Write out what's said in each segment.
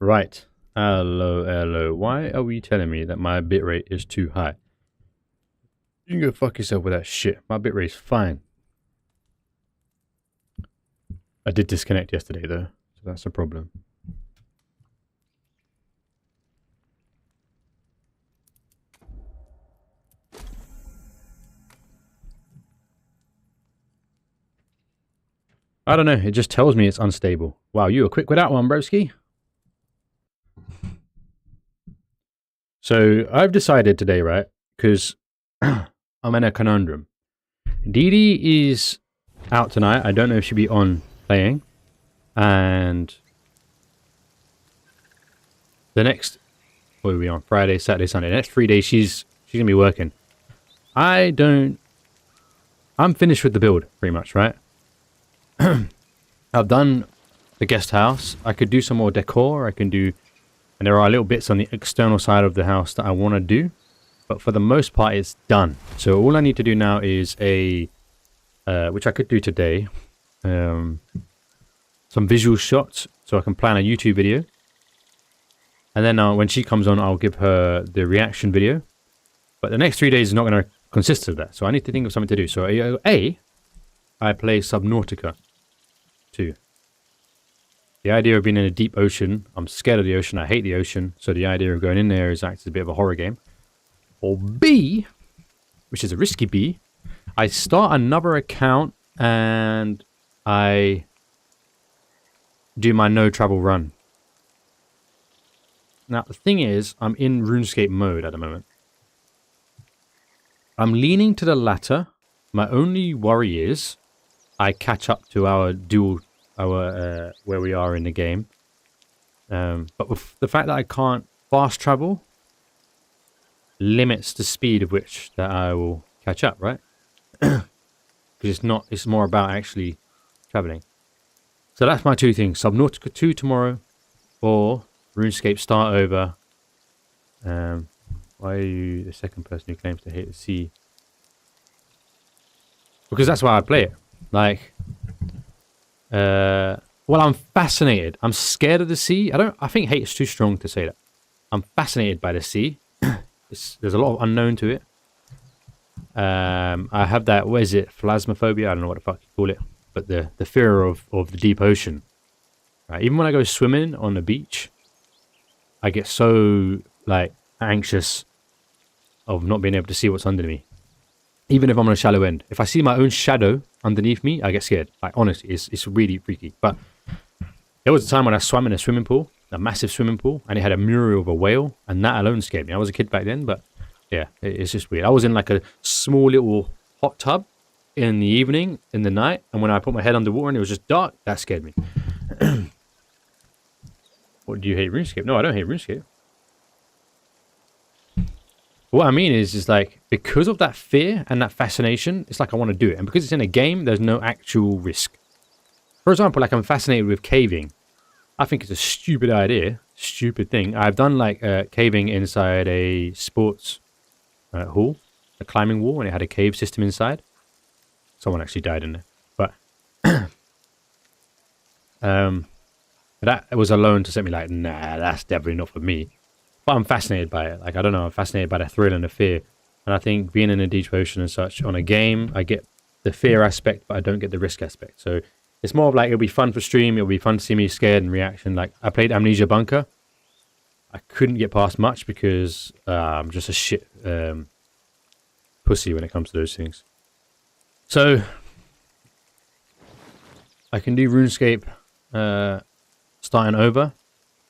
Right. Hello, hello. Why are we telling me that my bitrate is too high? You can go fuck yourself with that shit. My bitrate is fine. I did disconnect yesterday though, so that's a problem. I don't know, it just tells me it's unstable. Wow, you were quick with that one, broski. So I've decided today, right? Because I'm in a conundrum. Dee Dee is out tonight. I don't know if she'll be on playing. And the next, what are we on? Friday, Saturday, Sunday. The next 3 days she's gonna be working. I'm finished with the build, pretty much, right? I've done the guest house. I could do some more decor. And there are little bits on the external side of the house that I want to do. But for the most part, it's done. So all I need to do now is which I could do today, some visual shots so I can plan a YouTube video. And then when she comes on, I'll give her the reaction video. But the next 3 days is not going to consist of that. So I need to think of something to do. So I play Subnautica 2. The idea of being in a deep ocean, I'm scared of the ocean, I hate the ocean, so the idea of going in there is actually a bit of a horror game. Or B, which is a risky B, I start another account and I do my no travel run. Now the thing is, I'm in RuneScape mode at the moment. I'm leaning to the latter. My only worry is I catch up to our where we are in the game. But with the fact that I can't fast travel limits the speed of which that I will catch up, right? Because it's more about actually traveling. So that's my two things. Subnautica 2 tomorrow or RuneScape start over. Why are you the second person who claims to hate the sea? Because that's why I play it. Like, well, I'm fascinated. I'm scared of the sea. I think hate is too strong to say that. I'm fascinated by the sea. There's a lot of unknown to it. I have that, what is it? Phasmophobia? I don't know what the fuck you call it. But the fear of the deep ocean. Right? Even when I go swimming on the beach, I get so, like, anxious of not being able to see what's under me. Even if I'm on a shallow end. If I see my own shadow underneath me, I get scared. Like, honestly, it's really freaky. But there was a time when I swam in a swimming pool, a massive swimming pool, and it had a mural of a whale, and that alone scared me. I was a kid back then, but yeah, it's just weird. I was in like a small little hot tub in the evening, in the night, and when I put my head underwater and it was just dark, that scared me. What, do you hate RuneScape? No, I don't hate RuneScape. What I mean is like, because of that fear and that fascination, it's like I want to do it. And because it's in a game, there's no actual risk. For example, like I'm fascinated with caving. I think it's a stupid idea, stupid thing. I've done like caving inside a sports hall, a climbing wall, and it had a cave system inside. Someone actually died in there. But that was alone to set me like, nah, that's definitely not for me. But I'm fascinated by it. Like, I don't know, I'm fascinated by the thrill and the fear. And I think being in a deep ocean and such, on a game, I get the fear aspect, but I don't get the risk aspect. So it's more of like, it'll be fun for stream, it'll be fun to see me scared and reaction. Like, I played Amnesia Bunker. I couldn't get past much because I'm just a shit pussy when it comes to those things. So, I can do RuneScape starting over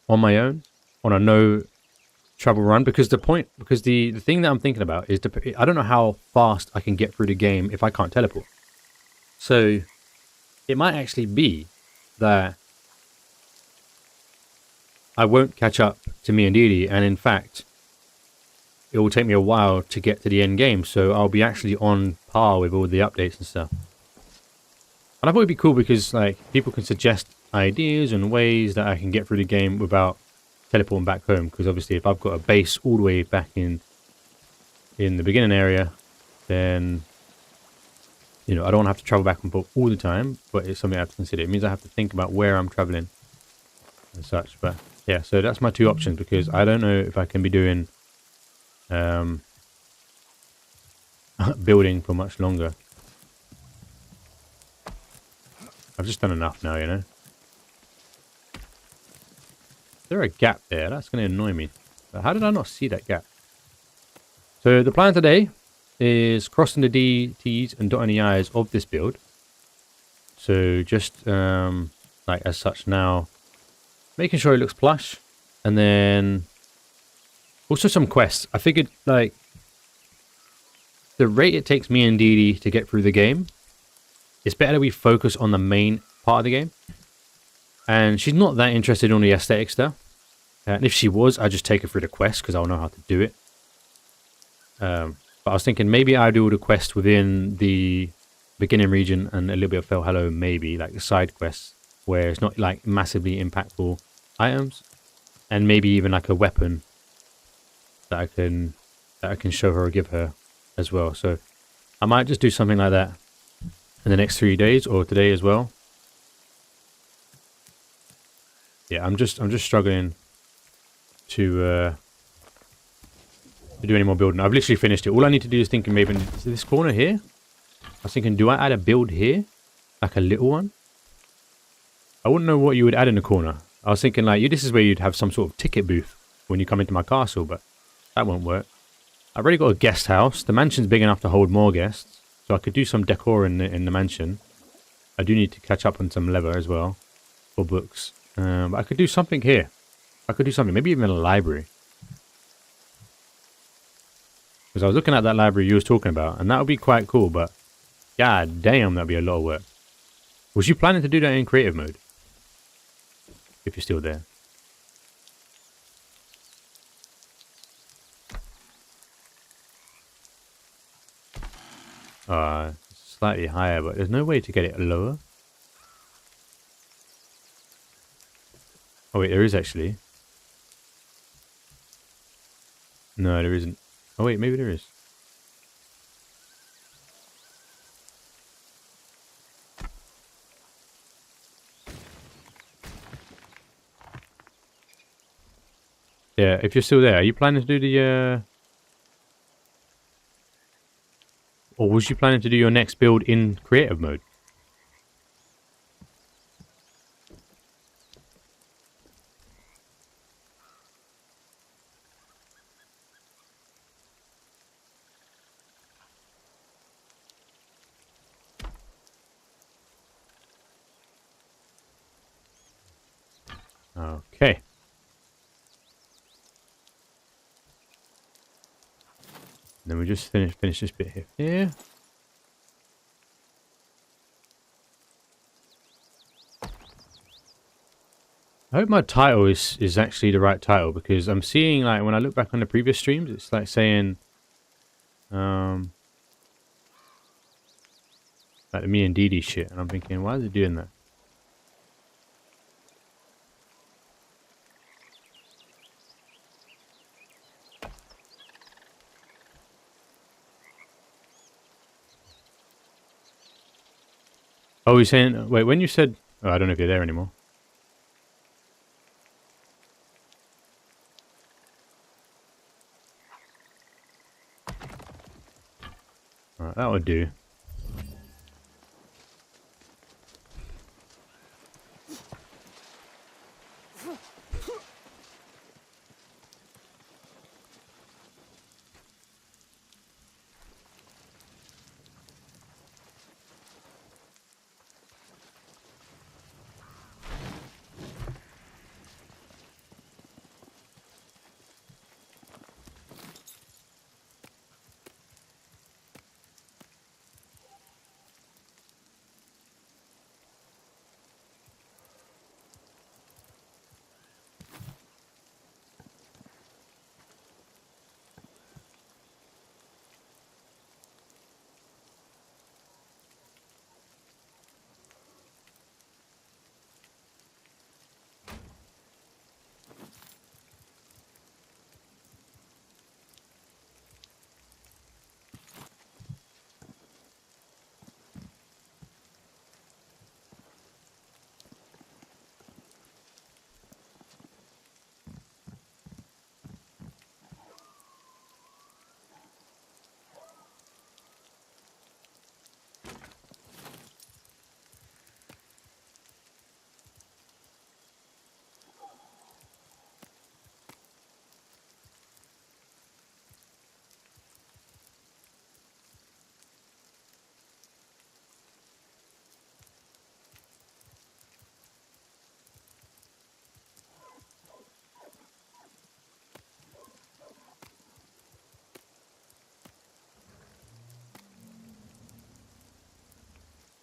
on my own, on a no travel run, because the thing that I'm thinking about is I don't know how fast I can get through the game if I can't teleport. So it might actually be that I won't catch up to me and Dee Dee, and in fact it will take me a while to get to the end game, so I'll be actually on par with all the updates and stuff. And I thought it'd be cool because like people can suggest ideas and ways that I can get through the game without teleporting back home, because obviously if I've got a base all the way back in the beginning area, then you know I don't have to travel back and forth all the time, but it's something I have to consider. It means I have to think about where I'm traveling and such. But Yeah, so that's my two options because I don't know if I can be doing um, building for much longer. I've just done enough now, you know. Is there a gap there? That's going to annoy me. But how did I not see that gap? So the plan today is crossing the D, T's and dotting the I's of this build. So just like as such now, making sure it looks plush. And then also some quests. I figured like the rate it takes me and Dee Dee to get through the game, it's better that we focus on the main part of the game. And she's not that interested in the aesthetic stuff. And if she was, I'd just take her through the quest because I'll know how to do it. But I was thinking maybe I do all the quests within the beginning region and a little bit of Fel Hello, maybe like the side quests where it's not like massively impactful items, and maybe even like a weapon that I can show her or give her as well. So I might just do something like that in the next 3 days or today as well. Yeah, I'm just struggling to do any more building. I've literally finished it. All I need to do is thinking maybe is this corner here. I was thinking, do I add a build here, like a little one? I wouldn't know what you would add in the corner. I was thinking like this is where you'd have some sort of ticket booth when you come into my castle, but that won't work. I've already got a guest house. The mansion's big enough to hold more guests, so I could do some decor in the mansion. I do need to catch up on some leather as well for books. But I could do something here. I could do something, maybe even a library. Because I was looking at that library you was talking about, and that would be quite cool, but god damn, that'd be a lot of work. Was you planning to do that in creative mode? If you're still there. Slightly higher, but there's no way to get it lower. Oh wait, there is actually. No, there isn't. Oh wait, maybe there is. Yeah, if you're still there, are you planning to do the or was you planning to do your next build in creative mode? Okay. Then we just finish this bit here. Yeah. I hope my title is actually the right title, because I'm seeing like when I look back on the previous streams, it's like saying like the me and Dee Dee shit, and I'm thinking, why is it doing that? Oh, he's saying, wait, when you said, oh, I don't know if you're there anymore. Alright, that would do.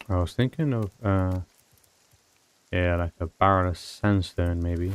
I was thinking of, yeah, like a barrel of sandstone, maybe.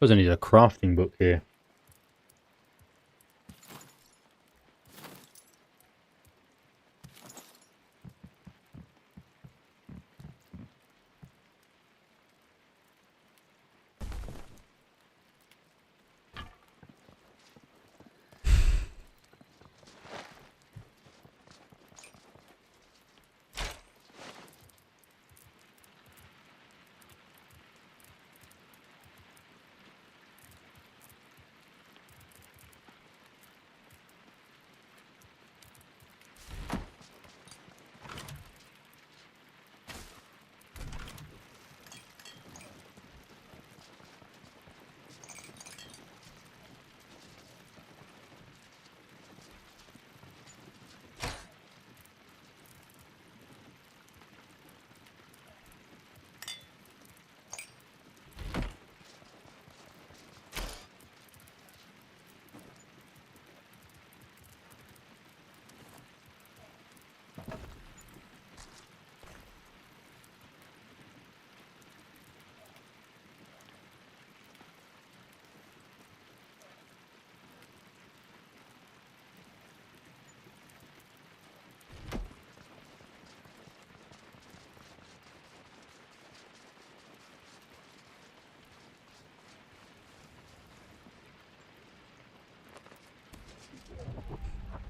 Suppose I need a crafting book here.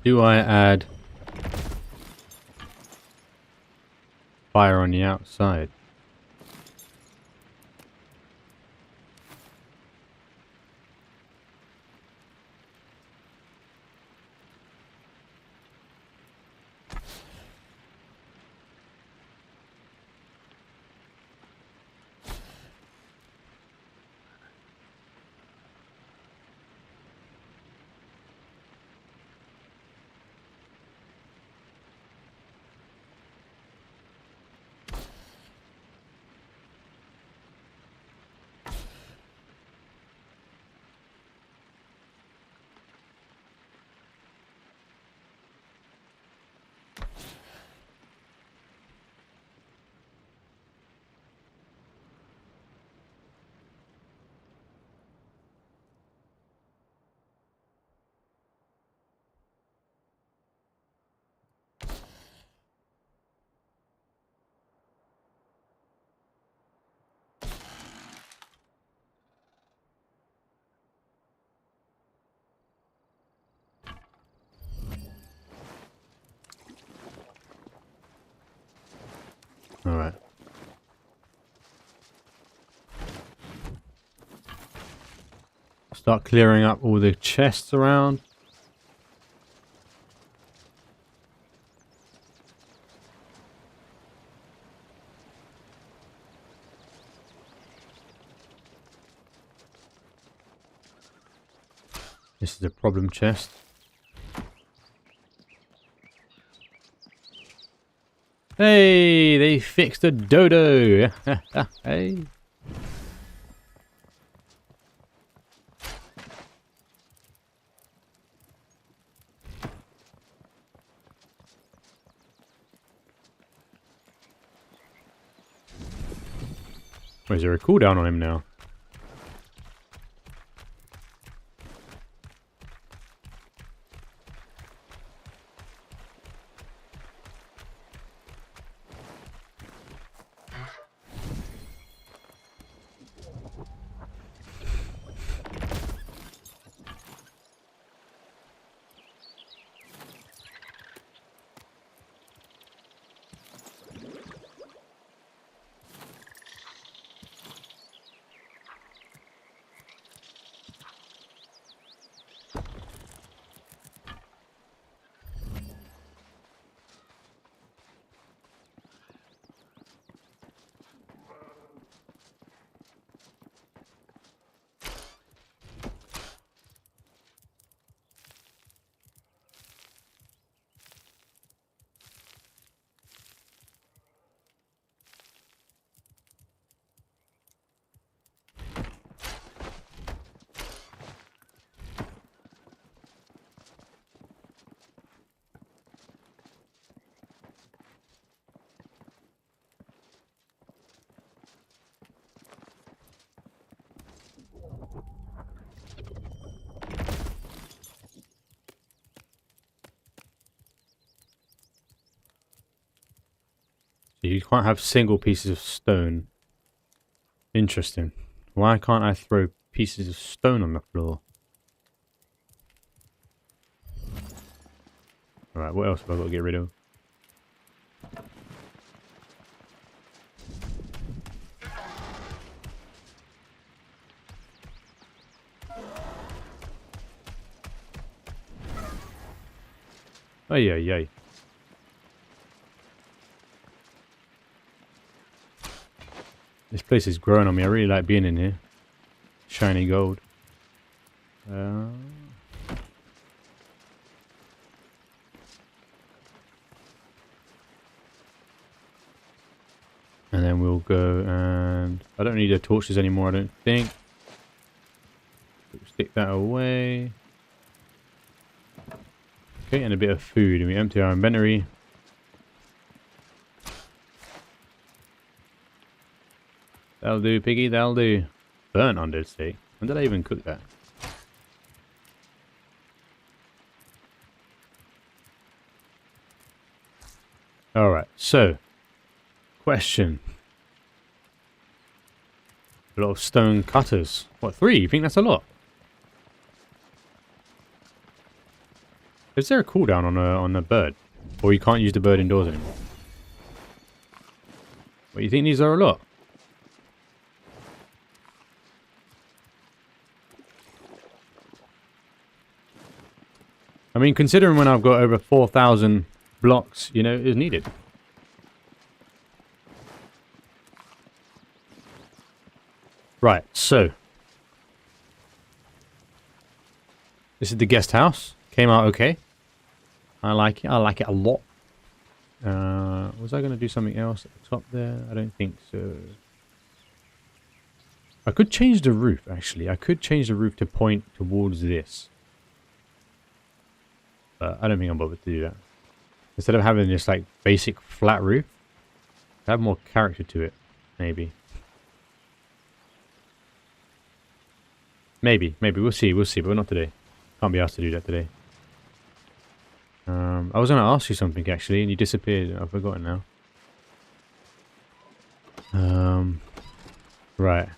Do I add fire on the outside? Alright. Start clearing up all the chests around. This is a problem chest. Hey, they fixed a dodo. Hey. Or is there a cooldown on him now? You can't have single pieces of stone. Interesting. Why can't I throw pieces of stone on the floor? Alright, what else have I got to get rid of? Oh yeah, yeah. This place is growing on me. I really like being in here. Shiny gold. And then we'll go and... I don't need the torches anymore, I don't think. Stick that away. Okay, and a bit of food. And we empty our inventory. That'll do, piggy, that'll do. Burnt under steak. When did I even cook that? Alright, so. Question. A lot of stone cutters. What, 3? You think that's a lot? Is there a cooldown on a bird? Or you can't use the bird indoors anymore? What, you think these are a lot? I mean, considering when I've got over 4,000 blocks, you know, is needed. Right, so. This is the guest house. Came out okay. I like it. I like it a lot. Was I going to do something else at the top there? I don't think so. I could change the roof, actually. I could change the roof to point towards this. But I don't think I'm bothered to do that. Instead of having this, like, basic flat roof, have more character to it, maybe. Maybe. We'll see, but not today. Can't be asked to do that today. I was going to ask you something, actually, and you disappeared. I've forgotten now. Right.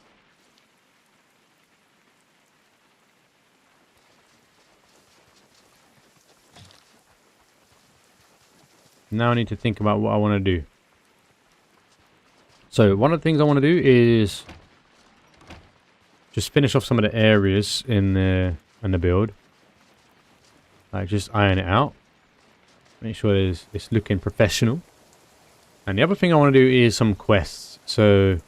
Now I need to think about what I want to do. So one of the things I want to do is just finish off some of the areas in the build. Like just iron it out. Make sure it's looking professional. And the other thing I want to do is some quests. So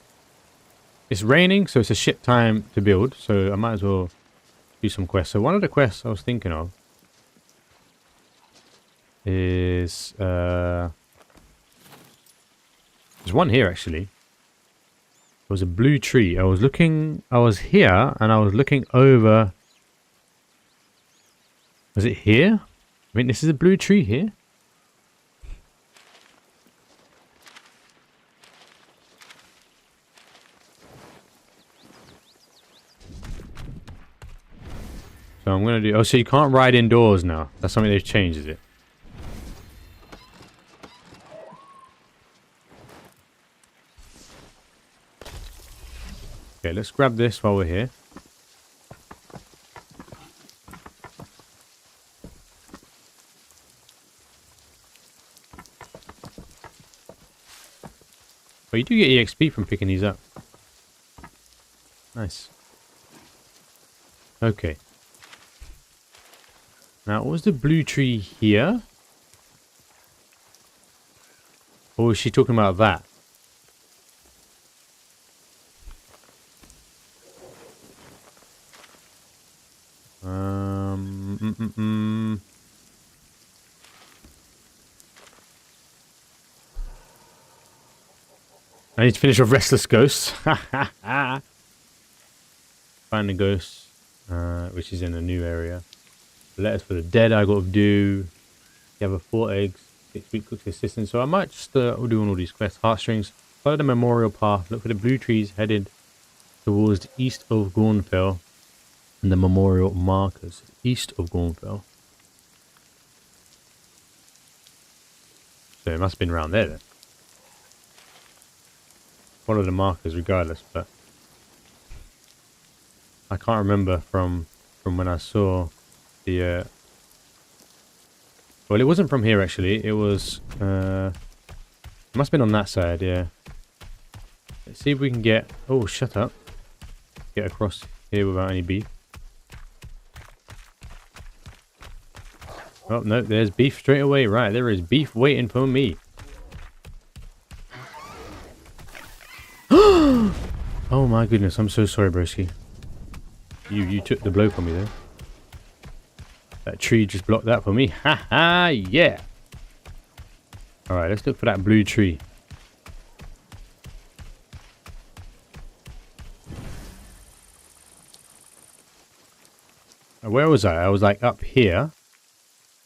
it's raining, so it's a shit time to build. So I might as well do some quests. So one of the quests I was thinking of is there's one here actually. There was a blue tree. I was here and I was looking over. Was it here? I mean, this is a blue tree here. So I'm going to do... Oh, so you can't ride indoors now. That's something they've changed, is it? Okay, let's grab this while we're here. Well, you do get EXP from picking these up. Nice. Okay. Now, was the blue tree here? Or was she talking about that? I need to finish off Restless Ghosts. Find the ghost, which is in a new area. Letters for the dead I got to do. Gather 4 eggs. 6-week cook's assistance. So I might just do all these quests. Heartstrings. Follow the memorial path. Look for the blue trees headed towards the east of Gornfell. And the memorial markers. East of Gornfell. So it must have been around there then. Follow the markers regardless, but I can't remember from when I saw the well, it wasn't from here actually. It was it must have been on that side, yeah. Let's see if we can get... Oh, shut up. Get across here without any beef. Oh, no, there's beef straight away. Right, there is beef waiting for me. Oh my goodness, I'm so sorry, broski. You took the blow from me there. That tree just blocked that for me. Ha ha, yeah. Alright, let's look for that blue tree. Where was I? I was like up here.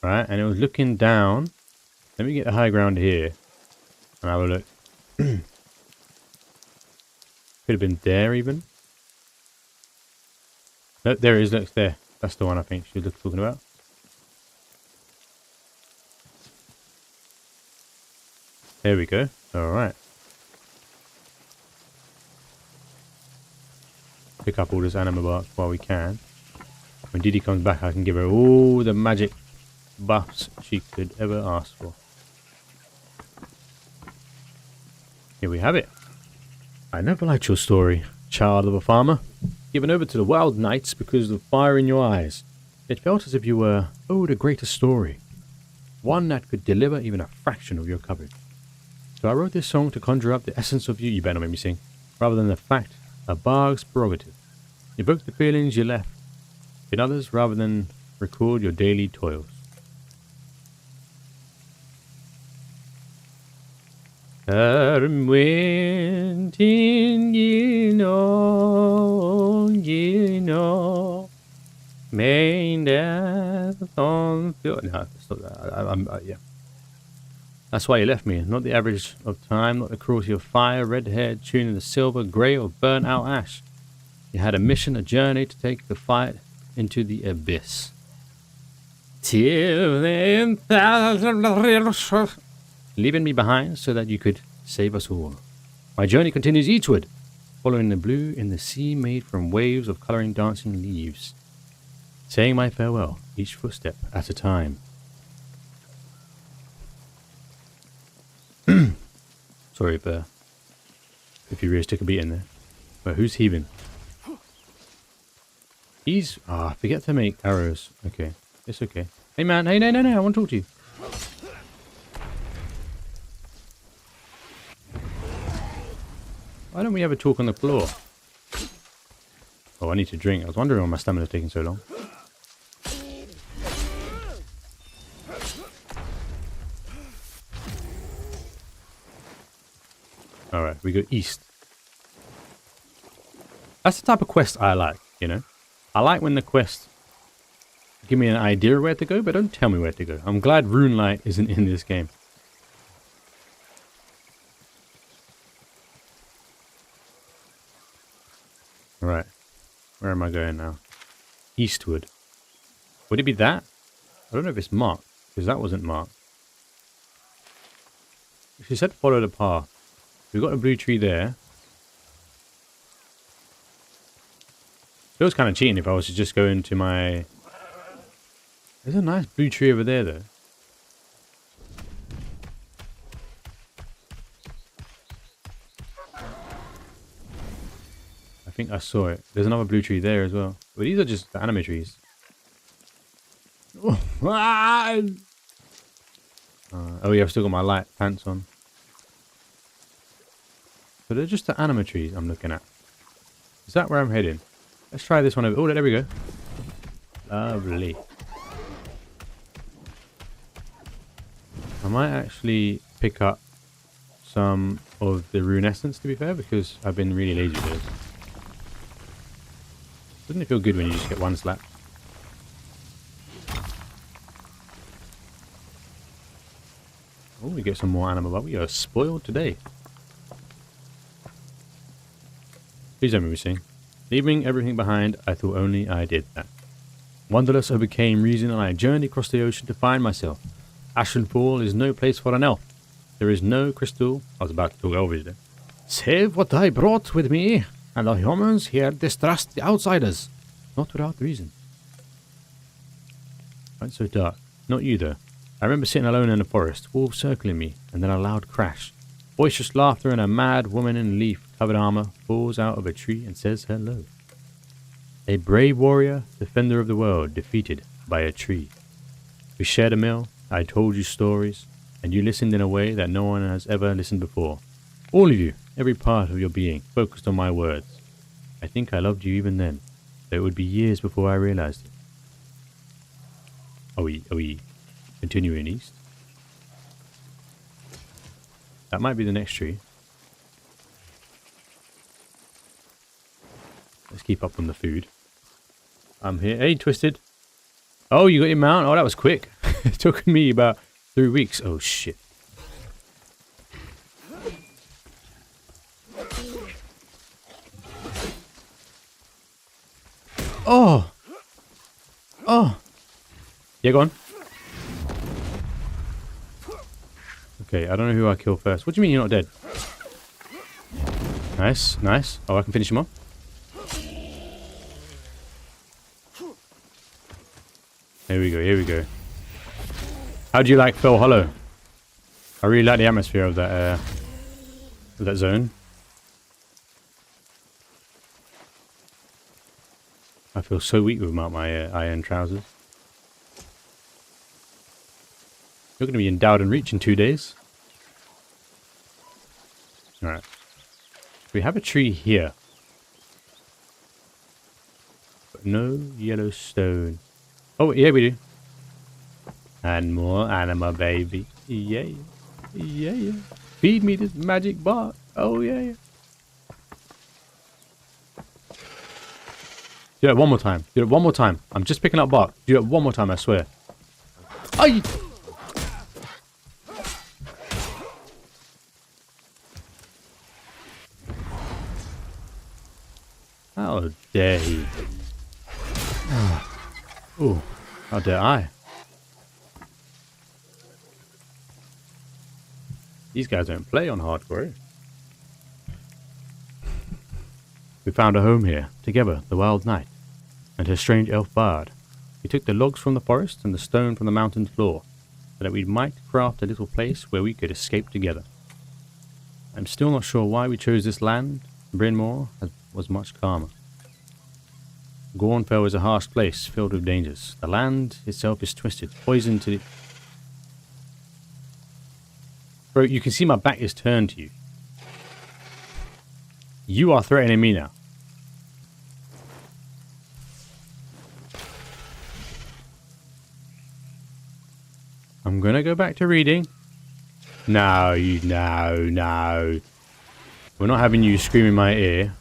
Right, and it was looking down. Let me get the high ground here. And have a look. Could have been there even. No, there it is. Look, there. That's the one I think she was talking about. There we go. Alright. Pick up all this anima bark while we can. When Didi comes back, I can give her all the magic buffs she could ever ask for. Here we have it. I never liked your story, child of a farmer. Given over to the wild nights because of the fire in your eyes. It felt as if you were owed a greater story. One that could deliver even a fraction of your coverage. So I wrote this song to conjure up the essence of you. You better not make me sing. Rather than the fact, a bard's prerogative. Evoke the feelings you left in others rather than record your daily toils. I'm waiting, you know, main death on field. No, stop that. Yeah. That's why you left me. Not the average of time, not the cruelty of fire, red hair tuning the silver, grey, or burnt out ash. You had a mission, a journey to take the fight into the abyss. Till then, leaving me behind so that you could save us all. My journey continues eastward, following the blue in the sea made from waves of colouring dancing leaves, saying my farewell, each footstep at a time. Sorry, Bear. If you really took a beat in there. But who's heaving? He's... Ah, forget to make arrows. Okay. It's okay. Hey, man. Hey, no. I want to talk to you. Why don't we have a talk on the floor? Oh, I need to drink. I was wondering why my stamina's taking so long. Alright, we go east. That's the type of quest I like, you know? I like when the quest give me an idea of where to go, but don't tell me where to go. I'm glad Rune Light isn't in this game. Alright. Where am I going now? Eastward. Would it be that? I don't know if it's marked, because that wasn't marked. She said follow the path. We've got a blue tree there. Feels kind of cheating if I was to just go into my... There's a nice blue tree over there, though. I think I saw it. There's another blue tree there as well. But these are just the anime trees. Oh yeah, I've still got my light pants on. So they're just the anima trees I'm looking at. Is that where I'm heading? Let's try this one over. Oh, there we go. Lovely. I might actually pick up some of the rune essence, to be fair, because I've been really lazy with this. Doesn't it feel good when you just get one slap? Oh, we get some more animal, but we are spoiled today. Please don't make me sing. Leaving everything behind, I thought only I did that. Wonderless overcame reason, and I journeyed across the ocean to find myself. Ashenfall is no place for an elf. There is no crystal. I was about to talk over there. Save what I brought with me, and the humans here distrust the outsiders. Not without reason. Why it's so dark? Not you, though. I remember sitting alone in the forest, wolves circling me, and then a loud crash. Boisterous laughter, and a mad woman in leaf-covered armor falls out of a tree and says hello. A brave warrior, defender of the world, defeated by a tree. We shared a meal, I told you stories, and you listened in a way that no one has ever listened before. All of you, every part of your being, focused on my words. I think I loved you even then, though it would be years before I realized it. Are we continuing east? That might be the next tree. Let's keep up on the food. I'm here. Hey, Twisted. Oh, you got your mount? Oh, that was quick. It took me about 3 weeks. Oh, shit. Oh. Oh. Yeah, go on. Okay, I don't know who I kill first. What do you mean you're not dead? Nice, nice. Oh, I can finish him off. Here we go, here we go. How do you like Fell Hollow? I really like the atmosphere of that zone. I feel so weak without my iron trousers. You're going to be endowed and reach in 2 days. Alright. We have a tree here. But no yellow stone. Oh, yeah, we do. And more anima, baby. Yeah, yeah, yeah. Feed me this magic bark. Oh, yeah, yeah. Do it one more time. Do it one more time. I'm just picking up bark. Do it one more time, I swear. Aye! How dare he? Oh, how dare I? These guys don't play on hardcore. We found a home here, together, the wild knight, and her strange elf bard. We took the logs from the forest and the stone from the mountain floor, so that we might craft a little place where we could escape together. I'm still not sure why we chose this land. Bryn Mawr was much calmer. Gornfell is a harsh place filled with dangers. The land itself is twisted, poisoned to the... Bro, you can see my back is turned to you. You are threatening me now. I'm gonna go back to reading. No, no. We're not having you scream in my ear.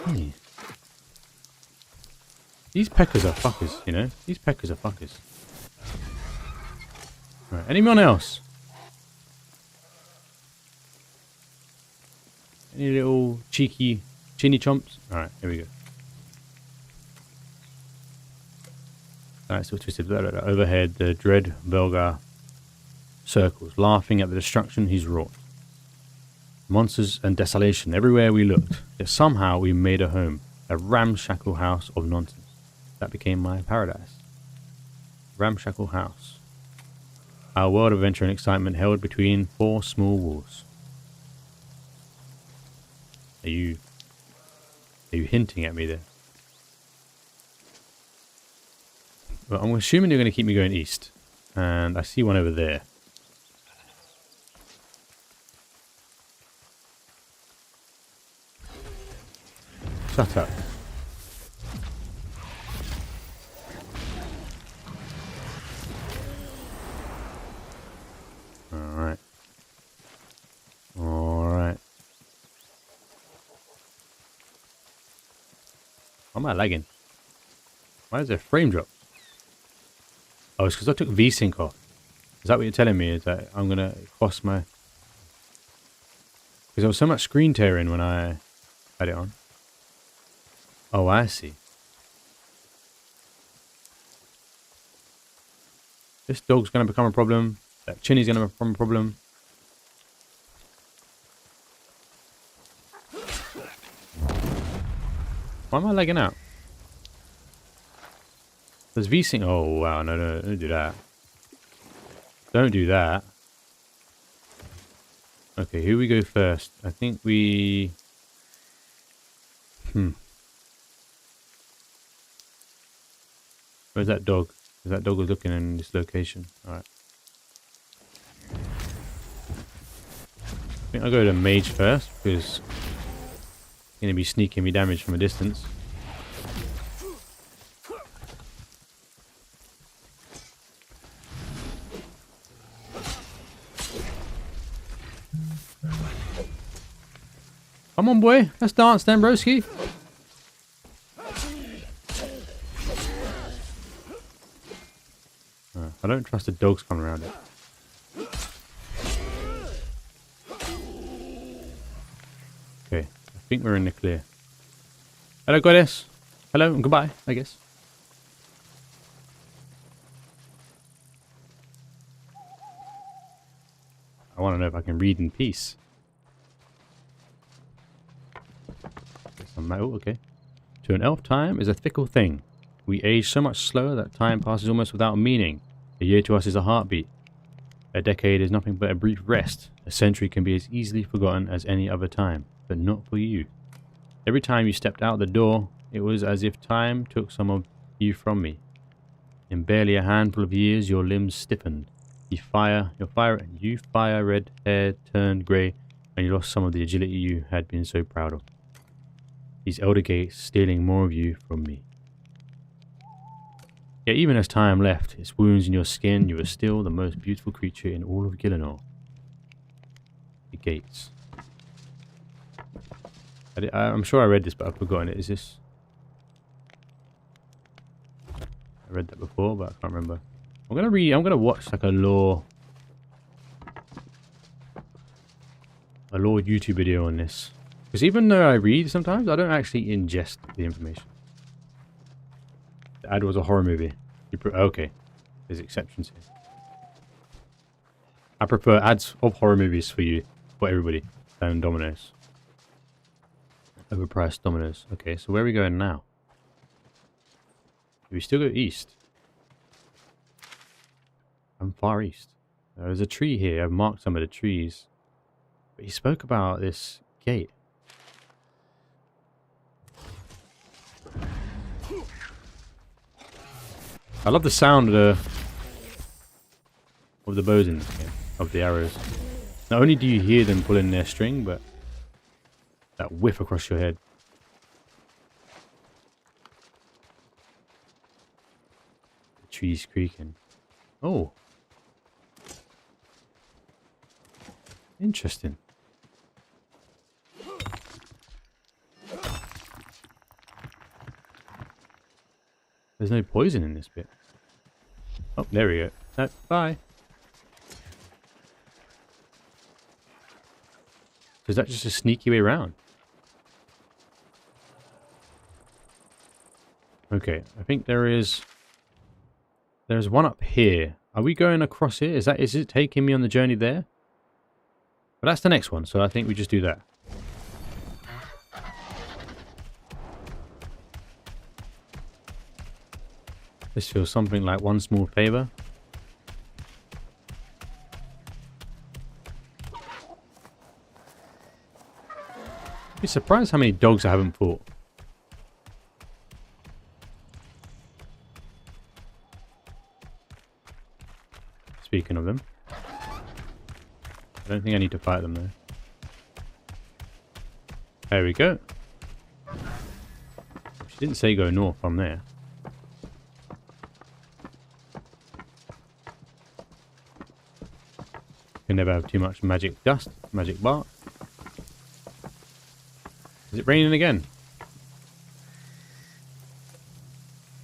Hey. These peckers are fuckers, you know? These peckers are fuckers. Right, anyone else? Any little cheeky chinny chomps? Alright, here we go. Alright, still twisted. Overhead, the dread velgar circles, laughing at the destruction he's wrought. Monsters and desolation everywhere we looked. Yet somehow we made a home. A ramshackle house of nonsense. That became my paradise. Ramshackle house. Our world of adventure and excitement held between four small walls. Are you hinting at me there? Well, I'm assuming you're going to keep me going east. And I see one over there. Shut up. Alright. Alright. Why am I lagging? Why is there a frame drop? Oh, it's because I took VSync off. Is that what you're telling me? Is that I'm going to cost my... Because there was so much screen tearing when I had it on. Oh, I see. This dog's going to become a problem. That Chinny's going to become a problem. Why am I lagging out? There's VSync. Oh, wow. No, don't do that. Don't do that. Okay, here we go first. I think we... Where's that dog? That dog was looking in this location. Alright. I think I'll go to mage first, because it's going to be sneaking me damage from a distance. Come on, boy. Let's dance then, broski. I don't trust the dogs coming around it. Okay, I think we're in the clear. Hello, goddess. Hello and goodbye, I guess. I want to know if I can read in peace. Oh, okay. To an elf, time is a fickle thing. We age so much slower that time passes almost without meaning. A year to us is a heartbeat. A decade is nothing but a brief rest. A century can be as easily forgotten as any other time, but not for you. Every time you stepped out the door, it was as if time took some of you from me. In barely a handful of years, your limbs stiffened. Your fire red hair turned grey, and you lost some of the agility you had been so proud of. These elder gates stealing more of you from me. Yet even as time left its wounds in your skin, you were still the most beautiful creature in all of Gielinor. The gates. I'm sure I read this, but I've forgotten it. Is this... I read that before, but I can't remember. I'm gonna watch like a lore YouTube video on this. Because even though I read sometimes, I don't actually ingest the information. The ad was a horror movie. Okay, there's exceptions here. I prefer ads of horror movies for you, for everybody, than Domino's. Overpriced Domino's. Okay, so where are we going now? Do we still go east? I'm far east. There's a tree here. I've marked some of the trees. But he spoke about this gate. I love the sound of the bows in this game, of the arrows. Not only do you hear them pulling their string, but that whiff across your head. The trees creaking. Oh. Interesting. There's no poison in this bit. Oh, there we go. No, bye. Is that just a sneaky way around? Okay, I think there's one up here. Are we going across here? Is it taking me on the journey there? But that's the next one, so I think we just do that. This feels something like one small favor. I'd be surprised how many dogs I haven't fought. Speaking of them. I don't think I need to fight them though. There we go. She didn't say go north from there. Can never have too much magic dust, magic bark. Is it raining again?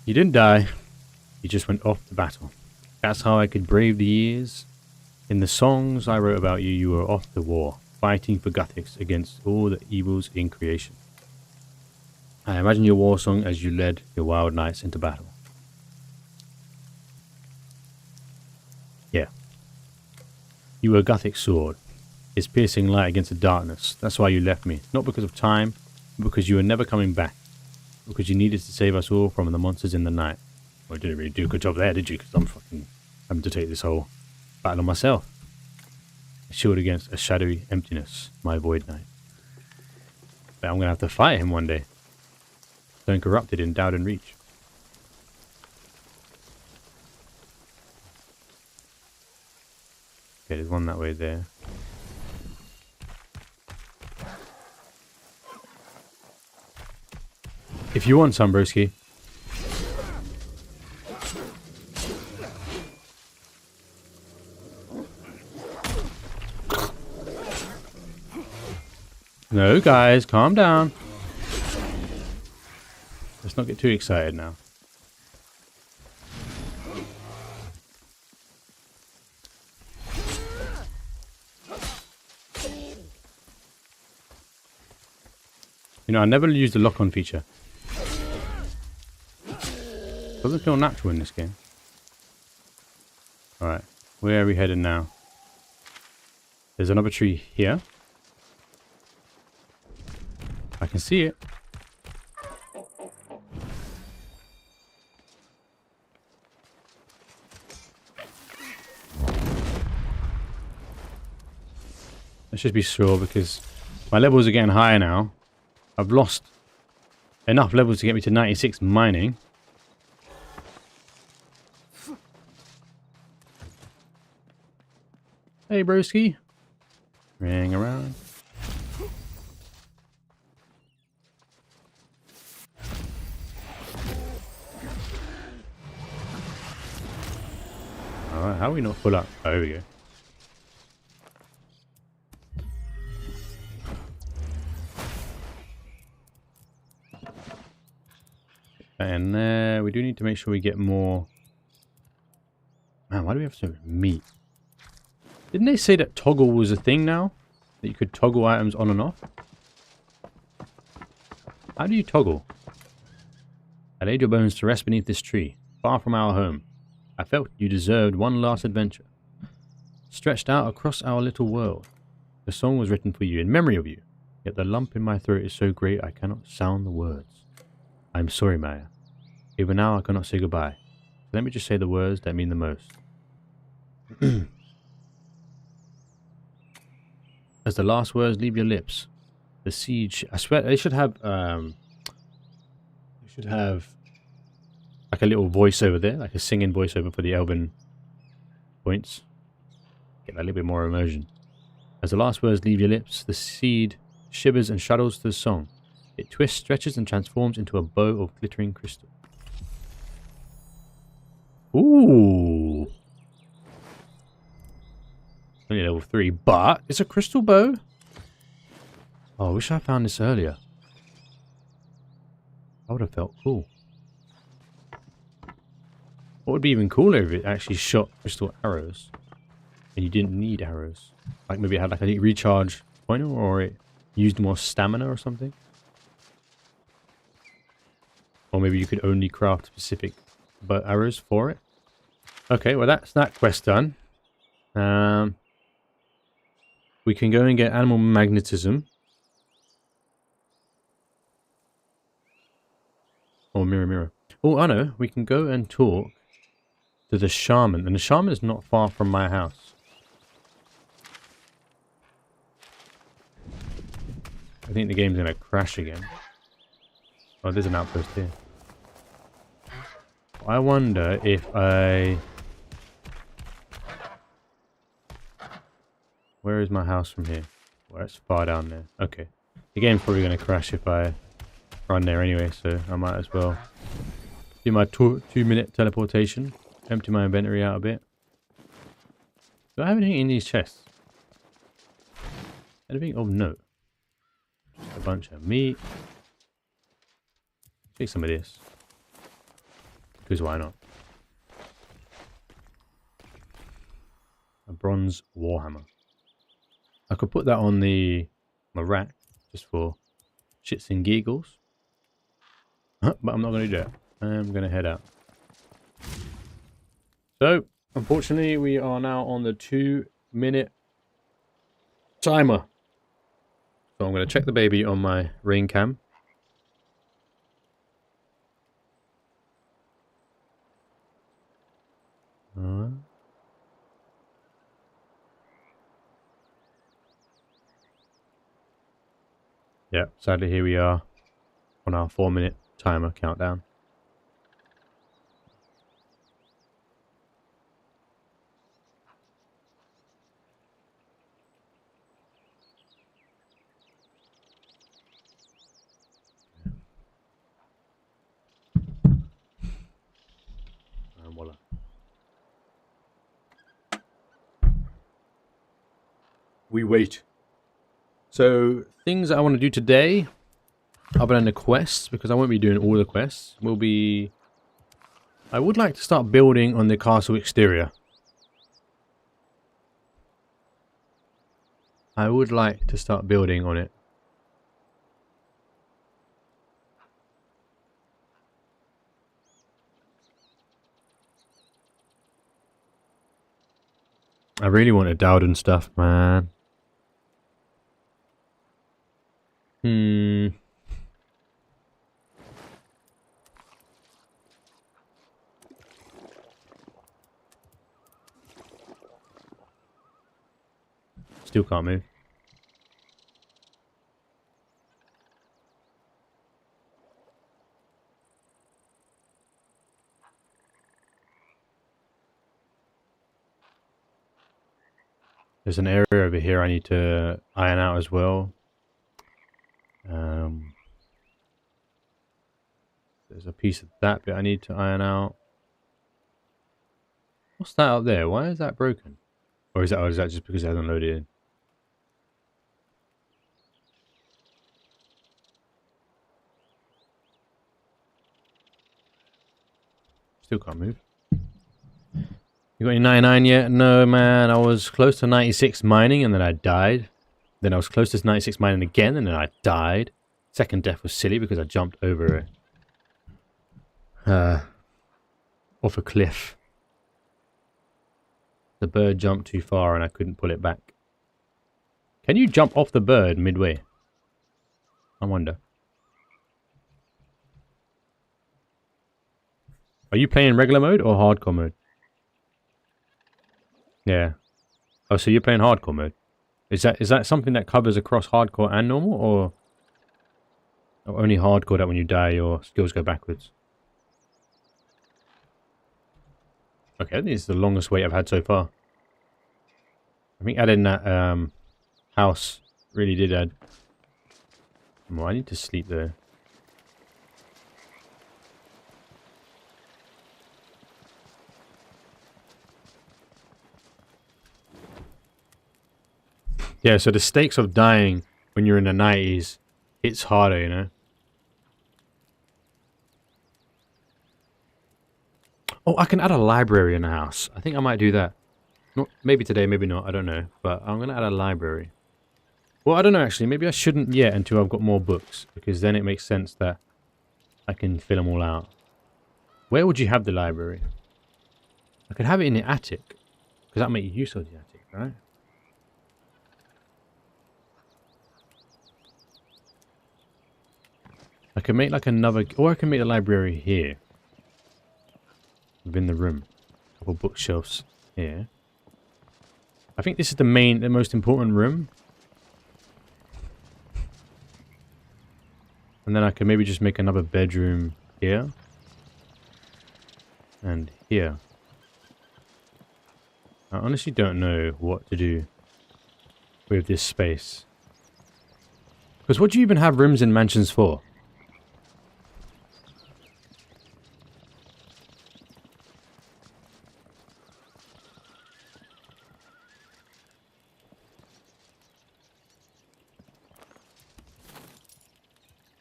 You didn't die. You just went off to battle. That's how I could brave the years. In the songs I wrote about you, you were off to war, fighting for Guthix against all the evils in creation. I imagine your war song as you led your wild knights into battle. Yeah. You were Guthix's sword, his piercing light against the darkness. That's why you left me. Not because of time, but because you were never coming back. Because you needed to save us all from the monsters in the night. Well, you didn't really do a good job there, did you? Because I'm fucking having to take this whole battle on myself. A shield against a shadowy emptiness, my void knight. But I'm going to have to fight him one day. So corrupted in doubt and reach. Okay, there's one that way there. If you want some, broski. No, guys, calm down. Let's not get too excited now. You know, I never used the lock-on feature. Doesn't feel natural in this game. Alright, where are we heading now? There's another tree here. I can see it. Let's just be sure because my levels are getting higher now. I've lost enough levels to get me to 96 mining. Hey, broski. Ring around. Alright, how are we not full up? Oh, here we go. And there, we do need to make sure we get more. Man, why do we have so much meat? Didn't they say that toggle was a thing now? That you could toggle items on and off? How do you toggle? I laid your bones to rest beneath this tree, far from our home. I felt you deserved one last adventure. Stretched out across our little world. The song was written for you, in memory of you. Yet the lump in my throat is so great I cannot sound the words. I am sorry, Maya. Even now I cannot say goodbye. Let me just say the words that mean the most. As the last words leave your lips, the siege. I swear they should have like a little voiceover there, like a singing voiceover for the Elven points. Get that little bit more immersion. As the last words leave your lips, the seed shivers and shudders to the song. It twists, stretches, and transforms into a bow of glittering crystal. Ooh. Only level 3, but it's a crystal bow. Oh, I wish I found this earlier. I would have felt cool. What would be even cooler if it actually shot crystal arrows and you didn't need arrows? Like maybe it had like a recharge pointer, or it used more stamina or something. Or maybe you could only craft specific bow arrows for it. Okay, well that's that quest done. We can go and get animal magnetism. Or mirror. Oh, I know. We can go and talk to the shaman. And the shaman is not far from my house. I think the game's going to crash again. Oh, there's an outpost here. I wonder if I... Where is my house from here? Well, it's far down there. Okay. The game's probably going to crash if I run there anyway, so I might as well do my 2-minute teleportation. Empty my inventory out a bit. Do I have anything in these chests? Anything of note? Just a bunch of meat. Take some of this. Because why not? A bronze warhammer. I could put that on the rack just for shits and giggles. But I'm not going to do that. I'm going to head out. So, unfortunately, we are now on the 2-minute timer. So I'm going to check the baby on my ring cam. Yeah, sadly here we are on our 4-minute timer countdown. And voila. We wait. So, things that I want to do today, other than the quests, because I won't be doing all the quests, will be... I would like to start building on the castle exterior. I would like to start building on it. I really want a Dowden stuff, man. Still can't move. There's an area over here I need to iron out as well. There's a piece of that bit I need to iron out. What's that up there? Why is that broken? Or is that just because it hasn't loaded in? Still can't move. You got any 99 yet? No, man. I was close to 96 mining and then I died. Then I was close to 96 mining again and then I died. Second death was silly because I jumped over it. Off a cliff. The bird jumped too far and I couldn't pull it back. Can you jump off the bird midway? I wonder. Are you playing regular mode or hardcore mode? Yeah. Oh, so you're playing hardcore mode? Is that something that covers across hardcore and normal, or only hardcore that when you die your skills go backwards? Okay, I think it's the longest wait I've had so far. I think adding that house really did add. Well, I need to sleep there. Yeah, so the stakes of dying when you're in the 90s, it's harder, you know? Oh, I can add a library in the house. I think I might do that. Not, maybe today, maybe not, I don't know. But I'm going to add a library. Well, I don't know actually. Maybe I shouldn't yet until I've got more books. Because then it makes sense that I can fill them all out. Where would you have the library? I could have it in the attic. Because that'll make use of the attic, right? I can make like another, or I can make the library here. Within the room. A couple bookshelves here. I think this is the most important room. And then I can maybe just make another bedroom here. And here. I honestly don't know what to do with this space. Because what do you even have rooms in mansions for?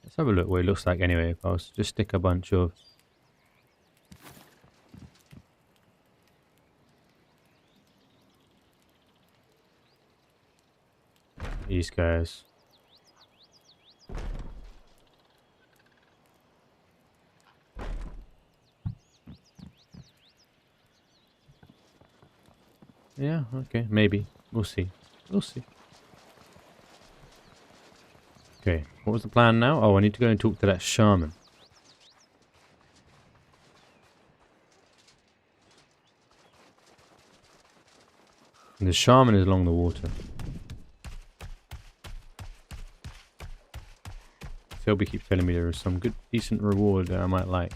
Let's have a look what it looks like anyway. If I was to just stick a bunch of these guys. Yeah, okay, maybe. We'll see. We'll see. Okay, what was the plan now? Oh, I need to go and talk to that shaman. And the shaman is along the water. Selby keeps telling me there is some good, decent reward that I might like.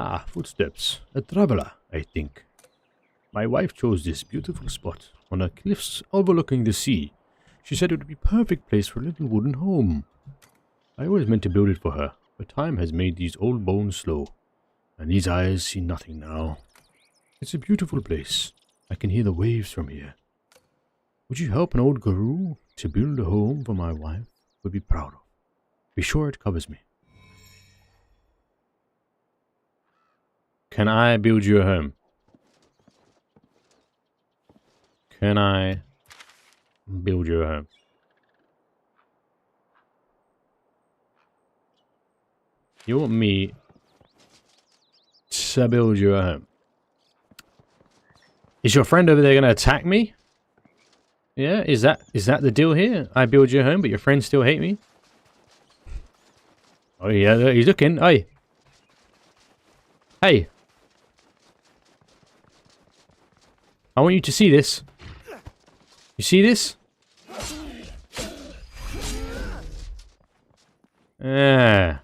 Ah, footsteps. A traveler, I think. My wife chose this beautiful spot on the cliffs overlooking the sea. She said it would be a perfect place for a little wooden home. I always meant to build it for her, but time has made these old bones slow, and these eyes see nothing now. It's a beautiful place. I can hear the waves from here. Would you help an old guru to build a home for my wife? Would be proud of. Be sure it covers me. Can I build you a home? Can I build you a home? You want me to build you a home? Is your friend over there going to attack me? Yeah, is that the deal here? I build you a home, but your friends still hate me? Oh yeah, he's looking. Hey. Hey. I want you to see this. You see this? Yeah.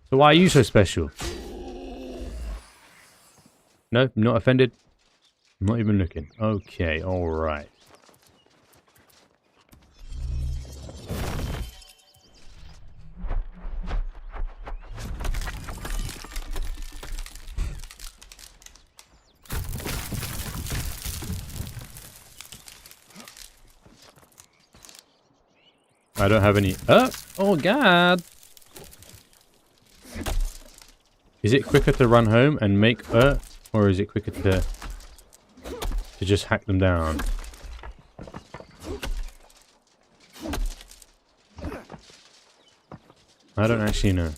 So why are you so special? No, not offended. I'm not even looking. Okay, alright. I don't have any. Oh god. Is it quicker to run home and make or is it quicker to just hack them down? I don't actually know.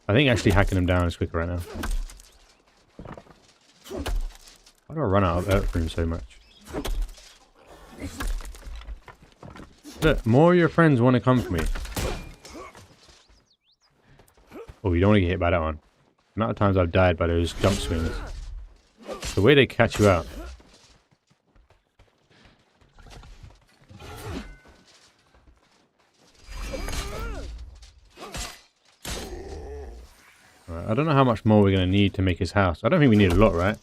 I think actually hacking them down is quicker right now. Why do I run out of room so much? Look, more of your friends want to come for me. careful. You don't want to get hit by that one. The amount of times I've died by those jump swings. The way they catch you out. Right, I don't know how much more we're going to need to make his house. I don't think we need a lot, right?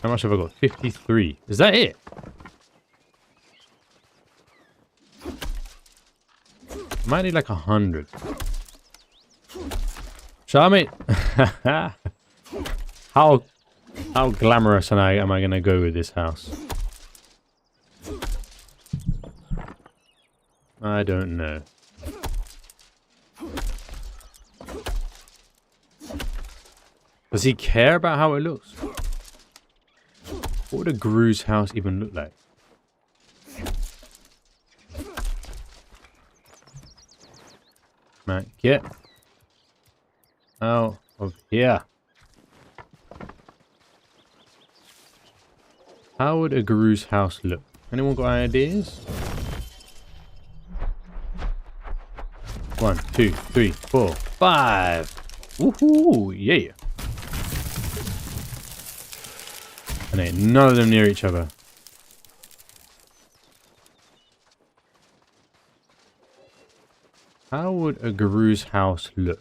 How much have I got? 53. Is that it? Might need like 100. So I mean, how glamorous am I gonna go with this house? I don't know. Does he care about how it looks? What would a Gru's house even look like? Right, get out of here. How would a Gru's house look? Anyone got ideas? 1, 2, 3, 4, 5. Woohoo! Yeah. And ain't none of them near each other. How would a Gru's house look?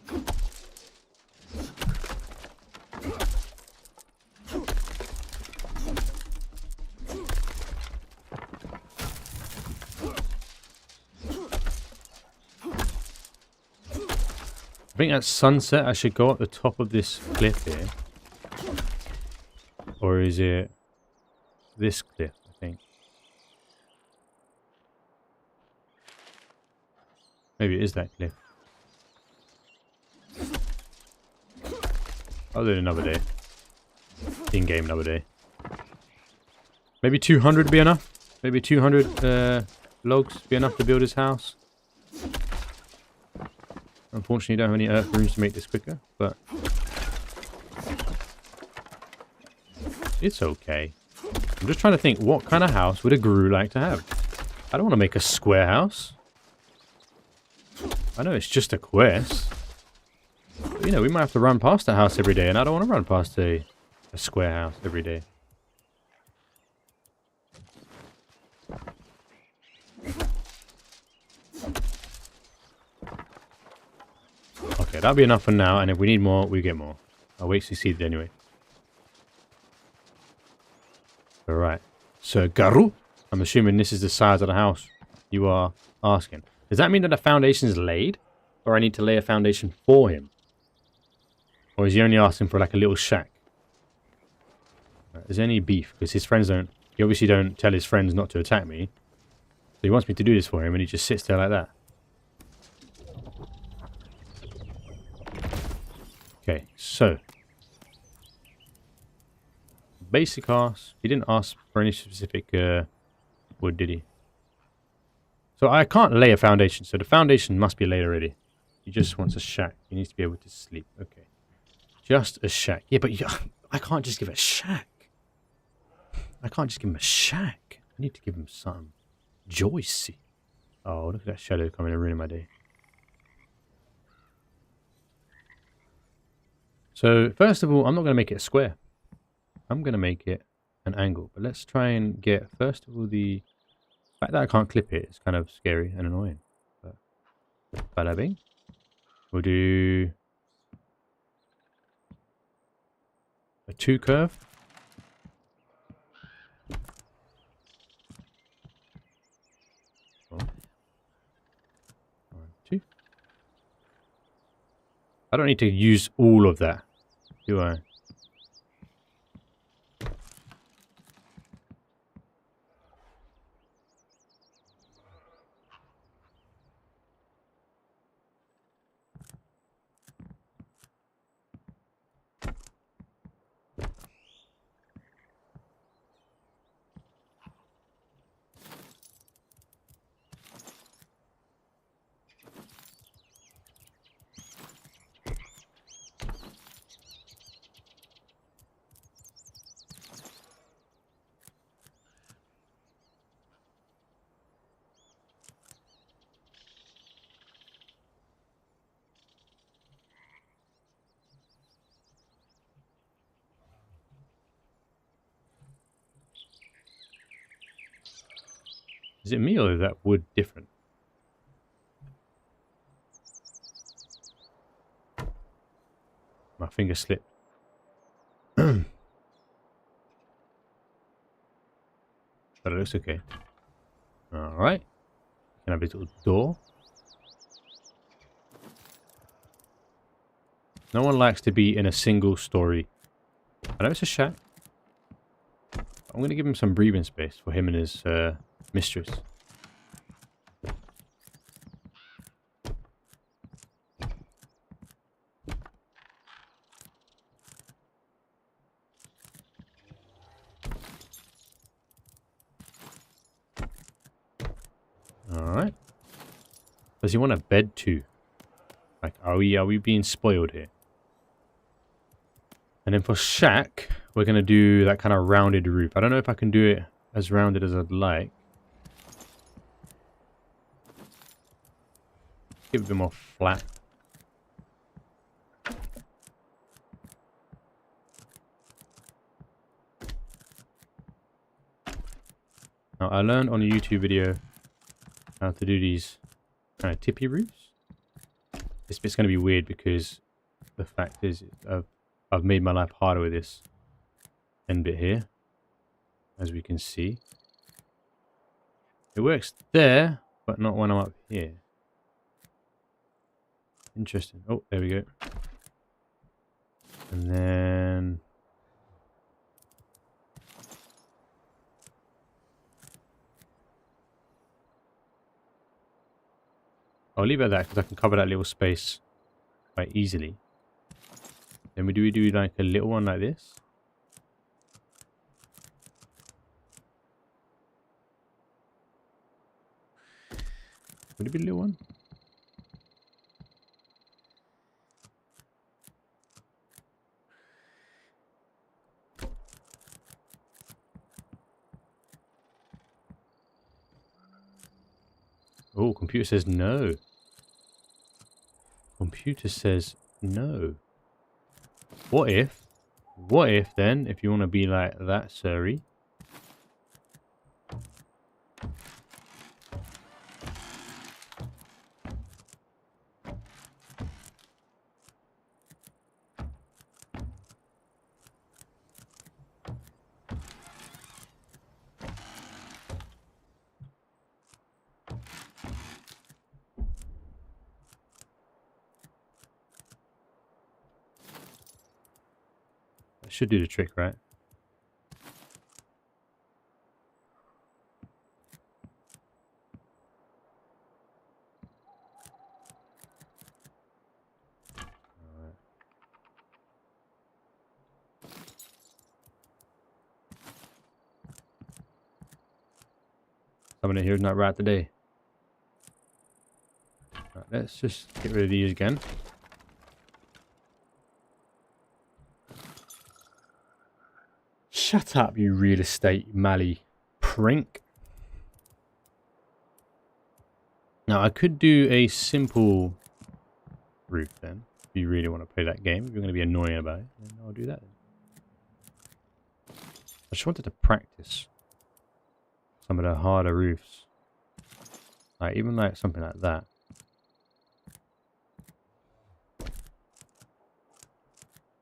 I think at sunset I should go at the top of this cliff here. Or is it this cliff, I think? Maybe it is that cliff. I'll do it another day. In-game another day. Maybe 200 would be enough? Maybe 200 logs be enough to build his house? Unfortunately, don't have any earth runes to make this quicker, but it's okay. I'm just trying to think, what kind of house would a Gru like to have? I don't want to make a square house. I know it's just a quest. But, you know, we might have to run past that house every day, and I don't want to run past a square house every day. Okay, that'll be enough for now, and if we need more, we get more. I'll wait to succeed anyway. Alright. So, Garu, I'm assuming this is the size of the house you are asking. Does that mean that the foundation is laid? Or I need to lay a foundation for him? Or is he only asking for like a little shack? Is there any beef? Because his friends don't... He obviously don't tell his friends not to attack me. So he wants me to do this for him and he just sits there like that. Okay, so... Basic ask. He didn't ask for any specific wood, did he? So I can't lay a foundation, so the foundation must be laid already. He just wants a shack. He needs to be able to sleep. Okay. Just a shack. Yeah, but I can't just give it a shack. I can't just give him a shack. I need to give him some joy. Oh, look at that shadow coming and ruining my day. So, first of all, I'm not going to make it a square. I'm going to make it an angle. But let's try and get, first of all, the fact that I can't clip it is kind of scary and annoying. But, bada bing. We'll do a 2 curve. Oh. 1, 2. I don't need to use all of that, do I? Is it me or is that wood different? My finger slipped. But it looks okay. Alright. Can I have a little door? No one likes to be in a single story. I know it's a shack. I'm going to give him some breathing space for him and his mistress. Alright. Does he want a bed too? Like, are we being spoiled here? And then for shack, we're going to do that kind of rounded roof. I don't know if I can do it as rounded as I'd like. Give it a bit more flat. Now, I learned on a YouTube video how to do these kind of tippy roofs. This bit's going to be weird because the fact is I've made my life harder with this end bit here, as we can see. It works there, but not when I'm up here. Interesting. Oh, there we go. And then... I'll leave it at that because I can cover that little space quite easily. Then we do like a little one like this. Would it be a little one? Oh, computer says no. Computer says no. What if then, if you want to be like that, Surrey? That should do the trick, right? Someone in here is not right today. Right, let's just get rid of these again. Shut up, you real estate mally prink. Now, I could do a simple roof then. If you really want to play that game, if you're going to be annoying about it, then I'll do that. I just wanted to practice some of the harder roofs. Like, even like something like that. I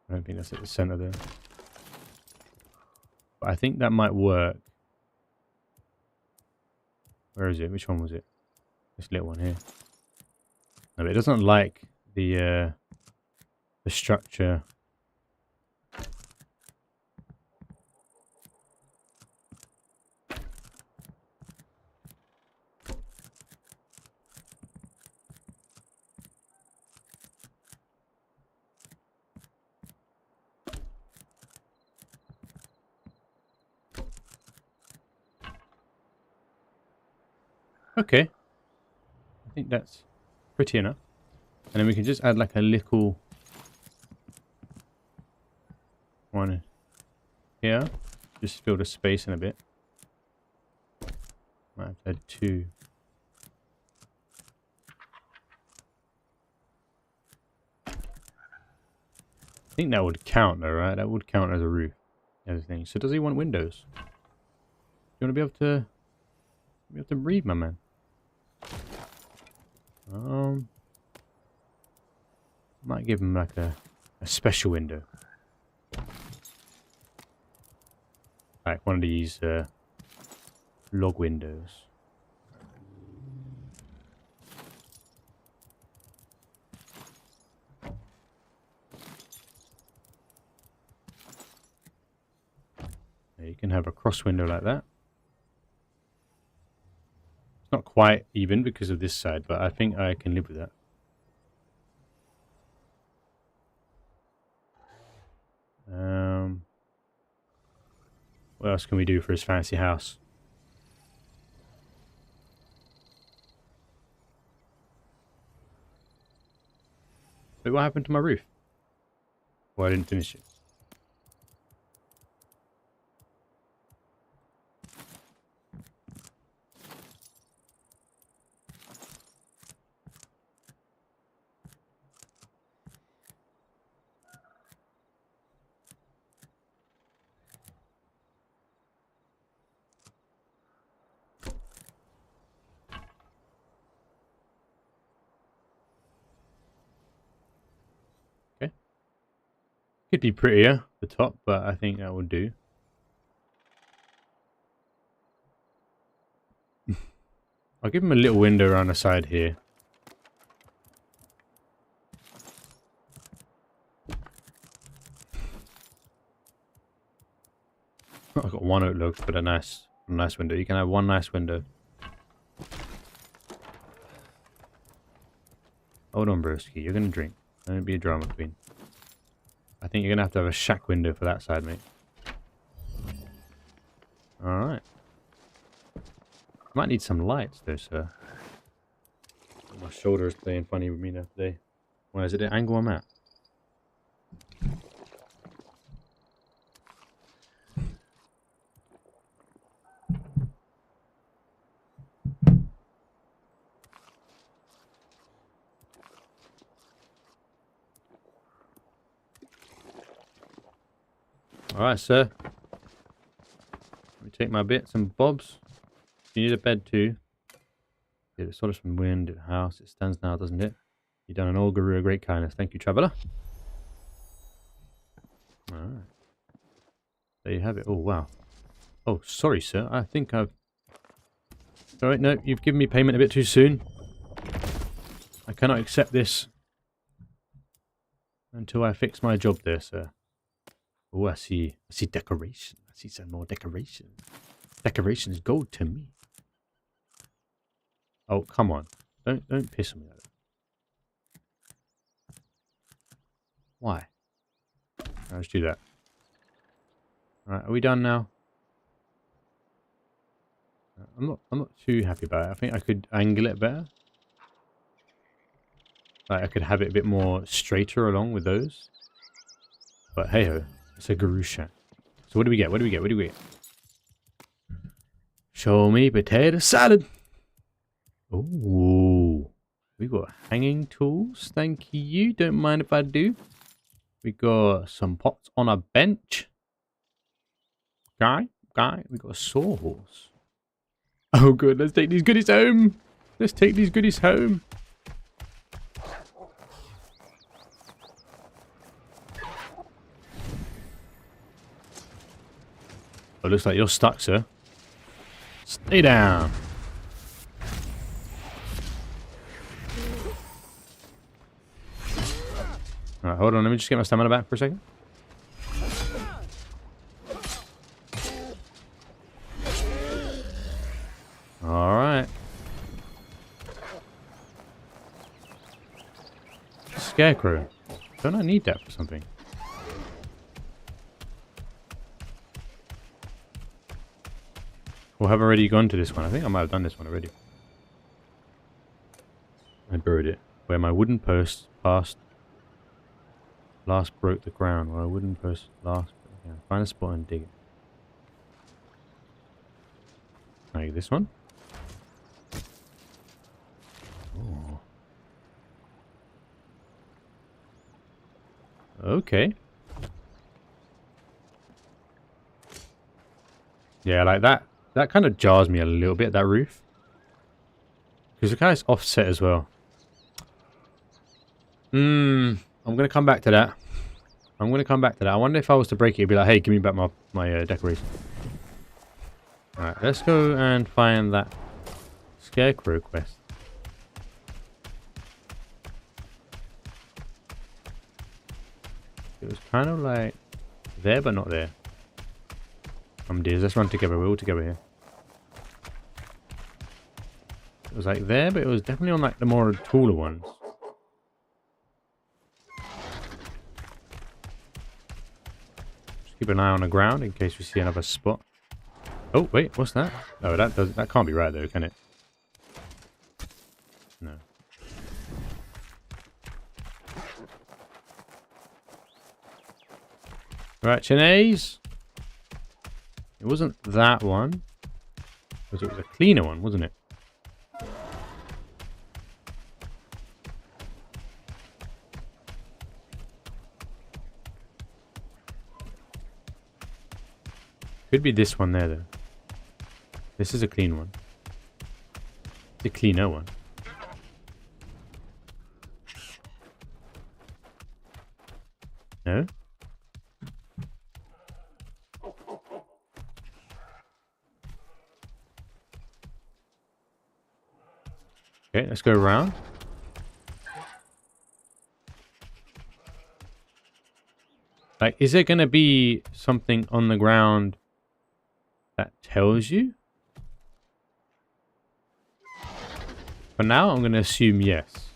don't think that's at the center there. But I think that might work. Where is it? Which one was it? This little one here. No, but it doesn't like the structure. Okay. I think that's pretty enough. And then we can just add like a little one here. Just fill the space in a bit. Might have to add two. I think that would count though, right? That would count as a roof. Everything. So does he want windows? You want to be able to... You have to breathe, my man. Might give him like a special window. Like one of these log windows. You can have a cross window like that. It's not quite even because of this side, but I think I can live with that. What else can we do for his fancy house? Wait, what happened to my roof? Well, I didn't finish it. Okay. Could be prettier, the top, but I think that will do. I'll give him a little window around the side here. I've got one oak log for the nice window. You can have one nice window. Hold on, broski. You're gonna drink. Don't be a drama queen. I think you're gonna have to have a shack window for that side, mate. Alright. Might need some lights though, sir. My shoulder is playing funny with me now today. Why is it an angle I'm at? Alright, sir. Let me take my bits and bobs. You need a bed too. Yeah, it's sort of some wind, the house. It stands now, doesn't it? You've done an old guru a great kindness. Thank you, traveller. Alright. There you have it. Oh, wow. Oh, sorry, sir. I think I've... Alright, no, you've given me payment a bit too soon. I cannot accept this until I fix my job there, sir. Oh, I see decoration. I see some more decoration. Decoration is gold to me. Oh, come on. Don't piss on me like that. Why? Let's do that. Alright, are we done now? I'm not too happy about it. I think I could angle it better. Like I could have it a bit more straighter along with those. But hey ho, it's a guru shack. So what do we get? What do we get? What do we get? Show me potato salad. Ooh. We got hanging tools. Thank you. Don't mind if I do. We got some pots on a bench. Guy. We got a sawhorse. Oh good, let's take these goodies home. Let's take these goodies home. Oh, looks like you're stuck, sir. Stay down. Alright, hold on. Let me just get my stamina back for a second. Alright. Scarecrow. Don't I need that for something? Or have I already gone to this one? I think I might have done this one already. I buried it. Where my wooden post last broke the ground. Where a wooden post last broke the ground. Find a spot and dig it. Like this one? Oh. Okay. Yeah, like that. That kind of jars me a little bit, that roof. Because the guy's offset as well. I'm going to come back to that. I'm going to come back to that. I wonder if I was to break it, it'd be like, hey, give me back my decoration. Alright, let's go and find that scarecrow quest. It was kind of like there, but not there. Dears, let's run together. We're all together here. It was like there, but it was definitely on like the more taller ones. Just keep an eye on the ground in case we see another spot. Oh wait, what's that? Oh, that can't be right though, can it? No. Right, Chinese. It wasn't that one. It was a cleaner one, wasn't it? Could be this one there though. This is a clean one. It's a cleaner one. No? Okay, let's go around. Like, is there going to be something on the ground that tells you? For now, I'm going to assume yes.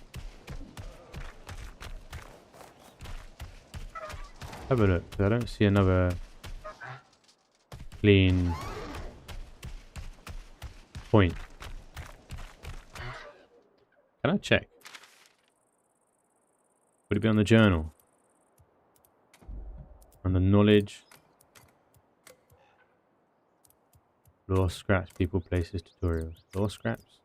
Have a look, 'cause I don't see another clean point. Can I check? Would it be on the journal? On the knowledge? Law scraps, people, places, tutorials. Law scraps?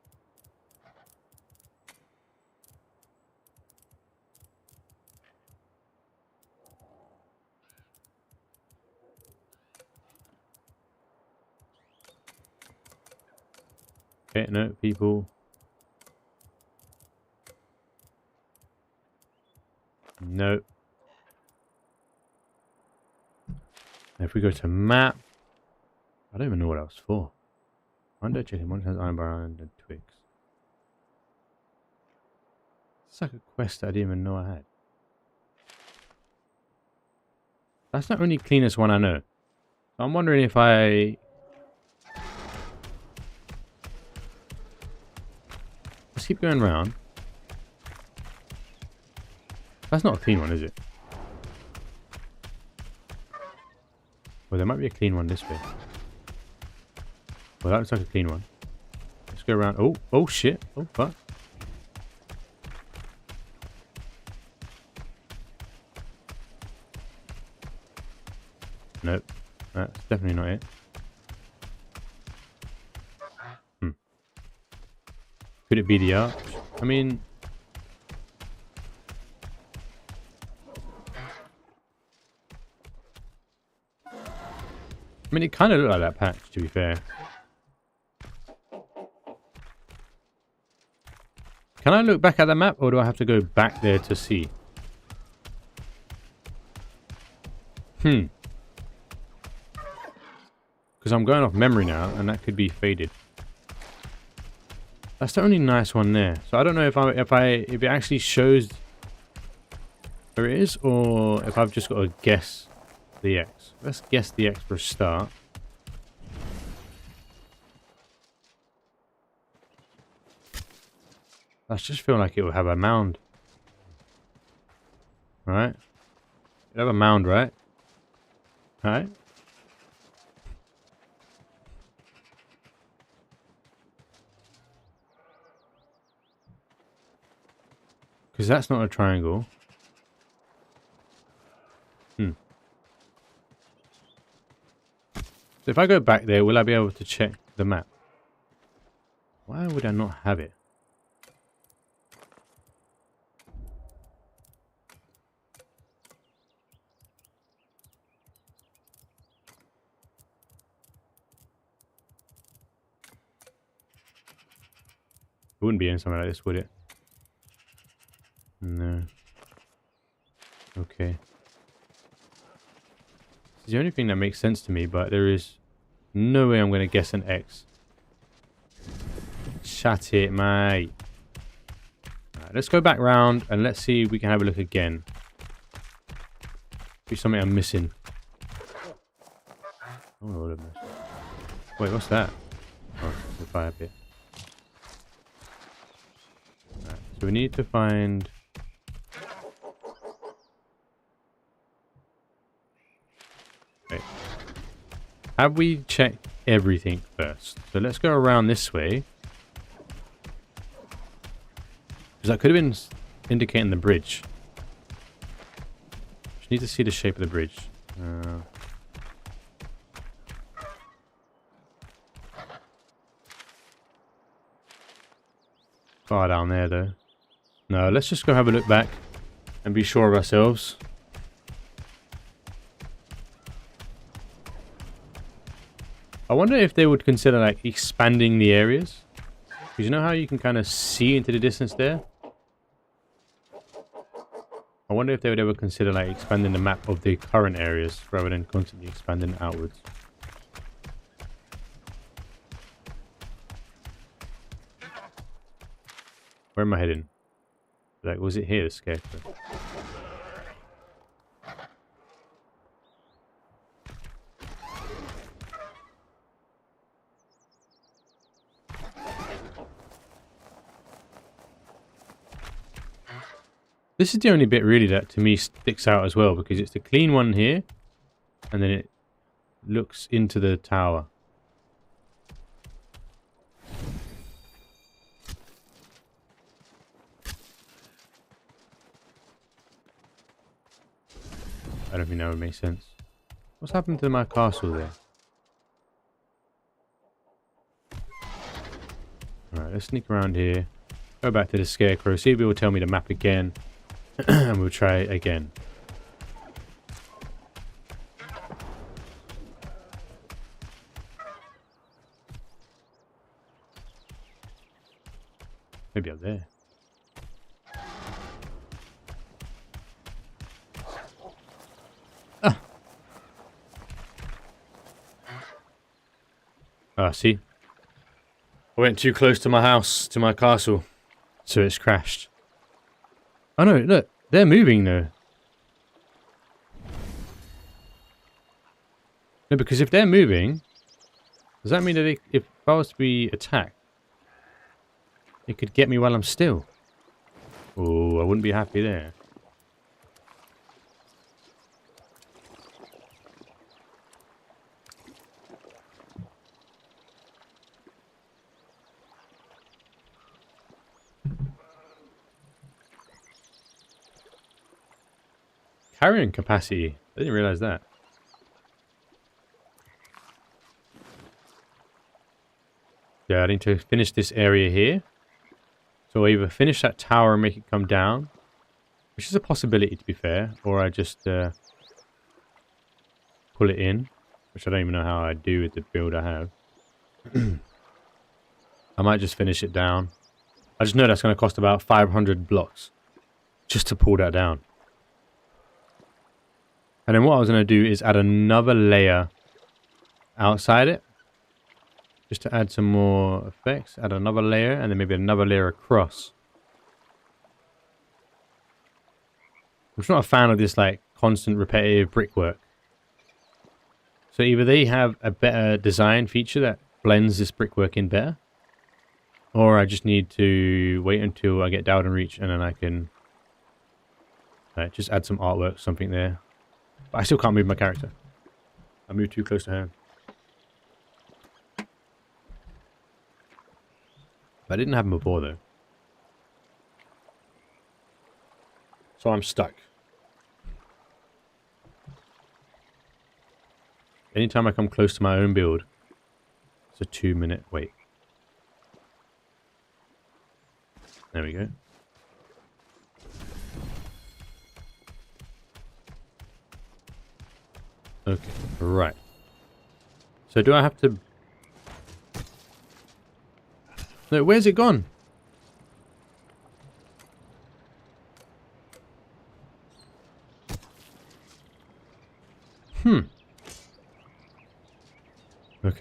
Okay, no, people. No. If we go to map, I don't even know what else for. Under chicken, one has iron bar and twigs. It's like a quest I didn't even know I had. That's not only cleanest one I know. So I'm wondering if I... Let's keep going around. That's not a clean one, is it? Well, there might be a clean one this way. Well, that looks like a clean one. Let's go around. Oh, oh shit. Oh, fuck. Nope. That's definitely not it. Could it be the arch? I mean... it kind of looked like that patch, to be fair. Can I look back at the map, or do I have to go back there to see? Because I'm going off memory now, and that could be faded. That's the only nice one there. So I don't know if it actually shows where it is, or if I've just got to guess the X. Let's guess the X for a start. I just feel like it will have a mound. Right? It'll have a mound, right? Right? Because that's not a triangle. So if I go back there, will I be able to check the map? Why would I not have it? It wouldn't be in something like this, would it? No. Okay. It's the only thing that makes sense to me, but there is no way I'm going to guess an X. Shut it, mate. Right, let's go back round and let's see if we can have a look again. Be something I'm missing. Oh, all of this. Wait, what's that? Oh, the fire pit. Right, so we need to find... Wait. Have we checked everything first? So let's go around this way. Because that could have been indicating the bridge. Just need to see the shape of the bridge. Far down there though. No, let's just go have a look back and be sure of ourselves. I wonder if they would consider like expanding the areas. Because you know how you can kind of see into the distance there? I wonder if they would ever consider like expanding the map of the current areas rather than constantly expanding outwards. Where am I heading? Like, was it here, the scarecrow? This is the only bit really that to me sticks out as well, because it's the clean one here, and then it looks into the tower. I don't think that would make sense. What's happened to my castle there? Alright, let's sneak around here. Go back to the scarecrow. See if it will tell me the map again. And we'll try it again. Maybe up there. Ah, see? I went too close to my house, to my castle, so it's crashed. Oh no, look, they're moving though. No, because if they're moving, does that mean that if I was to be attacked, it could get me while I'm still? Oh, I wouldn't be happy there. Carrying capacity. I didn't realize that. Yeah, I need to finish this area here. So I either finish that tower and make it come down, which is a possibility to be fair, or I just pull it in, which I don't even know how I do with the build I have. I might just finish it down. I just know that's going to cost about 500 blocks just to pull that down. And then what I was going to do is add another layer outside it. Just to add some more effects. Add another layer and then maybe another layer across. I'm just not a fan of this like constant repetitive brickwork. So either they have a better design feature that blends this brickwork in better. Or I just need to wait until I get Dowden Reach and then I can just add some artwork, something there. But I still can't move my character. I moved too close to her. That didn't happen before though. So I'm stuck. Anytime I come close to my own build, it's a 2-minute wait. There we go. Okay, right. So do I have to... No, where's it gone?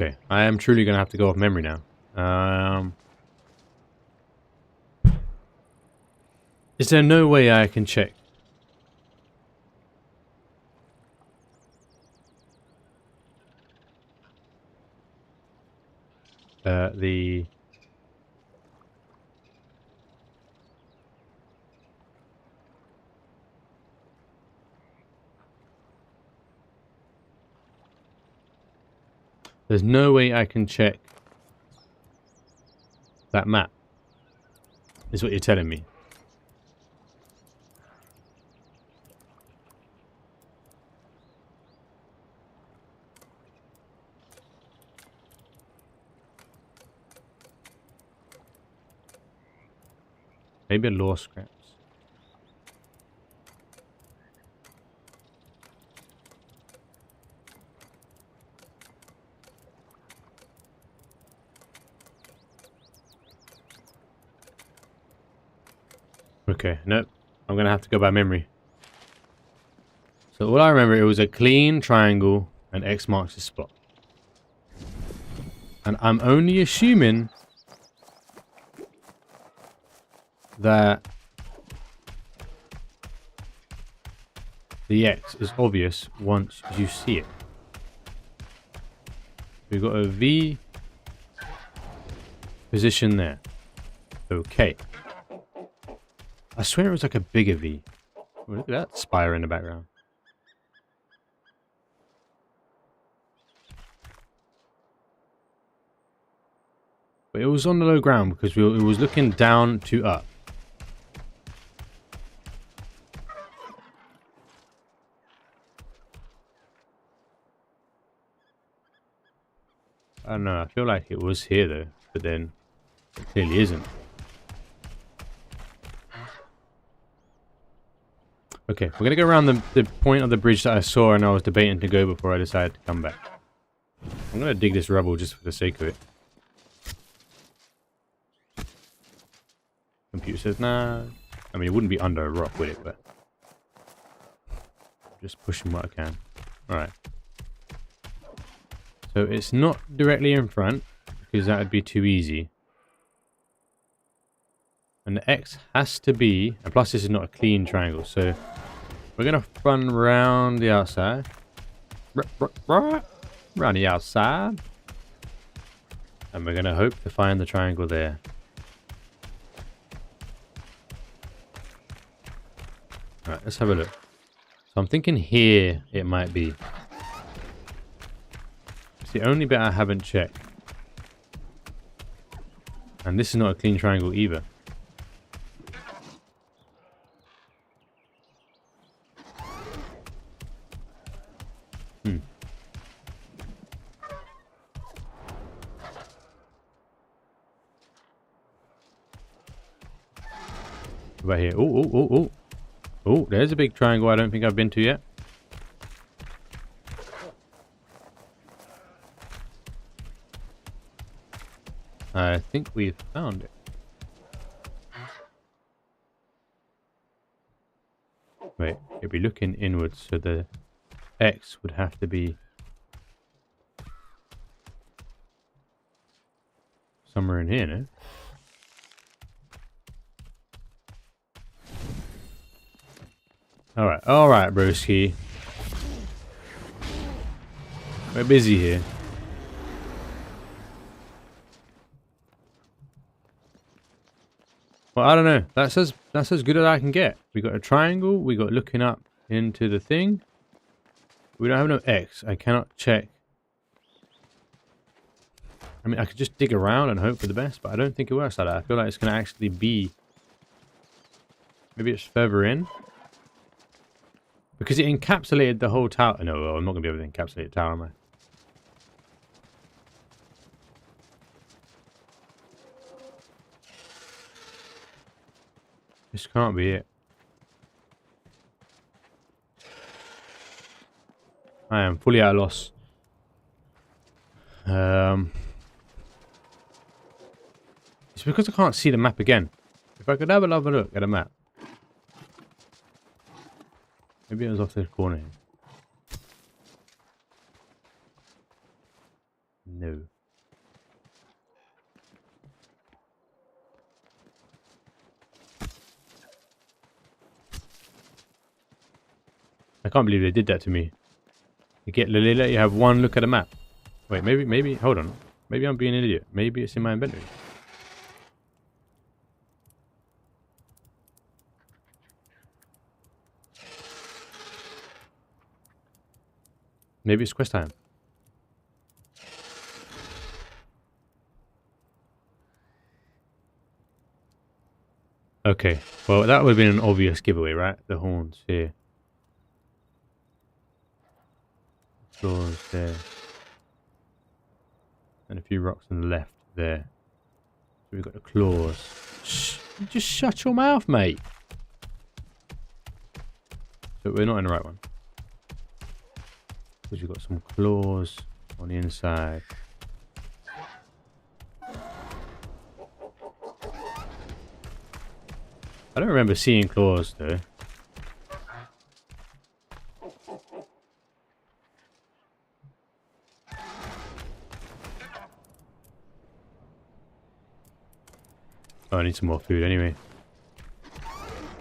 Okay, I am truly going to have to go off memory now. Is there no way I can check? The... There's no way I can check that map, is what you're telling me. Maybe a law scraps. Okay, nope. I'm going to have to go by memory. So all I remember, it was a clean triangle and X marks the spot. And I'm only assuming that the X is obvious once you see it. We've got a V position there. Okay. I swear it was like a bigger V. Oh, look at that spire in the background. But it was on the low ground because it was looking down to up. I don't know, I feel like it was here though, but then it clearly isn't. Okay, we're gonna go around the point of the bridge that I saw and I was debating to go before I decided to come back. I'm gonna dig this rubble just for the sake of it. Computer says nah. I mean, it wouldn't be under a rock, would it? But just pushing what I can. Alright. So it's not directly in front, because that would be too easy. And the X has to be, and plus this is not a clean triangle, so we're going to run round the outside. Round the outside. And we're going to hope to find the triangle there. Alright, let's have a look. So I'm thinking here it might be. It's the only bit I haven't checked. And this is not a clean triangle either. Right here. Oh, there's a big triangle I don't think I've been to yet. I think we've found it. Wait, it'd be looking inwards, so the X would have to be somewhere in here, no? Alright, broski. We're busy here. Well, I don't know. That's as good as I can get. We got a triangle. We got looking up into the thing. We don't have no X. I cannot check. I mean, I could just dig around and hope for the best, but I don't think it works like that. I feel like it's going to actually be... Maybe it's further in. Because it encapsulated the whole tower. No, well, I'm not going to be able to encapsulate the tower, am I? This can't be it. I am fully at a loss. It's because I can't see the map again. If I could have another look at a map. Maybe it was off this corner here. No. can't believe they did that to me. They let you have one look at a map. Wait, maybe, hold on. Maybe I'm being an idiot. Maybe it's in my inventory. Maybe it's quest time. Okay, well that would have been an obvious giveaway, right? The horns here. Claws there. And a few rocks on the left there. So we've got the claws. Just shut your mouth, mate. So we're not in the right one. Because we've got some claws on the inside. I don't remember seeing claws though. Oh, I need some more food anyway.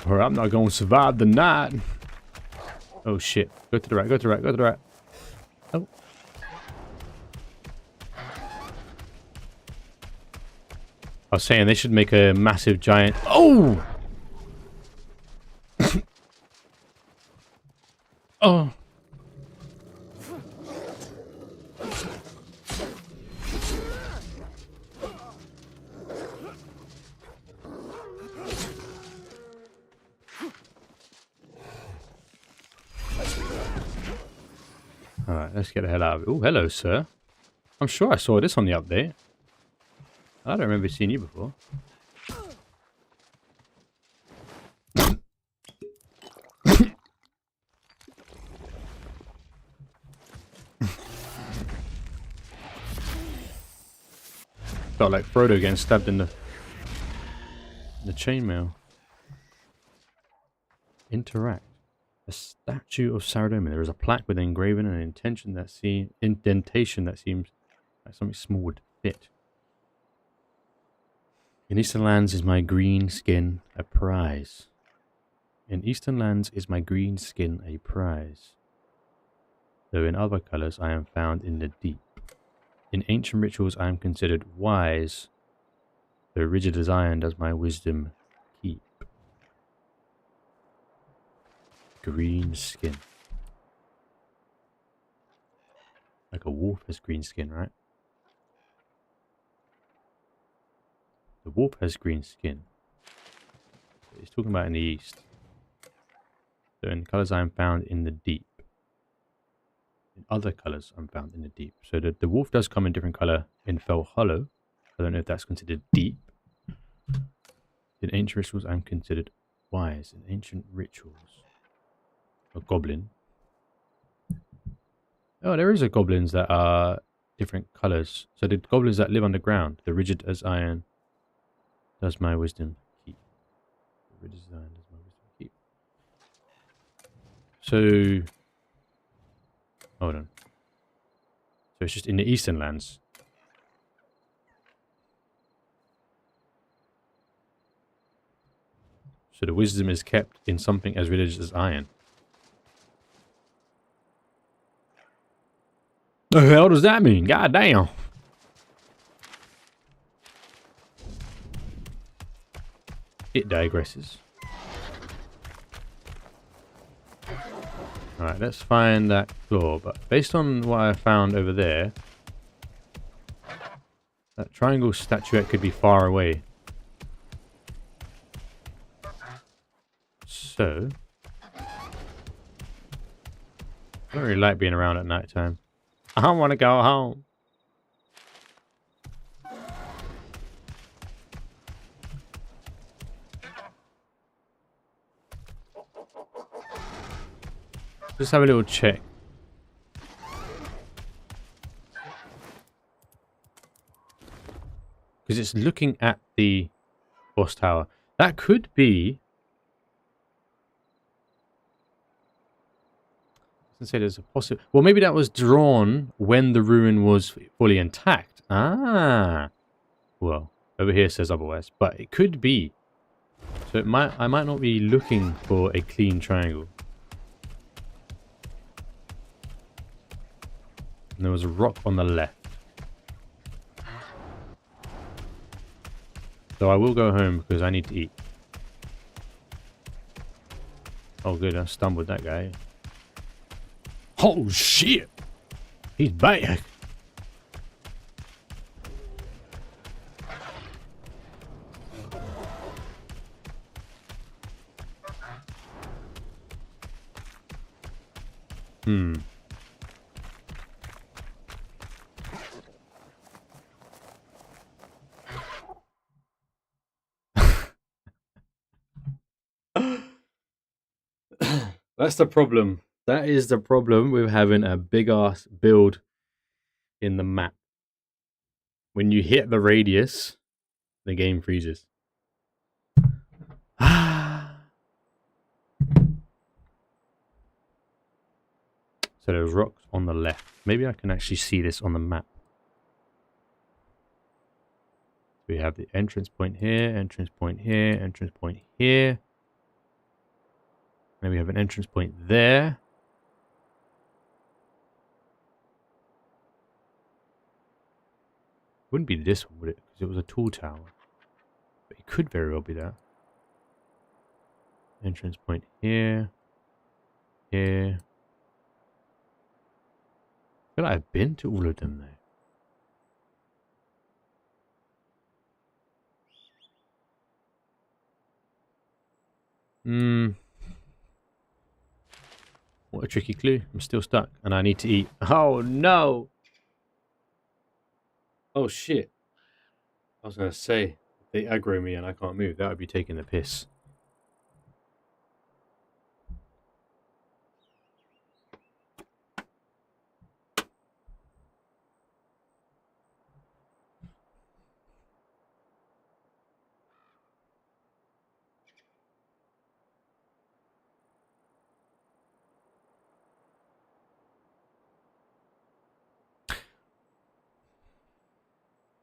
Or I'm not going to survive the night. Oh shit. Go to the right, go to the right, go to the right. Oh. I was saying they should make a massive giant... Oh! Oh. Alright, let's get the hell out of it. Oh, hello, sir. I'm sure I saw this on the update. I don't remember seeing you before. Felt like Frodo getting stabbed in the chainmail. Interact. A statue of Saradomin. There is a plaque with engraving and indentation that seems like something small would fit. In Eastern lands is my green skin a prize. In Eastern lands is my green skin a prize. Though in other colours I am found in the deep. In ancient rituals I am considered wise. Though rigid as iron does my wisdom keep. Green skin. Like a wolf has green skin, right? The wolf has green skin. He's talking about in the east. So in colours I am found in the deep. In other colours I'm found in the deep. So the wolf does come in different colour in Fell Hollow. I don't know if that's considered deep. In ancient rituals I'm considered wise. In ancient rituals. A goblin. Oh, there is a goblins that are different colours. So the goblins that live underground, the rigid as iron, does my wisdom keep. The rigid as iron does my wisdom keep. So, hold on. So it's just in the eastern lands. So the wisdom is kept in something as rigid as iron. The hell does that mean? God damn. It digresses. Alright, let's find that claw. But based on what I found over there, that triangle statuette could be far away. So, I don't really like being around at night time. I don't want to go home. Just have a little check. Because it's looking at the boss tower. That could be... I say there's a possible... Well, maybe that was drawn when the ruin was fully intact. Ah. Well, over here says otherwise. But it could be. So I might not be looking for a clean triangle. And there was a rock on the left. So I will go home because I need to eat. Oh good, I stumbled that guy. Oh shit! He's back! That's the problem. That is the problem with having a big ass build in the map. When you hit the radius, the game freezes. So there's rocks on the left. Maybe I can actually see this on the map. We have the entrance point here, entrance point here, entrance point here. Then we have an entrance point there. Wouldn't be this one, would it? Because it was a tall tower. But it could very well be that. Entrance point here. Here. I feel like I've been to all of them though. What a tricky clue. I'm still stuck and I need to eat. Oh no! Oh shit. I was going to say, if they aggro me and I can't move, that would be taking the piss.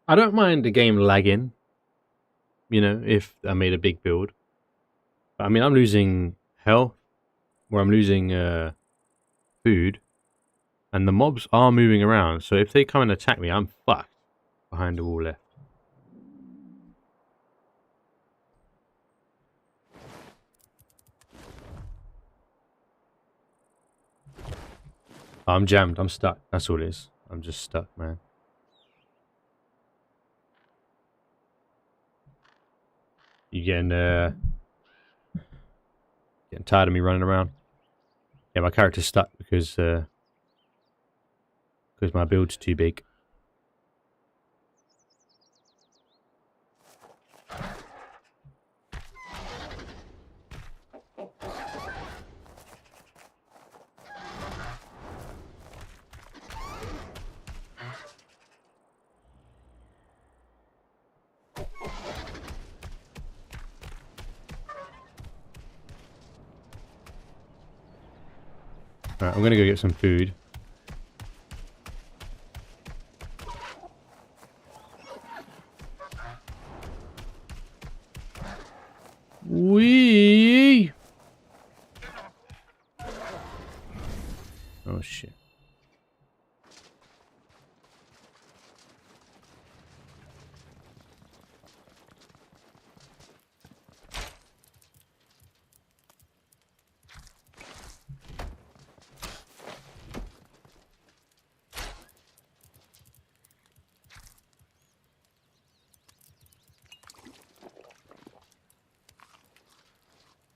I don't mind the game lagging, you know, if I made a big build. But I mean, I'm losing health, or I'm losing food, and the mobs are moving around. So if they come and attack me, I'm fucked behind the wall left. I'm jammed. I'm stuck. That's all it is. I'm just stuck, man. You getting tired of me running around? Yeah, my character's stuck because my build's too big. Right, I'm gonna go get some food. Wee! Oh shit.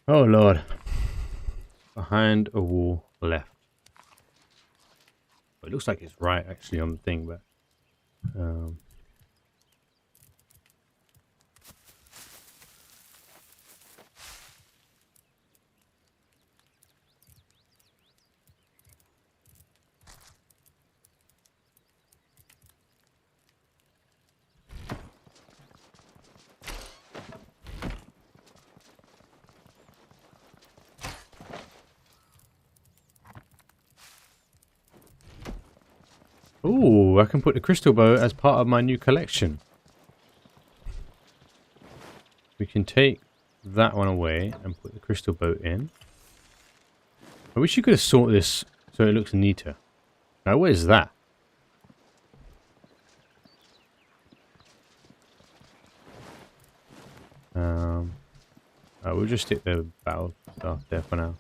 Oh lord. Behind a wall left. It looks like it's right actually on the thing, but ooh, I can put the crystal bow as part of my new collection. We can take that one away and put the crystal bow in. I wish you could have sorted this so it looks neater. Now, what is that? We'll just stick the battle stuff there for now.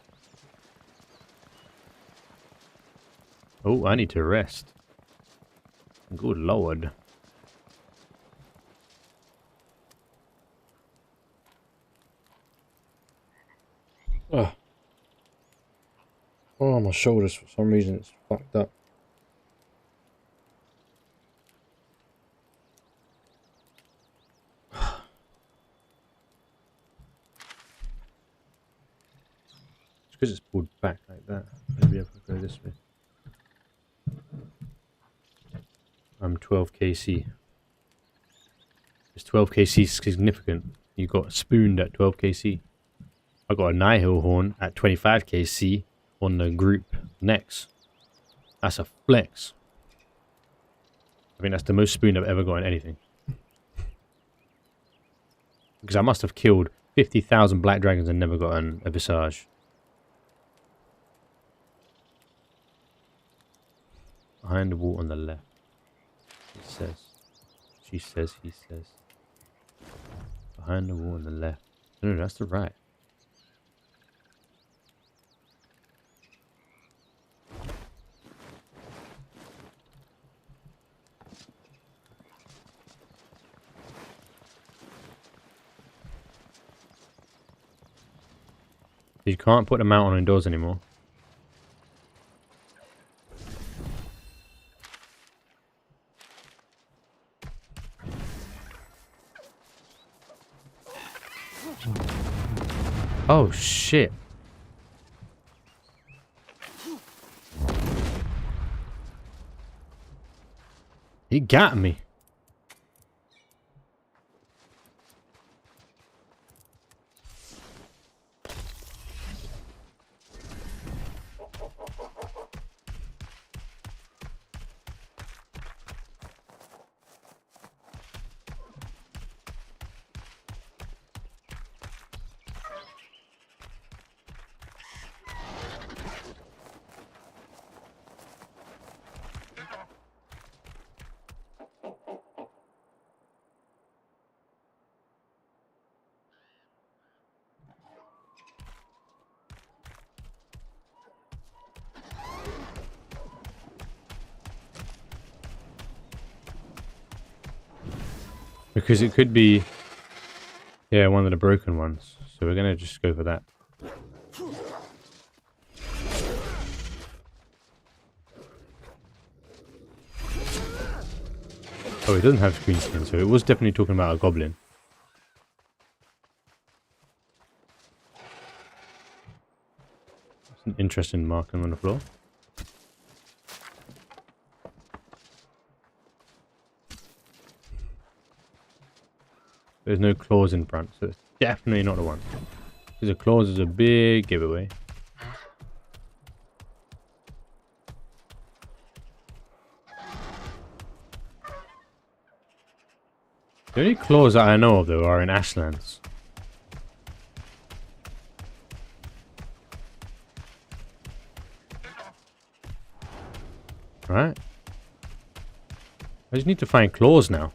Oh, I need to rest. Good lord. Oh. Oh, my shoulders, for some reason, it's fucked up. It's because it's pulled back like that. Maybe if I go this way. I'm 12 kc. Is 12 kc significant? You got spooned at 12 kc. I got a Nihil horn at 25 kc on the group next. That's a flex. I think that's the most spoon I've ever got in anything. Because I must have killed 50,000 black dragons and never gotten a visage. Behind the wall on the left. He says. She says, he says. Behind the wall on the left. No, that's the right. You can't put the mount on indoors anymore. Oh shit. He got me. Because it could be, yeah, one of the broken ones. So we're gonna just go for that. Oh, it doesn't have green skin, so it was definitely talking about a goblin. That's an interesting marking on the floor. There's no claws in front, so it's definitely not the one. Because the claws is a big giveaway. The only claws that I know of, though, are in Ashlands. Right? I just need to find claws now.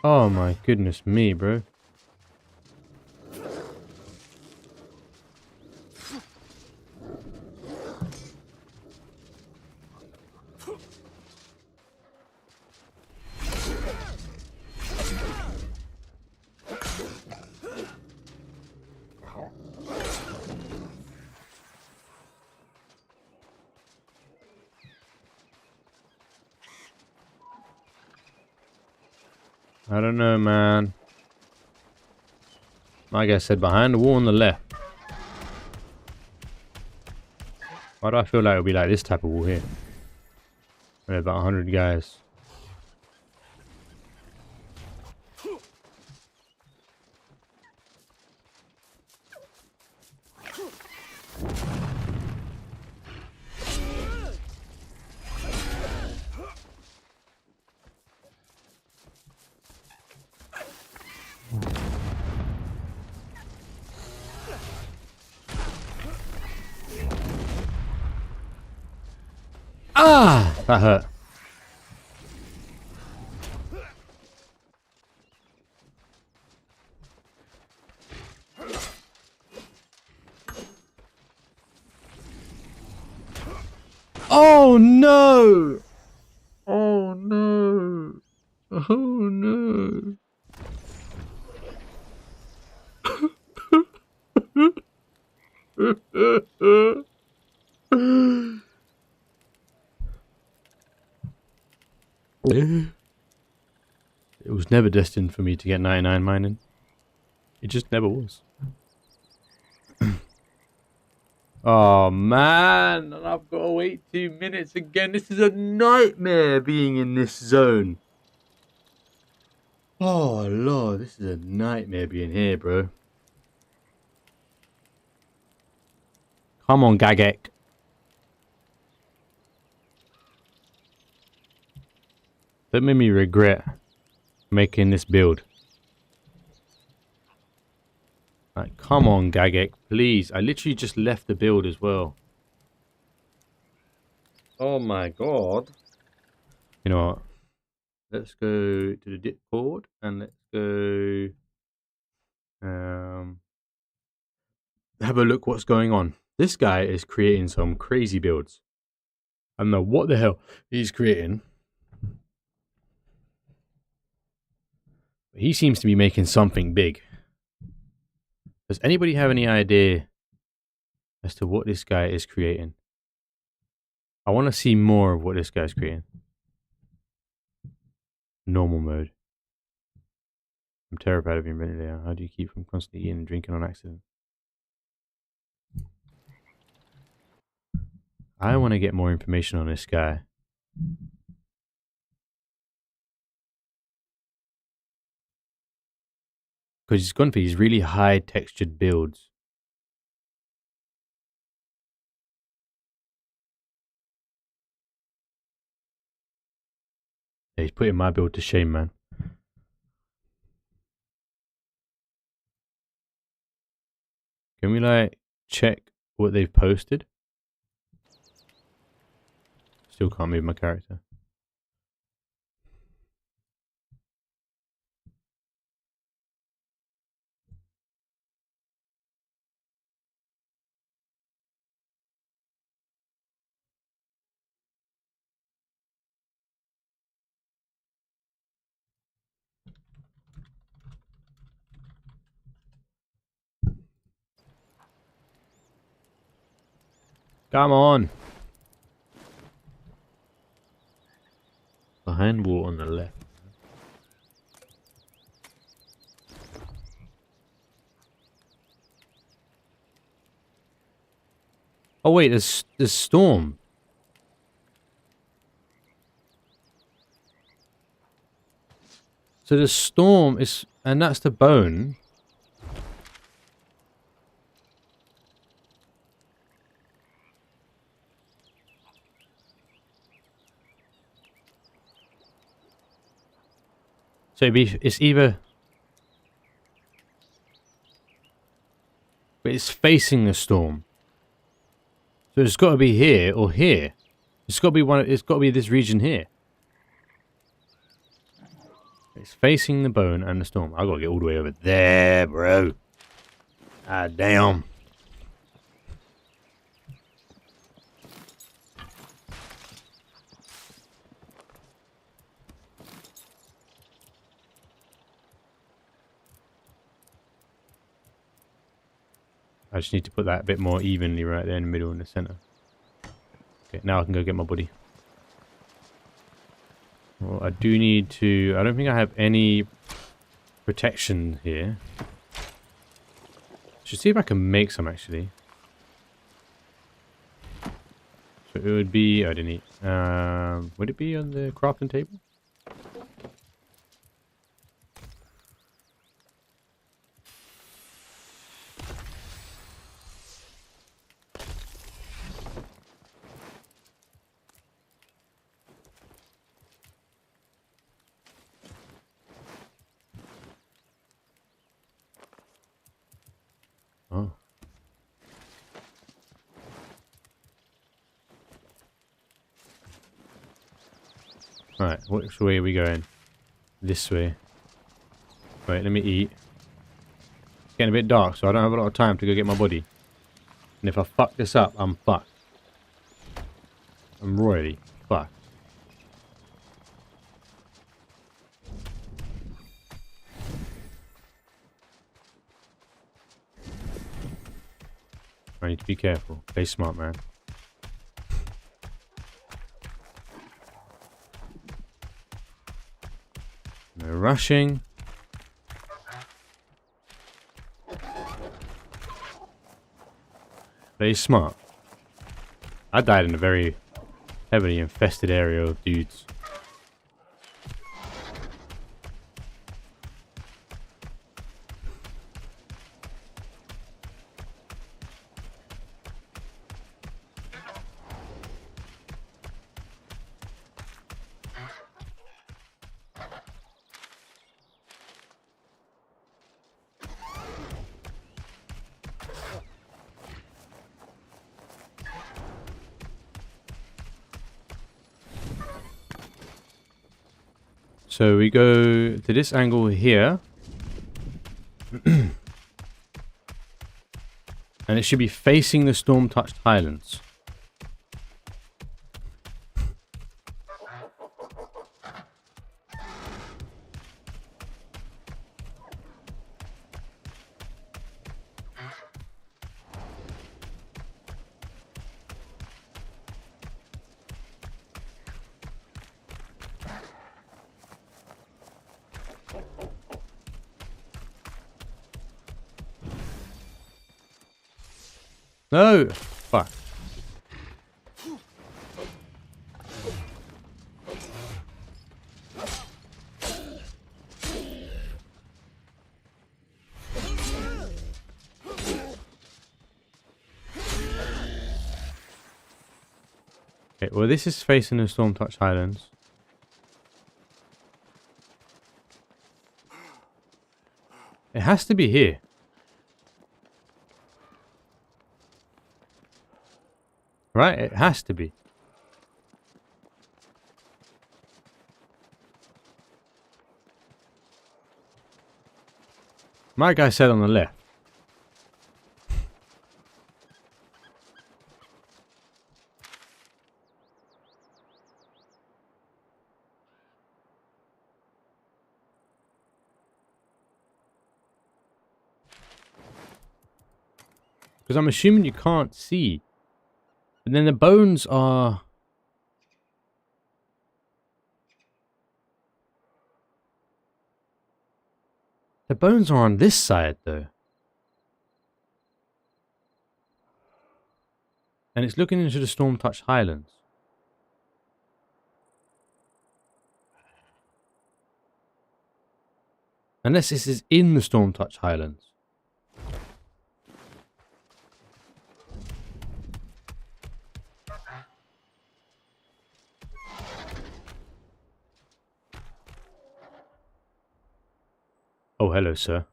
Oh my goodness me, bro. I don't know, man. Like I said, behind the wall on the left. Why do I feel like it'll be like this type of wall here? With about 100 guys. That hurt. Oh no! Oh no! Oh no! It was never destined for me to get 99 mining. It just never was. Oh man, and I've got to wait 2 minutes again. This is a nightmare being in this zone. Oh lord, this is a nightmare being here, bro. Come on, Gagek. Don't make me regret making this build. Like, come on, Gagek, please. I literally just left the build as well. Oh my god. You know what? Let's go to the dip board and let's go have a look what's going on. This guy is creating some crazy builds. I don't know what the hell he's creating. But he seems to be making something big. Does anybody have any idea as to what this guy is creating? I want to see more of what this guy's creating. Normal mode. I'm terrified of inventing layer. How do you keep from constantly eating and drinking on accident? I want to get more information on this guy. Because he's gone for these really high textured builds. Yeah, he's putting my build to shame, man. Can we like check what they've posted? Still can't move my character. Come on! Behind wall on the left. Oh wait, there's storm. So the storm is, and that's the bone. So it's either, but it's facing the storm. So it's got to be here or here. It's got to be one. It's got to be this region here. It's facing the bone and the storm. I got to get all the way over there, bro. Ah, damn. I just need to put that a bit more evenly right there in the middle and the center. Okay, now I can go get my buddy. Well, I do need to... I don't think I have any protection here. Should see if I can make some, actually. So it would be... I didn't eat. Would it be on the crafting table? Oh. Alright, which way are we going? This way. Wait, let me eat. It's getting a bit dark, so I don't have a lot of time to go get my body. And if I fuck this up, I'm fucked. I'm royally fucked. I need to be careful. Play smart, man. No rushing. Play smart. I died in a very heavily infested area of dudes. So we go to this angle here. And it should be facing the storm-touched highlands. No! Fuck. Okay, well this is facing the storm-touched highlands. It has to be here. Right? It has to be. My guy said on the left. Because I'm assuming you can't see. And then the bones are... The bones are on this side, though. And it's looking into the storm-touched highlands. Unless this is in the storm-touched highlands. Oh, hello, sir.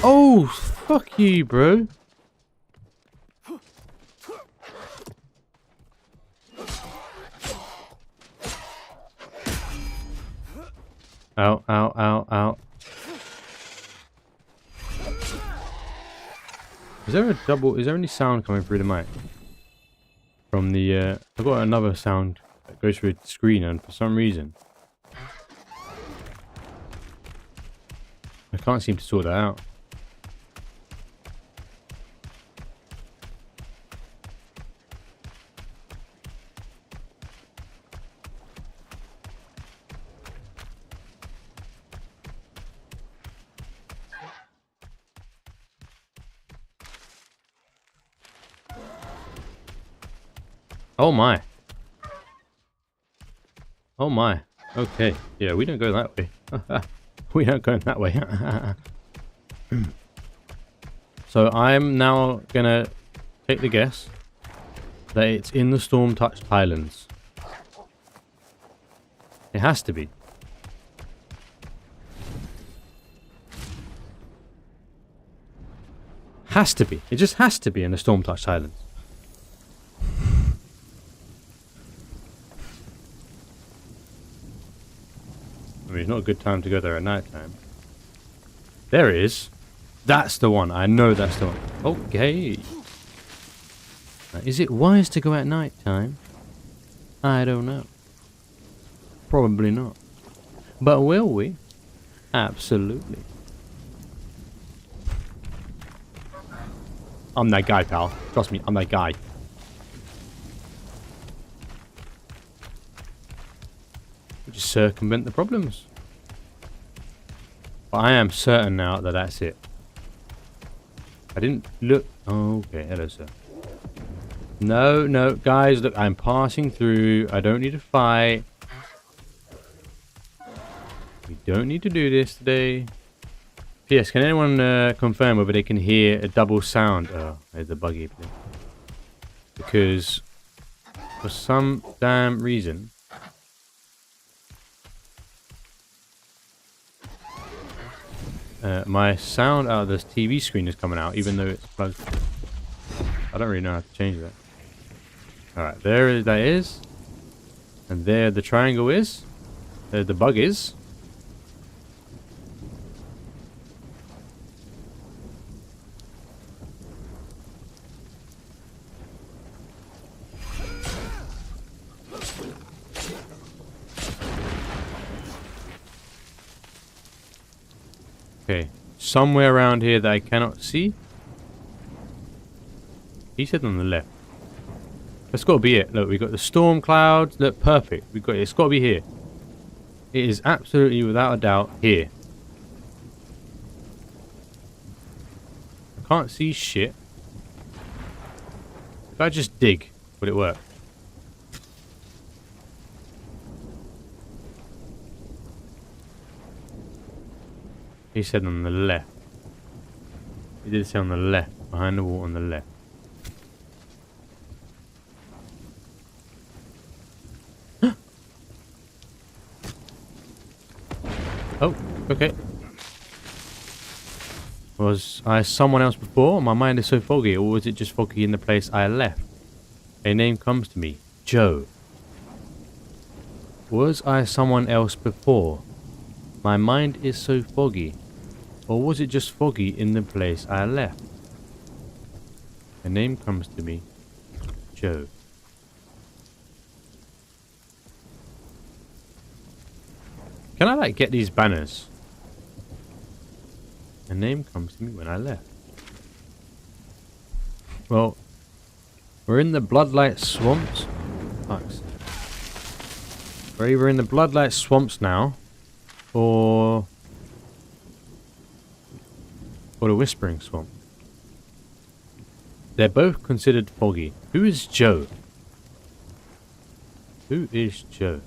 Oh, fuck you, bro. Ow, ow, ow, ow. Is there any sound coming through the mic? From the, I've got another sound that goes through the screen and for some reason I can't seem to sort that out. Oh my. Oh my. Okay. Yeah, we don't go that way. We don't go that way. So I'm now gonna take the guess that it's in the storm-touched highlands. It has to be. has to be. It just has to be in the Storm Touched Islands. I mean, it's not a good time to go there at night time. There it is. That's the one. I know that's the one. Okay. Now, is it wise to go at night time? I don't know. Probably not. But will we? Absolutely. I'm that guy, pal. Trust me, I'm that guy. Just circumvent the problems. But I am certain now that that's it. I didn't look. Oh, okay, hello, sir. No, no, guys, look, I'm passing through. I don't need to fight. We don't need to do this today. Yes, can anyone confirm whether they can hear a double sound? Oh, there's the buggy. Because for some damn reason, my sound out of this TV screen is coming out, even though it's plugged. I don't really know how to change that. Alright, there that is. And there the triangle is. There the bug is. Okay, somewhere around here that I cannot see. He said on the left. That's got to be it. Look, we got the storm clouds. Look, perfect. We got it. It's got to be here. It is absolutely, without a doubt, here. I can't see shit. If I just dig, would it work? He said on the left. He did say on the left, behind the wall on the left. Oh, okay. Was I someone else before? My mind is so foggy, or was it just foggy in the place I left? A name comes to me. Joe. Was I someone else before? My mind is so foggy. Or was it just foggy in the place I left? A name comes to me. Joe. Can I like get these banners? A name comes to me when I left. Well, we're in the Bloodlight Swamps. Fucks. We're either in the Bloodlight Swamps now, or the Whispering Swamp. They're both considered foggy. Who is Joe? Who is Joe?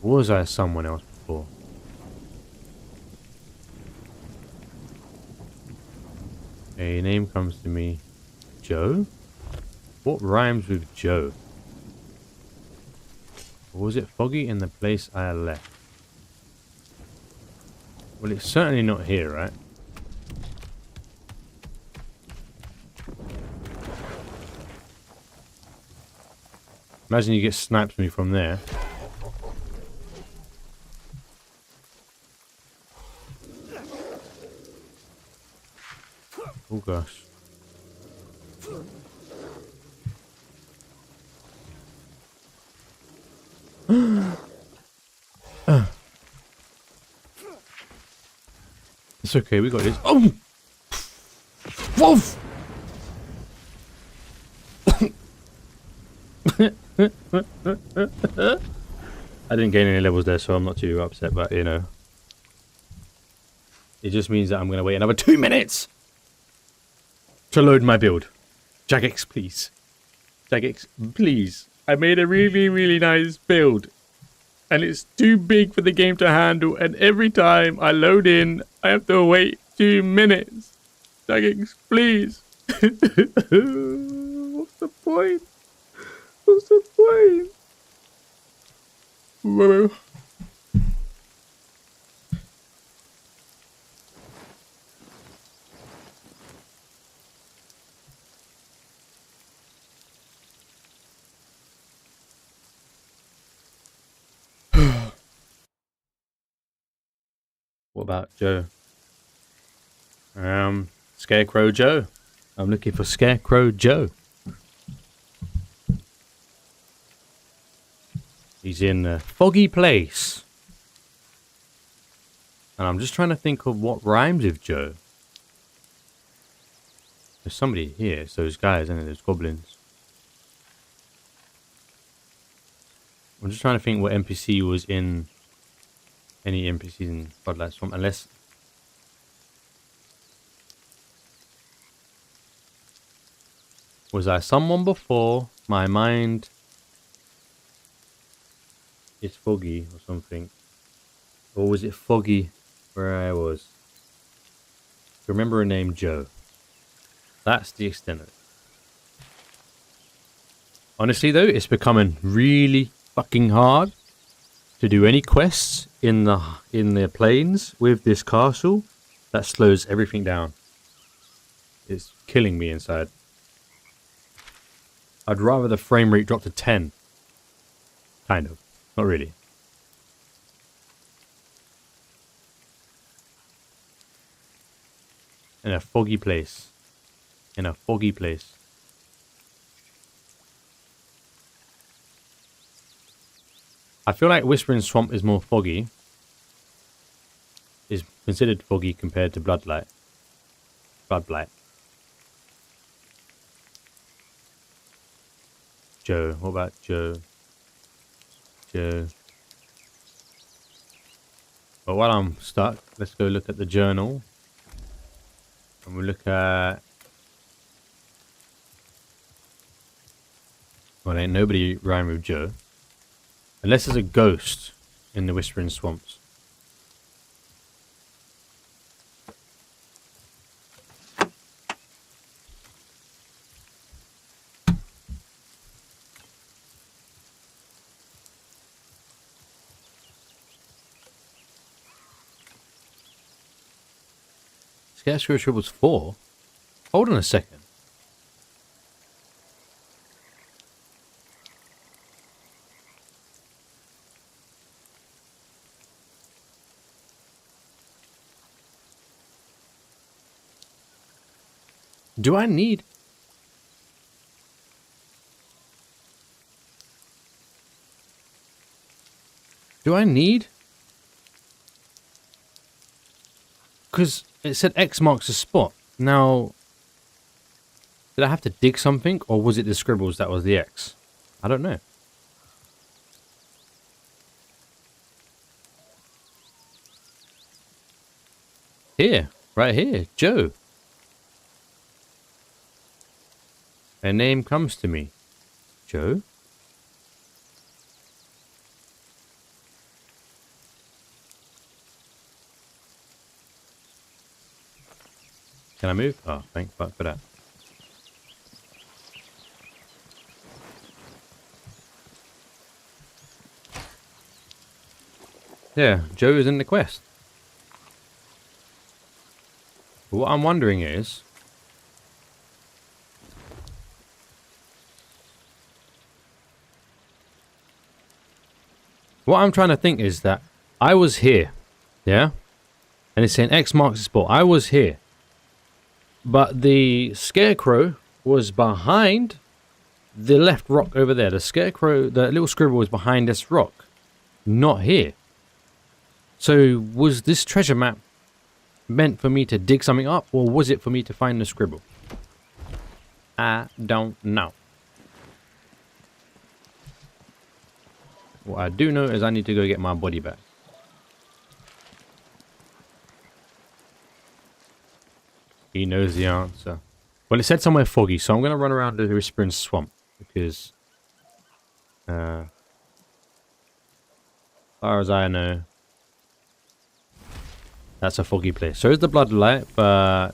Was I someone else before? A name comes to me. Joe? What rhymes with Joe? Or was it foggy in the place I left? Well, it's certainly not here, right? Imagine you get sniped me from there. Oh gosh. It's okay, we got this. Oh! Wolf! I didn't gain any levels there, so I'm not too upset, but you know. It just means that I'm going to wait another 2 minutes to load my build. Jagex, please. Jagex, please. I made a really, really nice build. And it's too big for the game to handle. And every time I load in, I have to wait 2 minutes. Jagex, please. What's the point? What's the point? Whoa. What about Joe? Scarecrow Joe. I'm looking for Scarecrow Joe. He's in a foggy place. And I'm just trying to think of what rhymes with Joe. There's somebody here. It's those guys, isn't it? Those goblins. I'm just trying to think what NPC was in any NPCs in Floodlight Swamp. Unless... Was I someone before? My mind is foggy or something. Or was it foggy where I was? Remember a name, Joe. That's the extent of it. Honestly though, it's becoming really fucking hard to do any quests in the plains with this castle. That slows everything down. It's killing me inside. I'd rather the frame rate drop to 10. Kind of. Not really. In a foggy place. In a foggy place. I feel like Whispering Swamp is more foggy. Is considered foggy compared to Bloodlight. Bloodlight. Joe. What about Joe? Joe. But while I'm stuck, let's go look at the journal. And we'll look at... Well, ain't nobody rhyme with Joe. Unless there's a ghost in the Whispering Swamps. Scarecrow Shribbles 4? Hold on a second. Do I need... Because it said X marks a spot. Now, did I have to dig something, or was it the scribbles that was the X? I don't know. Here, right here, Joe. A name comes to me. Joe? Can I move? Oh, thank fuck for that. Yeah, Joe is in the quest. But what I'm wondering is... What I'm trying to think is that I was here, yeah? And it's saying X marks the spot. I was here. But the scarecrow was behind the left rock over there. The scarecrow, the little scribble was behind this rock. Not here. So was this treasure map meant for me to dig something up, or was it for me to find the scribble? I don't know. What I do know is I need to go get my body back. He knows the answer. Well, it said somewhere foggy, so I'm going to run around the Whispering Swamp, because as far as I know, that's a foggy place. So is the Bloodlight, but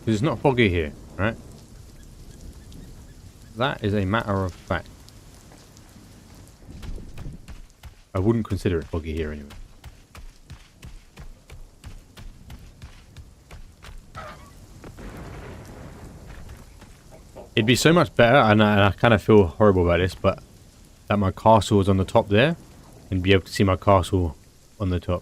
Because it's not foggy here, right? That is a matter of fact. I wouldn't consider it foggy here anyway. It'd be so much better, and I kind of feel horrible about this, but that my castle is on the top there, and be able to see my castle on the top.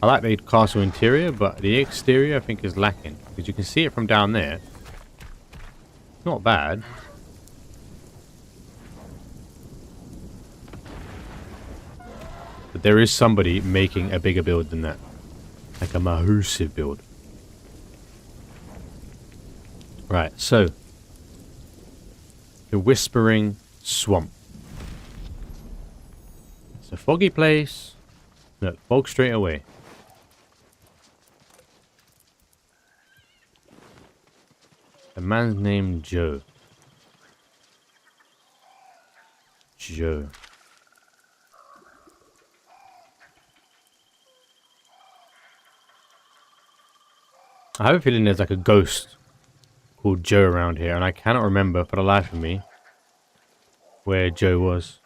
I like the castle interior, but the exterior I think is lacking, because you can see it from down there. Not bad. But there is somebody making a bigger build than that. Like a massive build. Right, so. The Whispering Swamp. It's a foggy place. Look, fog straight away. The man's named Joe. Joe. I have a feeling there's like a ghost called Joe around here, and I cannot remember for the life of me where Joe was.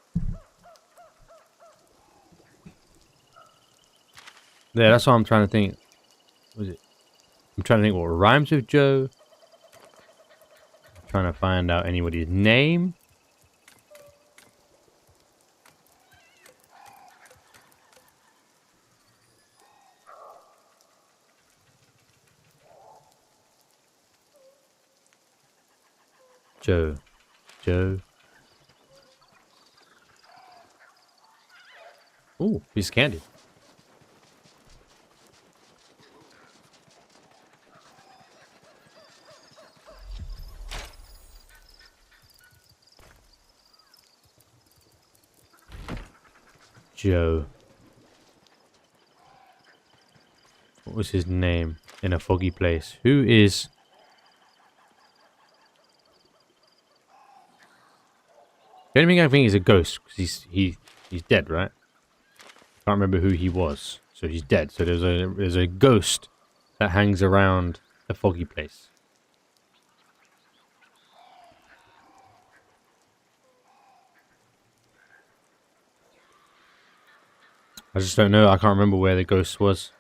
Yeah, that's what I'm trying to think. What was it? I'm trying to think what rhymes with Joe. I'm trying to find out anybody's name. Joe. Ooh, piece of candy. Joe. What was his name in a foggy place? Who is... The only thing I think is a ghost, because he's dead, right? Can't remember who he was, so he's dead. So there's a ghost that hangs around the foggy place. I just don't know. I can't remember where the ghost was.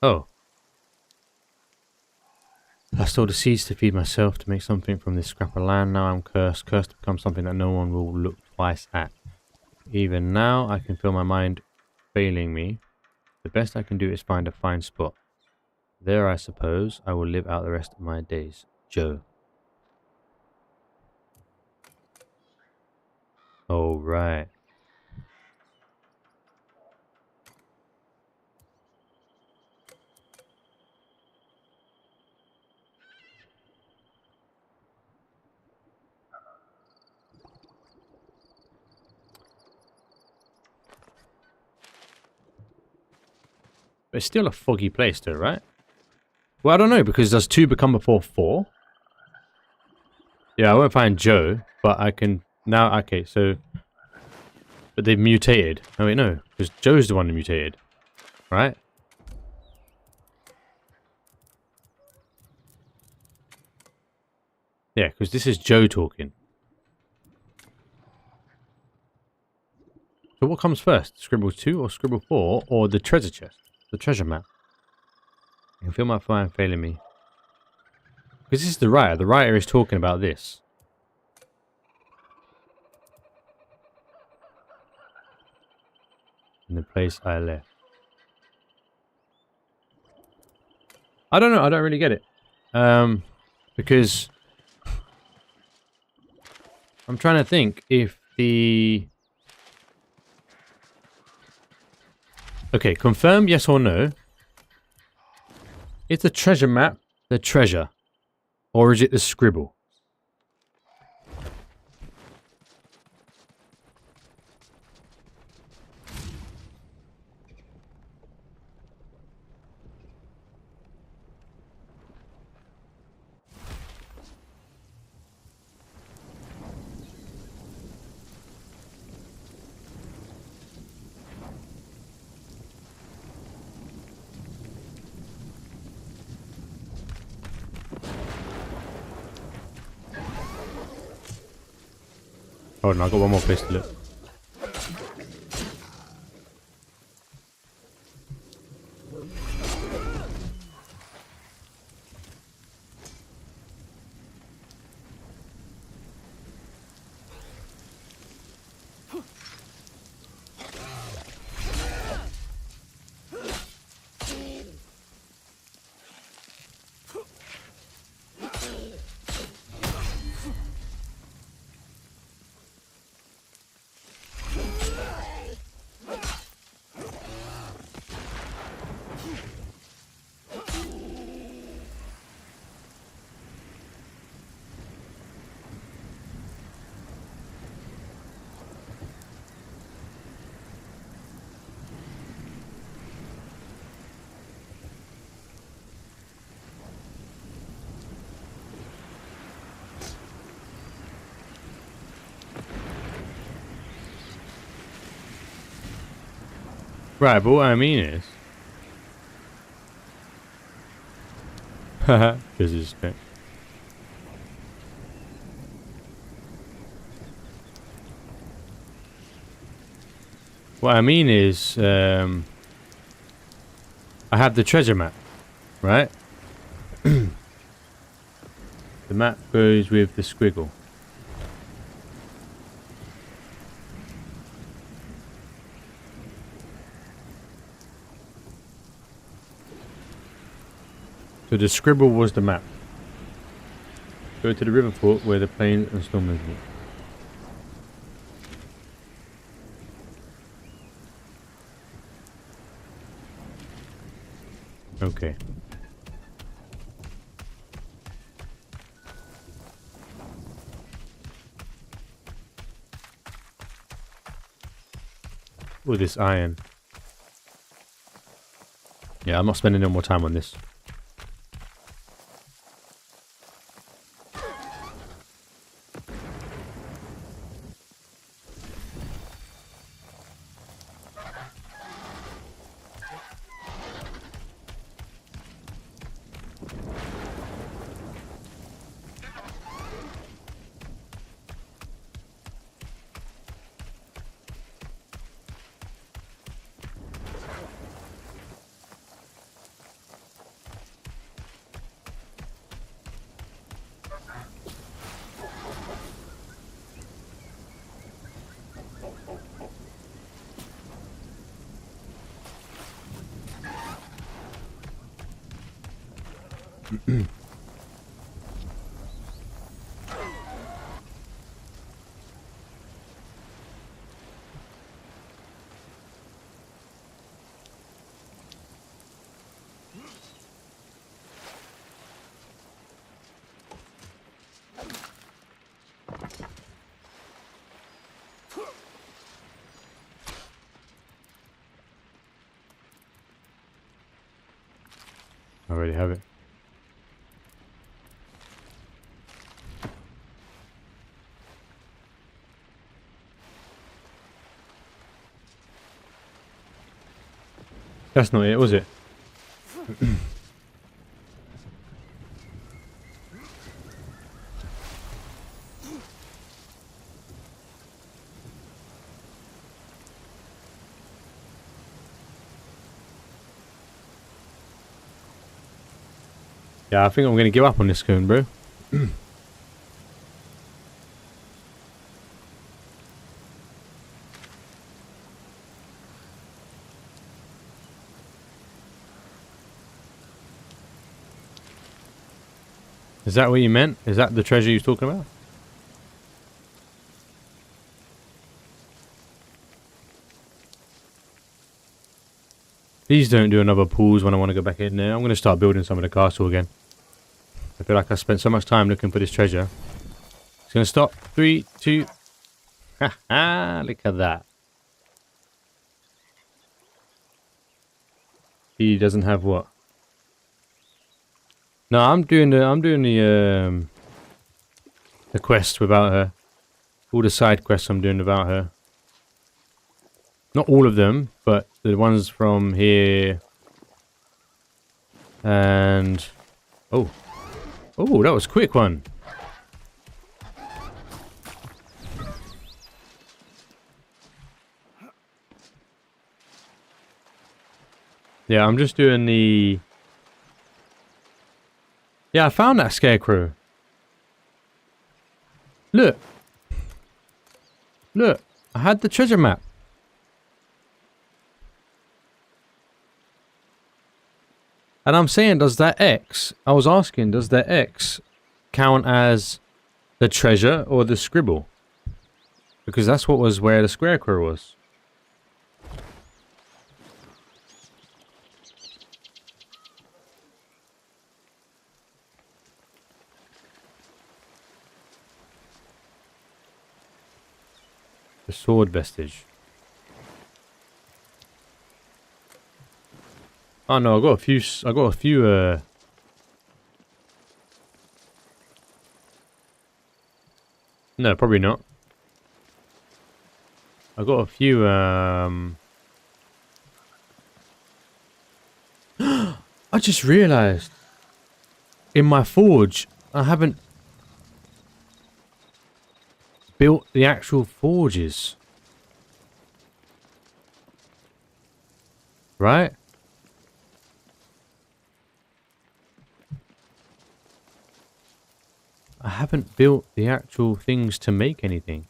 Oh. I stole the seeds to feed myself to make something from this scrap of land. Now I'm cursed. Cursed to become something that no one will look twice at. Even now, I can feel my mind failing me. The best I can do is find a fine spot. There, I suppose, I will live out the rest of my days. Joe. Oh, right. But it's still a foggy place though, right? Well, I don't know, because does 2 become before 4? Yeah, I won't find Joe, but I can... Now, okay, so... But they've mutated. Oh wait, no. Because Joe's the one who mutated. Right? Yeah, because this is Joe talking. So what comes first? Scribble 2 or Scribble 4? Or the treasure chest? The treasure map? I can feel my mind failing me. Because this is the writer. The writer is talking about this. In the place I left. I don't know. I don't really get it. Because... I'm trying to think if the... Okay, confirm yes or no. Is the treasure map the treasure? Or is it the scribble? Hold on, I've got one more place to look. Right, but what I mean is... Haha, this is... What I mean is... I have the treasure map, right? The map goes with the squiggle. So the scribble was the map. Go to the river port where the planes and stormers meet. Okay. Oh, this iron. Yeah, I'm not spending no more time on this. I already have it. That's not it, was it? Yeah, I think I'm going to give up on this coon, bro. Is that what you meant? Is that the treasure you was talking about? Please don't do another pause when I want to go back in there. I'm going to start building some of the castle again. I feel like I spent so much time looking for this treasure. It's going to stop. 3, 2. Ha! Look at that. He doesn't have what? No, I'm doing the quest without her. All the side quests I'm doing without her. Not all of them, but the ones from here. And oh, that was a quick one. Yeah, I'm just doing the... Yeah, I found that scarecrow. Look. Look, I had the treasure map. And I'm saying, does that X... I was asking, does that X count as the treasure or the scribble? Because that's what was where the scarecrow was. The sword vestige. Oh no, I got a few no, probably not. I got a few I just realized in my forge I haven't built the actual forges. Right? I haven't built the actual things to make anything.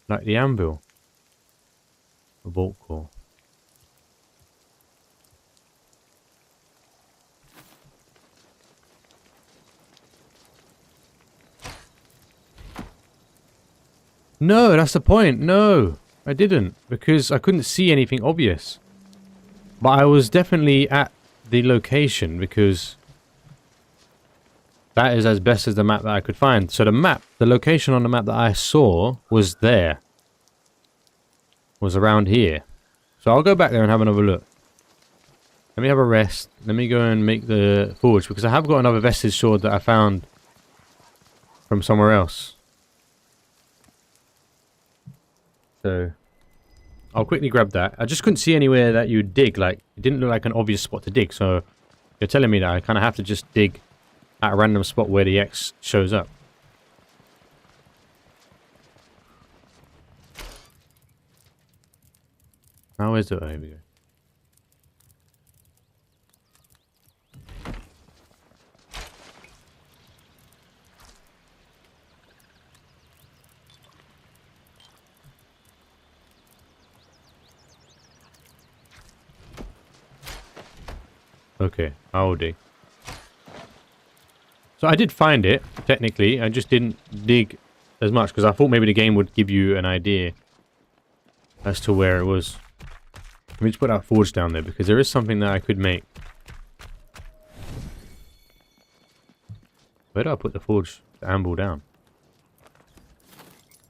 Like the anvil. A bolt core. No, that's the point. No, I didn't. Because I couldn't see anything obvious. But I was definitely at the location because that is as best as the map that I could find. So the location on the map that I saw was there. Was around here. So I'll go back there and have another look. Let me have a rest. Let me go and make the forge because I have got another vestige sword that I found from somewhere else. So I'll quickly grab that. I just couldn't see anywhere that you dig. Like it didn't look like an obvious spot to dig. So you're telling me that I kind of have to just dig at a random spot where the X shows up. How is it? Oh, here we go. Okay, I'll dig. So I did find it, technically. I just didn't dig as much because I thought maybe the game would give you an idea as to where it was. Let me just put that forge down there because there is something that I could make. Where do I put the forge, the anvil down?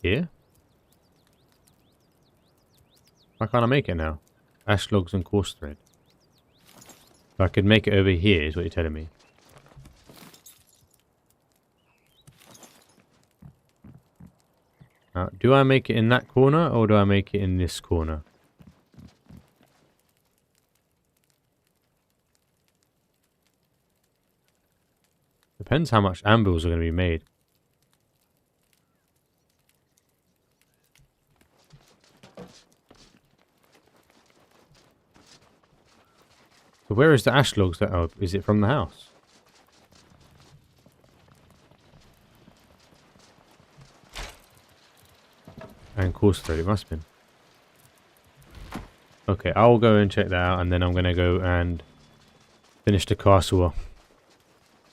Here? Why can't I make it now? Ash logs and coarse thread. So I could make it over here is what you're telling me. Now, do I make it in that corner or do I make it in this corner? Depends how much anvils are going to be made. So where is the ash logs that are? Is it from the house? And coarse thread, it must have been. Okay, I'll go and check that out and then I'm going to go and finish the castle off.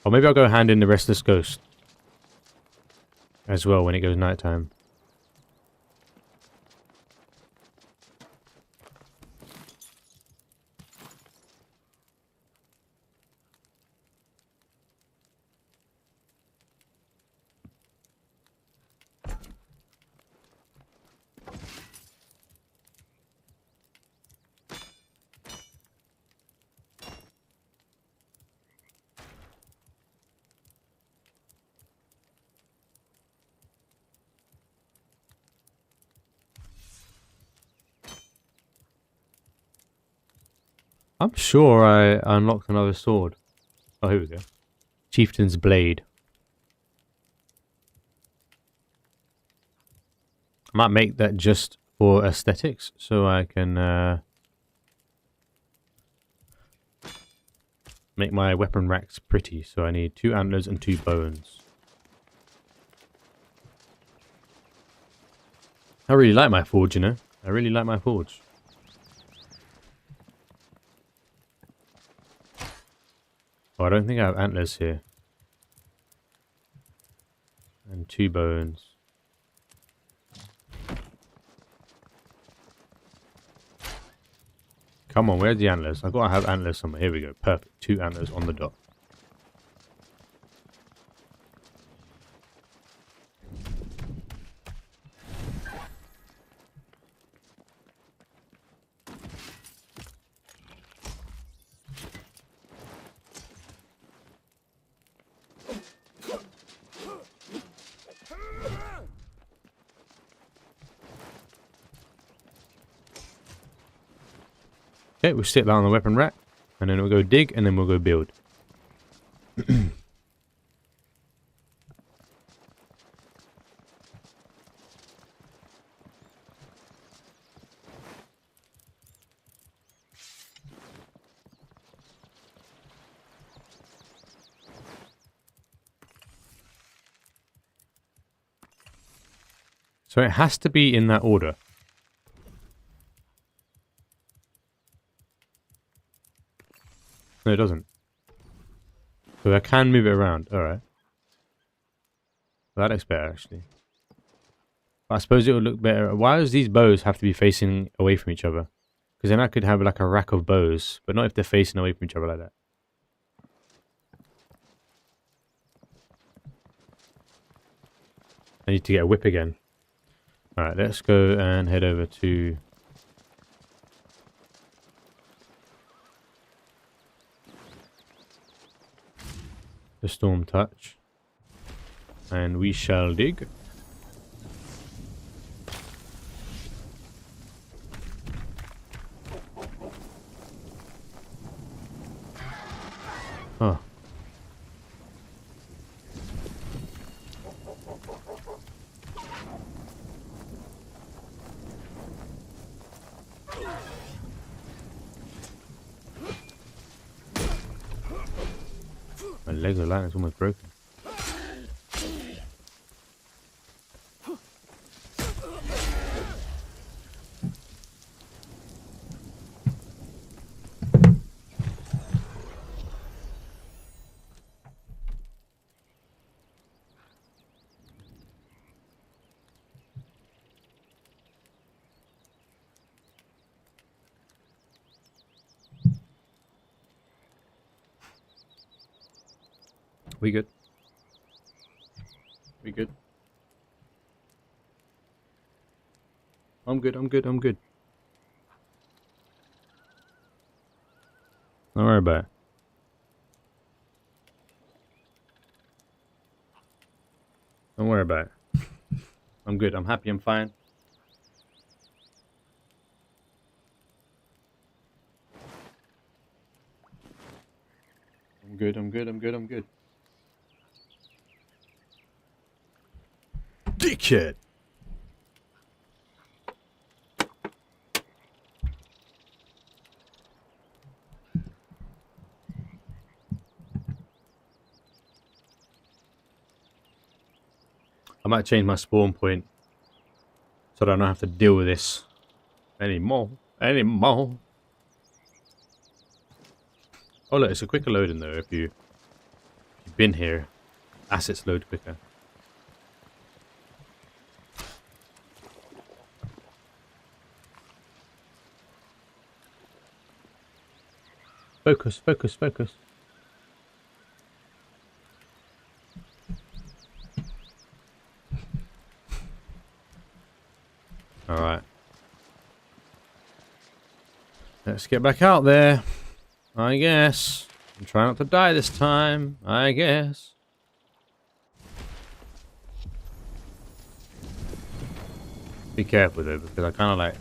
Or maybe I'll go hand in the restless ghost as well when it goes nighttime. I'm sure I unlocked another sword. Oh, here we go. Chieftain's Blade. I might make that just for aesthetics, so I can make my weapon racks pretty. So I need 2 antlers and 2 bones. I really like my forge, you know. I really like my forge. Oh, I don't think I have antlers here. And 2 bones. Come on, where's the antlers? I've got to have antlers somewhere. Here we go. Perfect. 2 antlers on the dot. Okay, we'll sit that on the weapon rack. And then we'll go dig, and then we'll go build. So it has to be in that order. No, it doesn't. So I can move it around. Alright. That looks better, actually. I suppose it would look better. Why does these bows have to be facing away from each other? Because then I could have like a rack of bows, but not if they're facing away from each other like that. I need to get a whip again. Alright, let's go and head over to... the Storm Touch. And we shall dig. Oh. My legs are light, it's almost broken. We good? We good? I'm good, I'm good, I'm good. Don't worry about it. Don't worry about it. I'm good, I'm happy, I'm fine. I'm good, I'm good, I'm good, I'm good. Dickhead! I might change my spawn point so that I don't have to deal with this anymore. Oh look, it's a quicker loading though if you been here, assets load quicker. Focus, focus, focus. Alright. Let's get back out there. I guess. And try not to die this time. I guess. Be careful though, because I kind of like...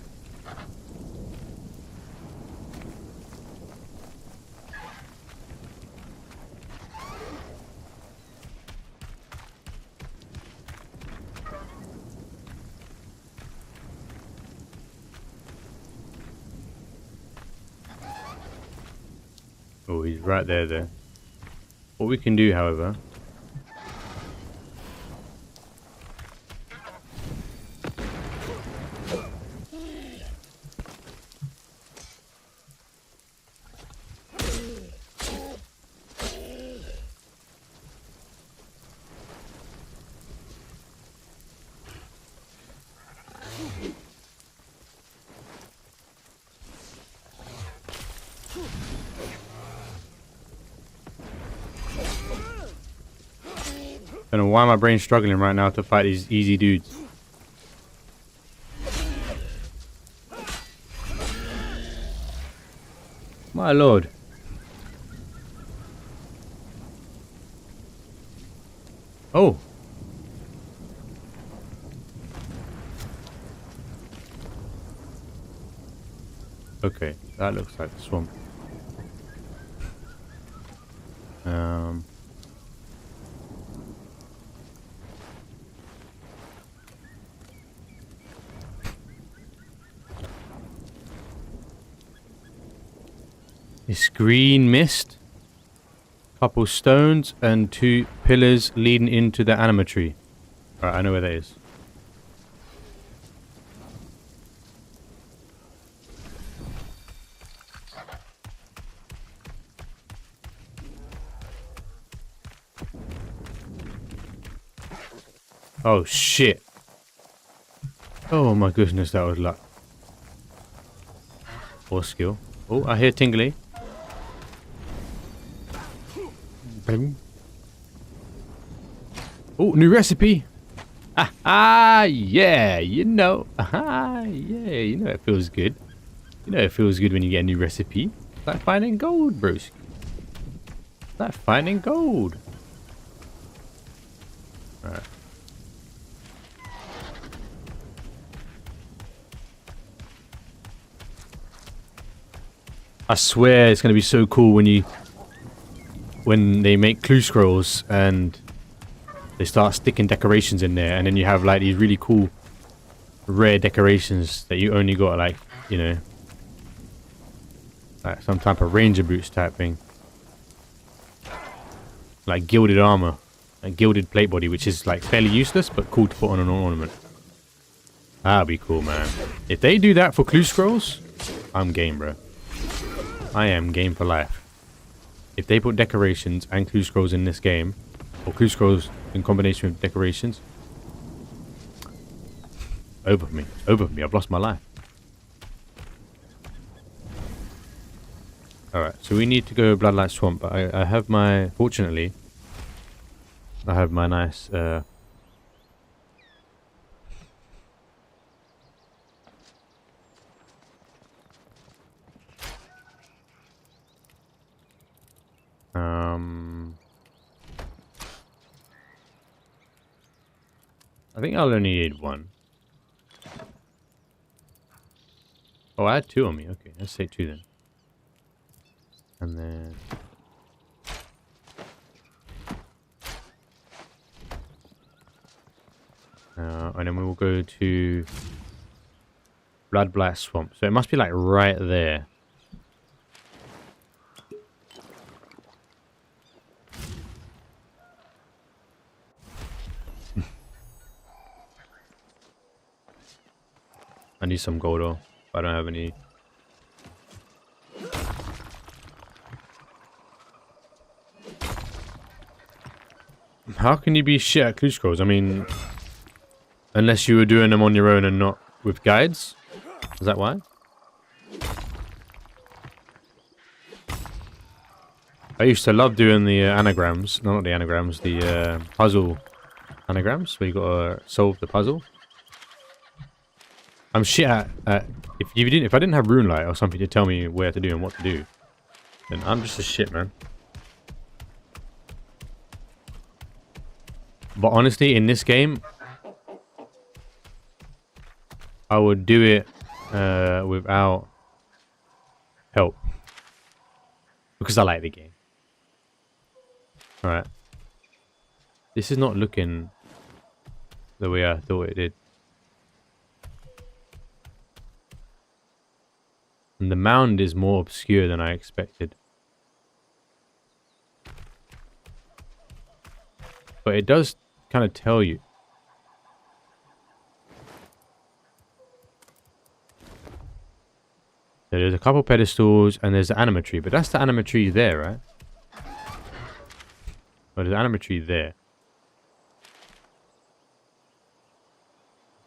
Oh, he's right there. What we can do, however... I don't know why my brain's struggling right now to fight these easy dudes. My lord. Oh. Okay, that looks like the swamp. This green mist, couple stones, and 2 pillars leading into the anima tree. Alright, I know where that is. Oh shit. Oh my goodness, that was luck. Or skill. Oh, I hear tingly. Oh, new recipe. Yeah, you know. Yeah, you know it feels good. You know it feels good when you get a new recipe. It's like finding gold, bros. It's like finding gold. Alright. I swear it's gonna be so cool when they make clue scrolls and they start sticking decorations in there, and then you have like these really cool rare decorations that you only got like, you know, like some type of ranger boots type thing, like gilded armor, like gilded plate body, which is like fairly useless but cool to put on an ornament. That'd be cool, man. If they do that for clue scrolls, I'm game, bro. I am game for life. If they put decorations and clue scrolls in this game, or clue scrolls in combination with decorations, over for me. Over for me. I've lost my life. Alright, so we need to go Bloodlight Swamp. But I have my... Fortunately, I have my nice... I think I'll only need 1. Oh, I had 2 on me. Okay, let's say 2 then. And then... and then we will go to Bloodblight Swamp. So it must be like right there. I need some gold ore, but I don't have any. How can you be shit at clue scrolls? I mean, unless you were doing them on your own and not with guides? Is that why? I used to love doing the anagrams. No, not the anagrams. The puzzle anagrams, where you gotta solve the puzzle. I'm shit at if I didn't have rune light or something to tell me where to do and what to do, then I'm just a shit man. But honestly, in this game, I would do it without help because I like the game. All right, this is not looking the way I thought it did. And the mound is more obscure than I expected. But it does kind of tell you. So there's a couple pedestals and there's the anima tree. But that's the anima tree there, right? Oh, there's the anima tree there.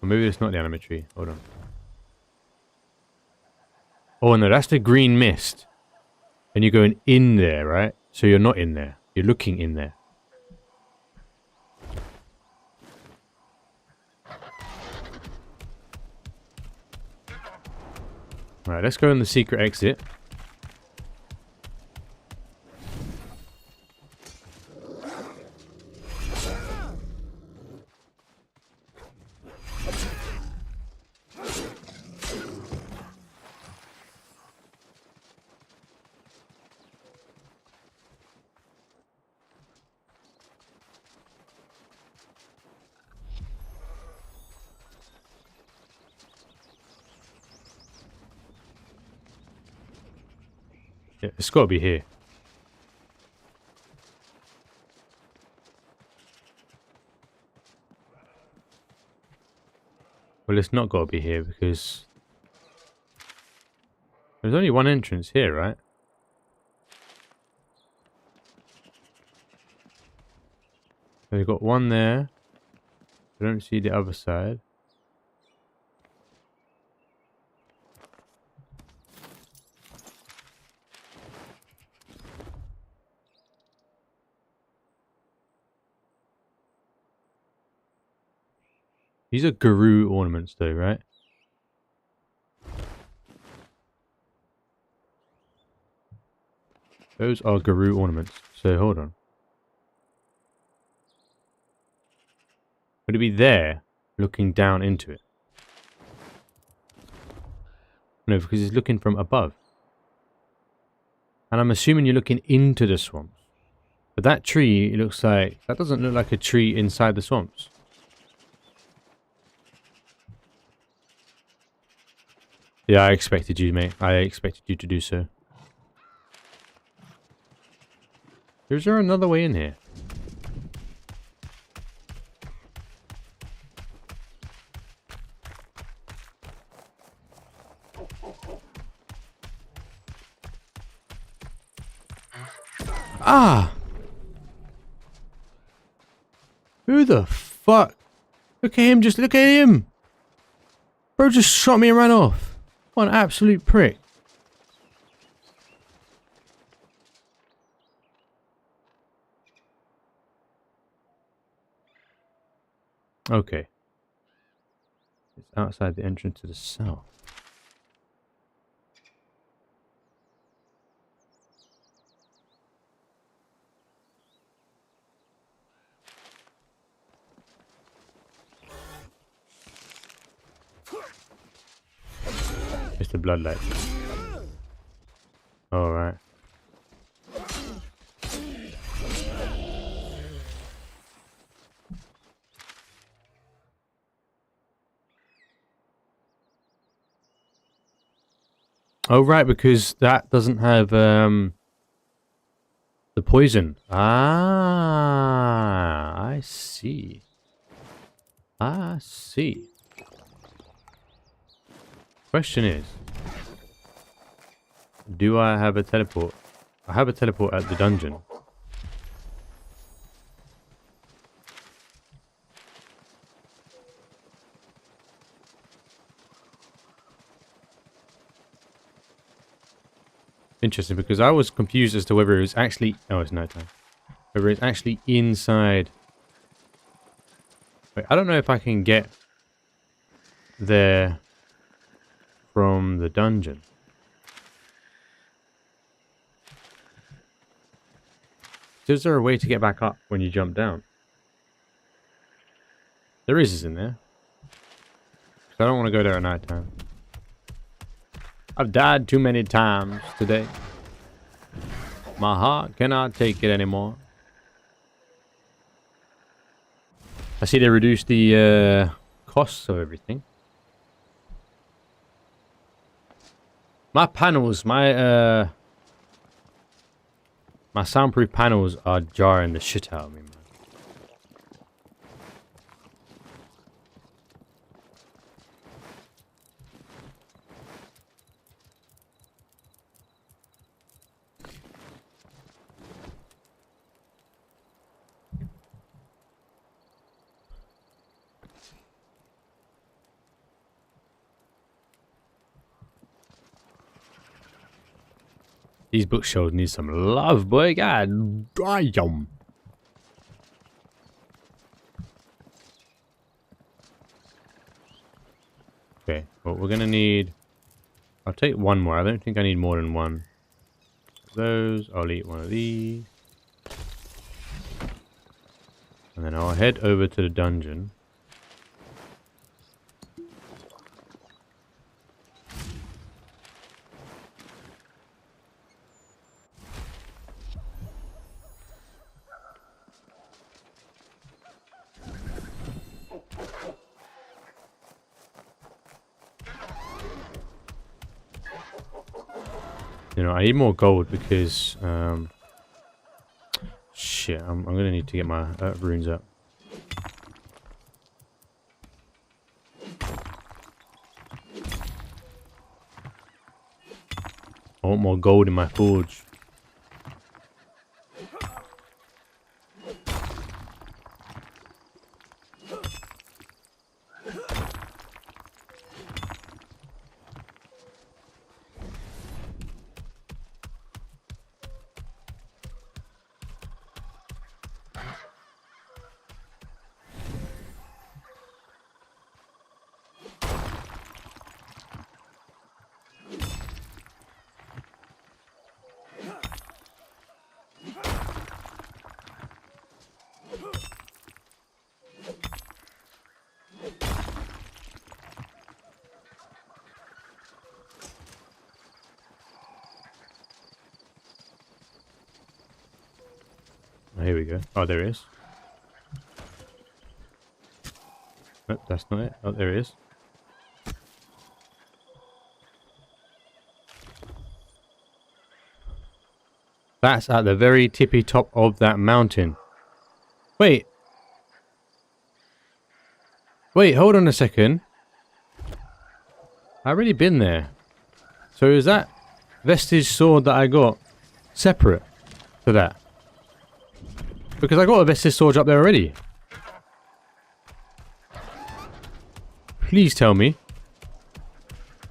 Or maybe it's not the anima tree. Hold on. Oh no, that's the green mist. And you're going in there, right? So you're not in there. You're looking in there. Alright, let's go in the secret exit. Yeah, it's got to be here. Well, it's not got to be here because there's only one entrance here, right? So we've got one there. I don't see the other side. These are guru ornaments though, right? Those are guru ornaments. So hold on. Would it be there, looking down into it? No, because it's looking from above. And I'm assuming you're looking into the swamps. But that tree, it looks like... That doesn't look like a tree inside the swamps. Yeah, I expected you, mate. I expected you to do so. Is there another way in here? Ah! Who the fuck? Look at him, just look at him! Bro just shot me and ran off. What an absolute prick. Okay. It's outside the entrance to the south. It's the bloodlight. Alright. Oh, right, because that doesn't have the poison. Ah, I see. I see. Question is, do I have a teleport? I have a teleport at the dungeon. Interesting, because I was confused as to whether it was actually... Oh, it's nighttime. Whether it's actually inside... Wait, I don't know if I can get there from the dungeon. Is there a way to get back up when you jump down? There is, isn't there? I don't want to go there at night time. I've died too many times today. My heart cannot take it anymore. I see they reduced the costs of everything. My panels, my soundproof panels are jarring the shit out of me, man. These bookshelves need some love, boy. God damn. Okay, well, we're gonna need... I'll take one more. I don't think I need more than one. Those. I'll eat one of these. And then I'll head over to the dungeon. You know, I need more gold because, shit, I'm gonna need to get my runes up. I want more gold in my forge. Here we go. Oh, there is. Nope, that's not it. Oh, there is. That's at the very tippy top of that mountain. Wait. Wait, hold on a second. I've already been there. So is that vestige sword that I got separate to that? Because I got a vestige sword up there already. Please tell me.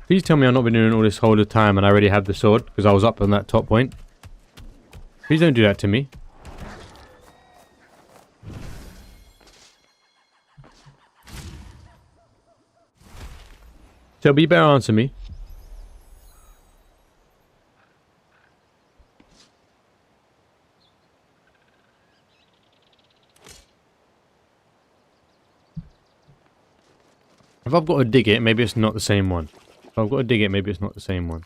Please tell me I've not been doing all this whole time and I already have the sword because I was up on that top point. Please don't do that to me. Shelby, you better answer me. If I've got to dig it, maybe it's not the same one. If I've got to dig it, maybe it's not the same one.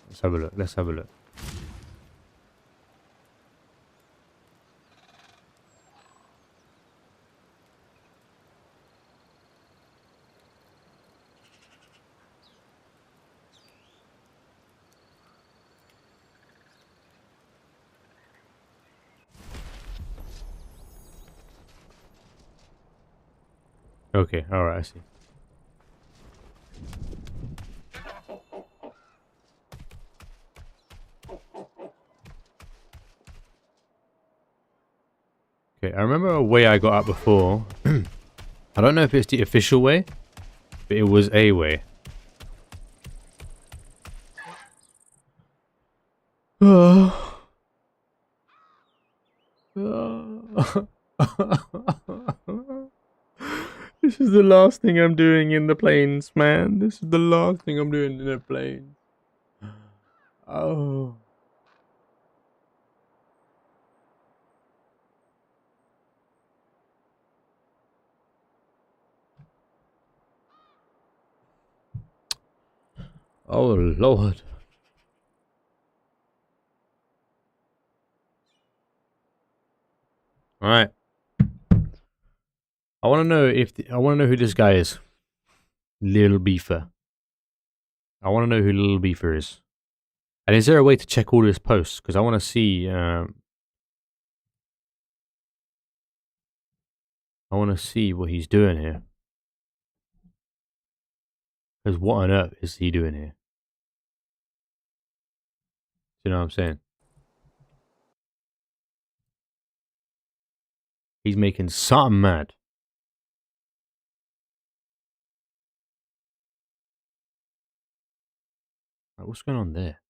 Let's have a look. Let's have a look. Okay, alright, I see. Okay, I remember a way I got up before. I don't know if it's the official way, But it was a way. This is the last thing I'm doing in the plains, man. This is the last thing I'm doing in the plains. Oh. Oh, Lord. All right. I want to know I want to know who this guy is. Little Beefer. I want to know who Little Beefer is. And is there a way to check all his posts? Because I want to see. I want to see what he's doing here. Because what on earth is he doing here? You know what I'm saying? He's making something mad. Like, what's going on there?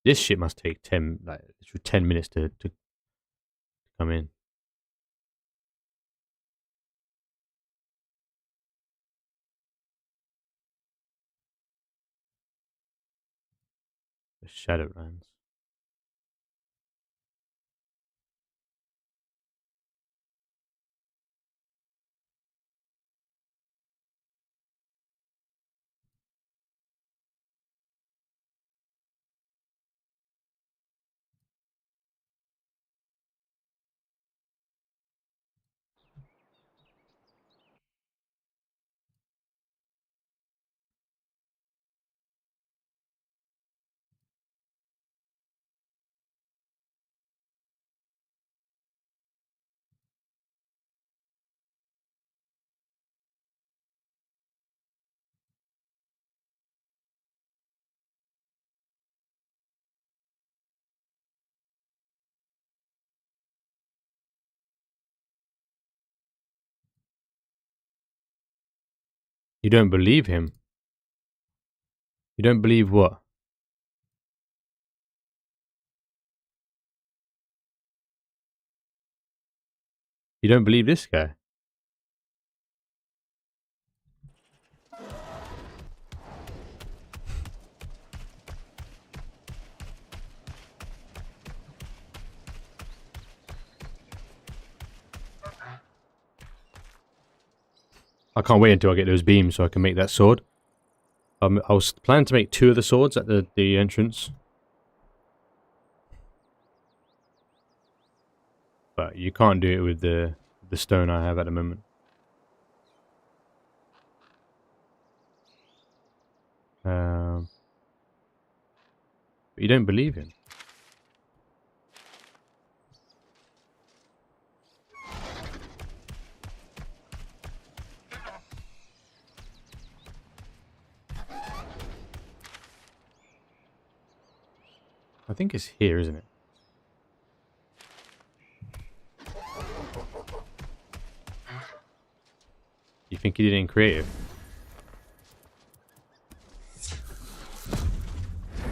This shit must take 10 minutes to come in. The Shadowlands. You don't believe him? You don't believe what? You don't believe this guy? I can't wait until I get those beams so I can make that sword. I was planning to make 2 of the swords at the entrance. But you can't do it with the stone I have at the moment. But you don't believe him. I think it's here, isn't it? You think he did it in creative?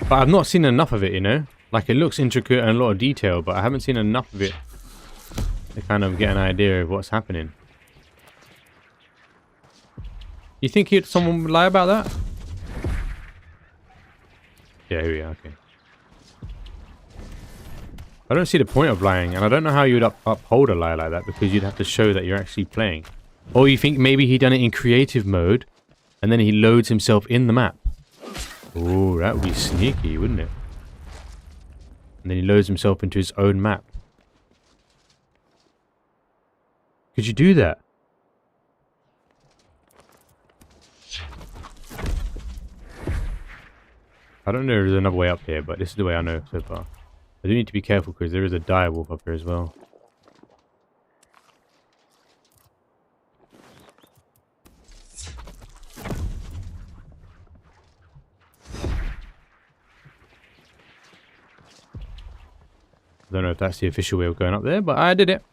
But I've not seen enough of it, you know? Like, it looks intricate and a lot of detail, but I haven't seen enough of it to kind of get an idea of what's happening. You think someone would lie about that? Yeah, here we are, okay. I don't see the point of lying, and I don't know how you would uphold a lie like that, because you'd have to show that you're actually playing. Or you think maybe he done it in creative mode, and then he loads himself in the map. Oh, that would be sneaky, wouldn't it? And then he loads himself into his own map. Could you do that? I don't know if there's another way up here, but this is the way I know so far. I do need to be careful because there is a dire wolf up here as well. I don't know if that's the official way of going up there, but I did it.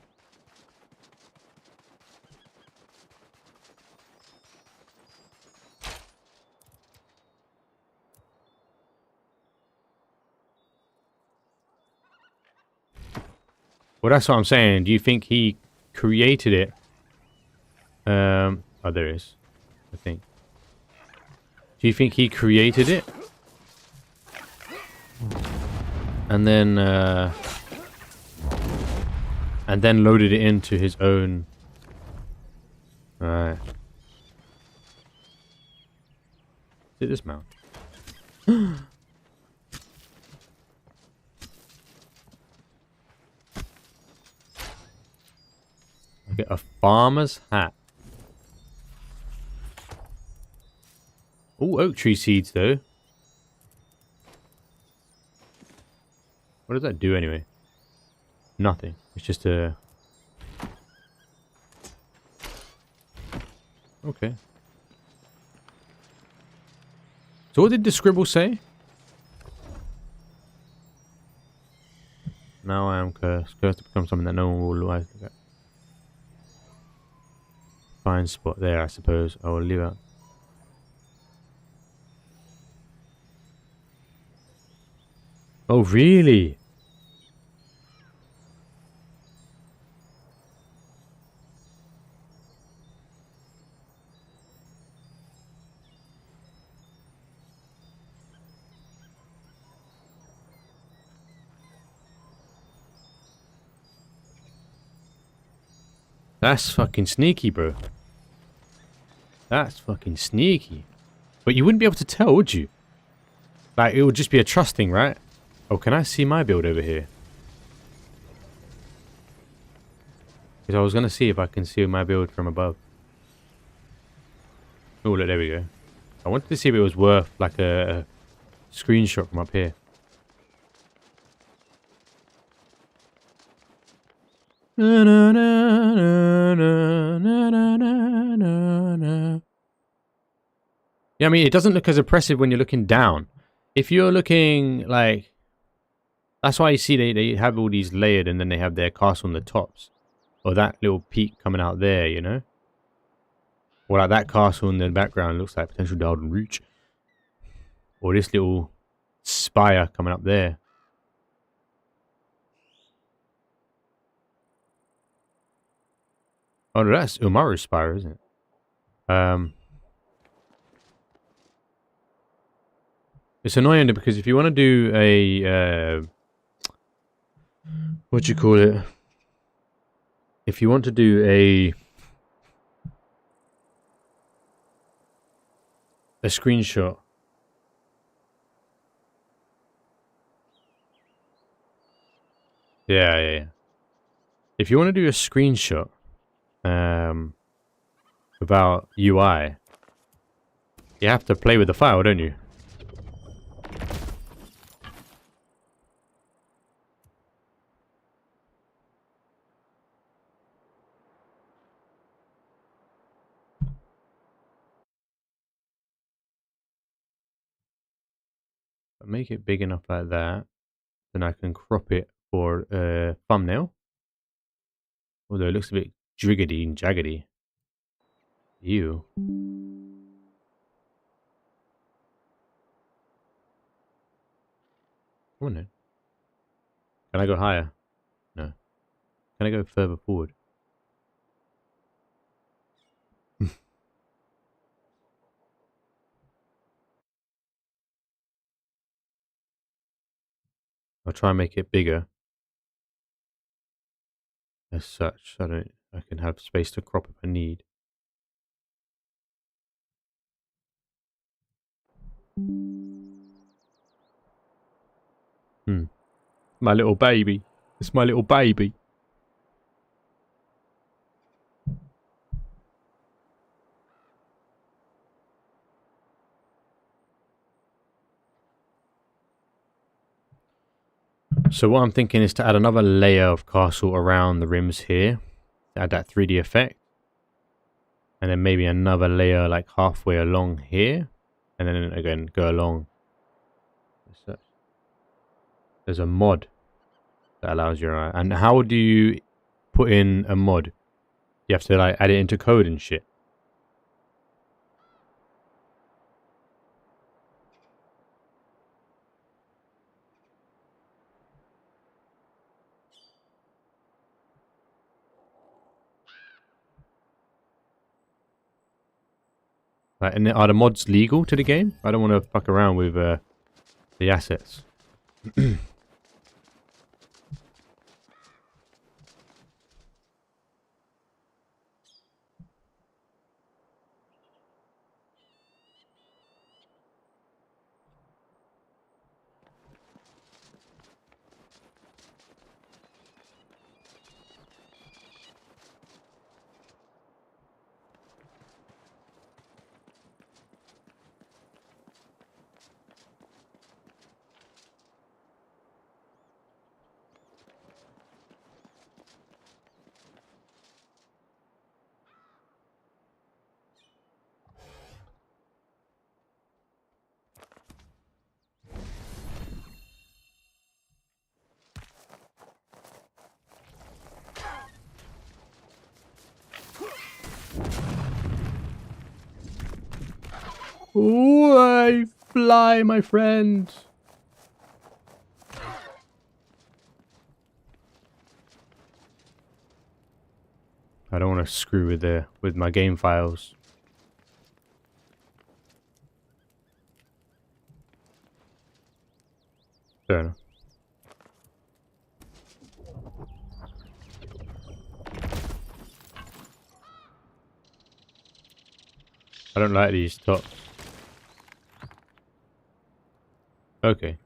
Well, that's what I'm saying. Do you think he created it? Oh, there is. I think. Do you think he created it? And then loaded it into his own. Right. Is it this mount? I get a farmer's hat. Oh, oak tree seeds though. What does that do anyway? Nothing. It's just a... Okay. So what did the scribble say? Now I am cursed. Cursed to become something that no one will like. Fine spot there, I suppose. I will leave it. Oh, really? That's fucking sneaky, bro. That's fucking sneaky. But you wouldn't be able to tell, would you? Like, it would just be a trust thing, right? Oh, can I see my build over here? Because I was going to see if I can see my build from above. Oh, look, there we go. I wanted to see if it was worth, like, a screenshot from up here. Na, na, na, na, na, na, na, na. Yeah, I mean, it doesn't look as oppressive when you're looking down. If you're looking, like... That's why you see they have all these layered and then they have their castle on the tops. Or that little peak coming out there, you know? Or like that castle in the background looks like potential Dalden Reach. Or this little spire coming up there. Oh, no, that's Umaru's spire, isn't it? It's annoying because if you want to do a... what do you call it? If you want to do a screenshot. Yeah. If you want to do a screenshot without UI, you have to play with the file, don't you? But make it big enough like that, then I can crop it for a thumbnail. Although it looks a bit jiggedy and jaggedy. Ew. Come on then. Can I go higher? No. Can I go further forward? I'll try and make it bigger. As such, I can have space to crop if I need. My little baby. It's my little baby. So what I'm thinking is to add another layer of castle around the rims here. To add that 3D effect. And then maybe another layer like halfway along here. And then again go along. There's a mod that allows you. And how do you put in a mod? You have to like add it into code and shit. Like, and are the mods legal to the game? I don't want to fuck around with the assets. Ooh, I fly, my friend. I don't want to screw with my game files. Fair enough. I don't like these tops. Okay.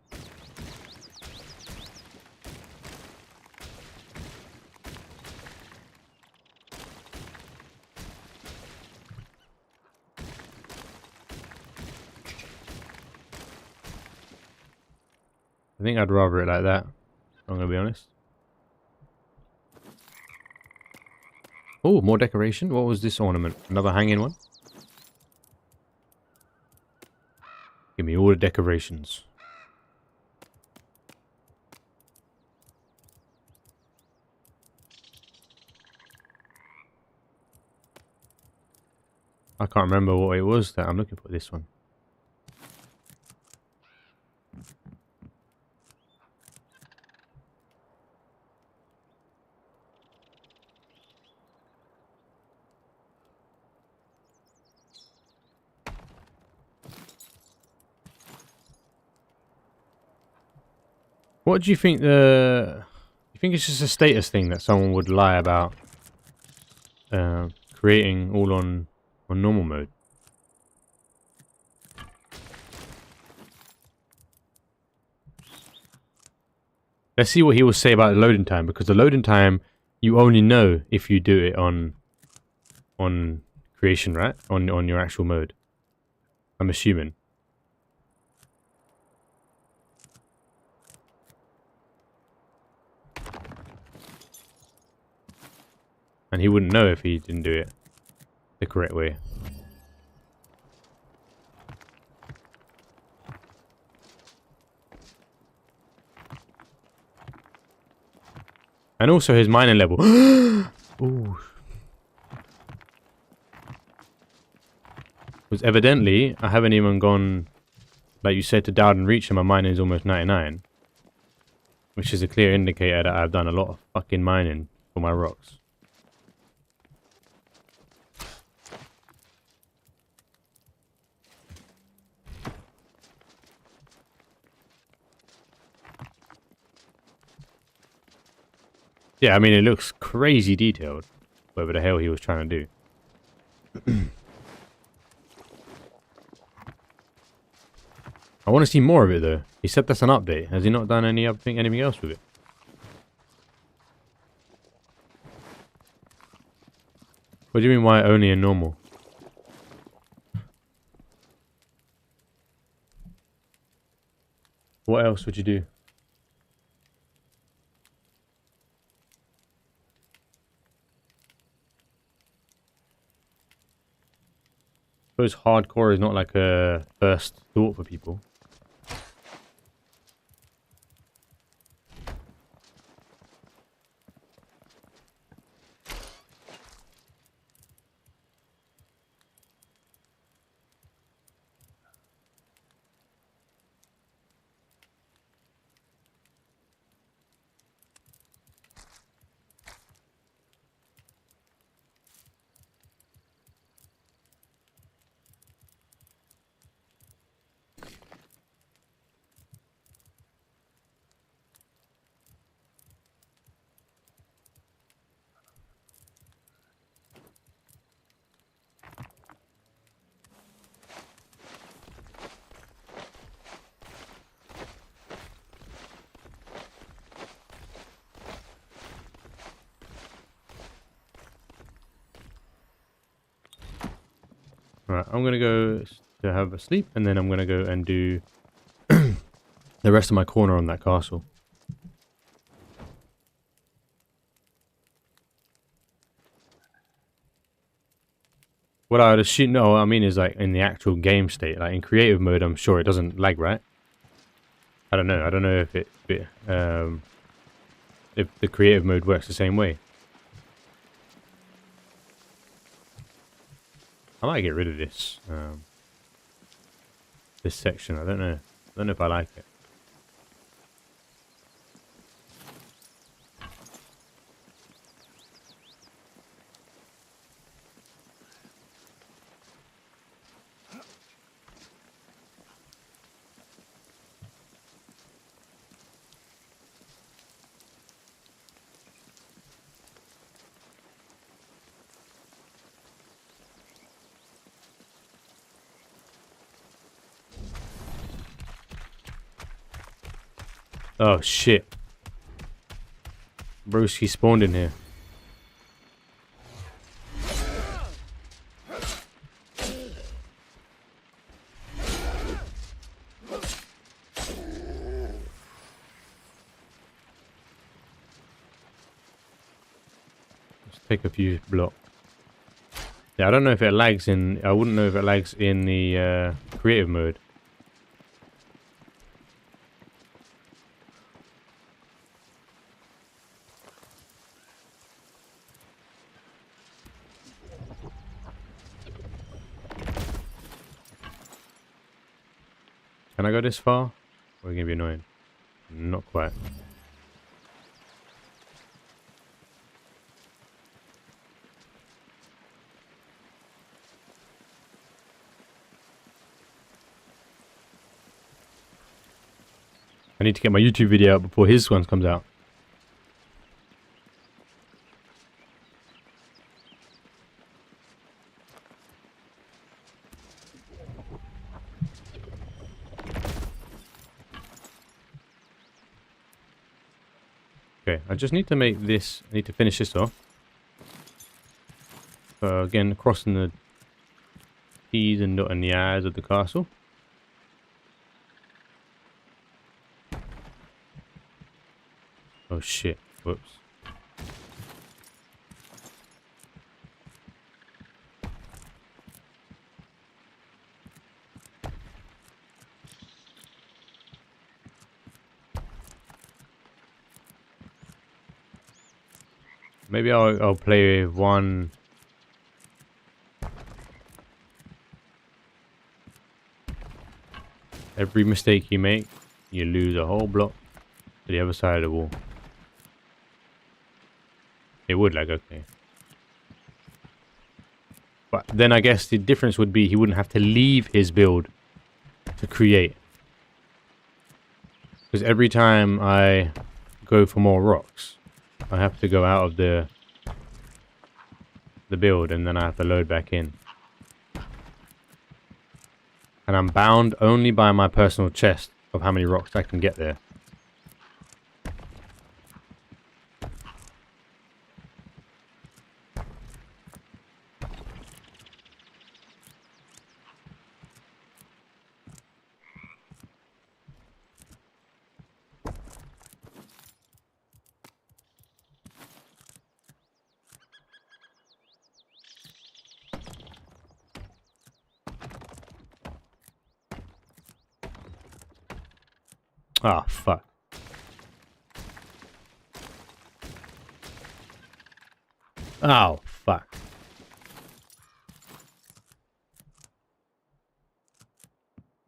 I think I'd rather it like that. I'm gonna be honest. Oh, more decoration. What was this ornament? Another hanging one? Give me all the decorations. I can't remember what it was that I'm looking for. This one. What do you think you think it's just a status thing that someone would lie about creating all on normal mode? Let's see what he will say about the loading time, because the loading time you only know if you do it on creation, right? On your actual mode. I'm assuming. And he wouldn't know if he didn't do it the correct way. And also his mining level. Ooh. Because evidently, I haven't even gone, like you said, to Dowden Reach, and my mining is almost 99. Which is a clear indicator that I've done a lot of fucking mining for my rocks. Yeah, I mean, it looks crazy detailed. Whatever the hell he was trying to do. I want to see more of it, though. He said that's an update. Has he not done anything else with it? What do you mean, why only in normal? What else would you do? I suppose hardcore is not like a first thought for people. Alright, I'm gonna go to have a sleep, and then I'm gonna go and do the rest of my corner on that castle. What I would assume, no, what I mean is like in the actual game state, like in creative mode, I'm sure it doesn't lag, right? I don't know. I don't know if the creative mode works the same way. I might get rid of this this section. I don't know. I don't know if I like it. Oh shit. Bruce, he spawned in here. Let's take a few blocks. Yeah, I don't know if it lags in... I wouldn't know if it lags in the creative mode. Can I go this far? Or are you gonna be annoying? Not quite. I need to get my YouTube video out before his one comes out. Okay, I just need to make this... I need to finish this off. Again, crossing the T's and dotting the I's of the castle. Oh shit, whoops. Maybe I'll play with one... Every mistake you make, you lose a whole block to the other side of the wall. It would lag, okay. But then I guess the difference would be he wouldn't have to leave his build to create. Because every time I go for more rocks, I have to go out of the build and then I have to load back in. And I'm bound only by my personal chest of how many rocks I can get there. Ah, fuck. Oh, fuck.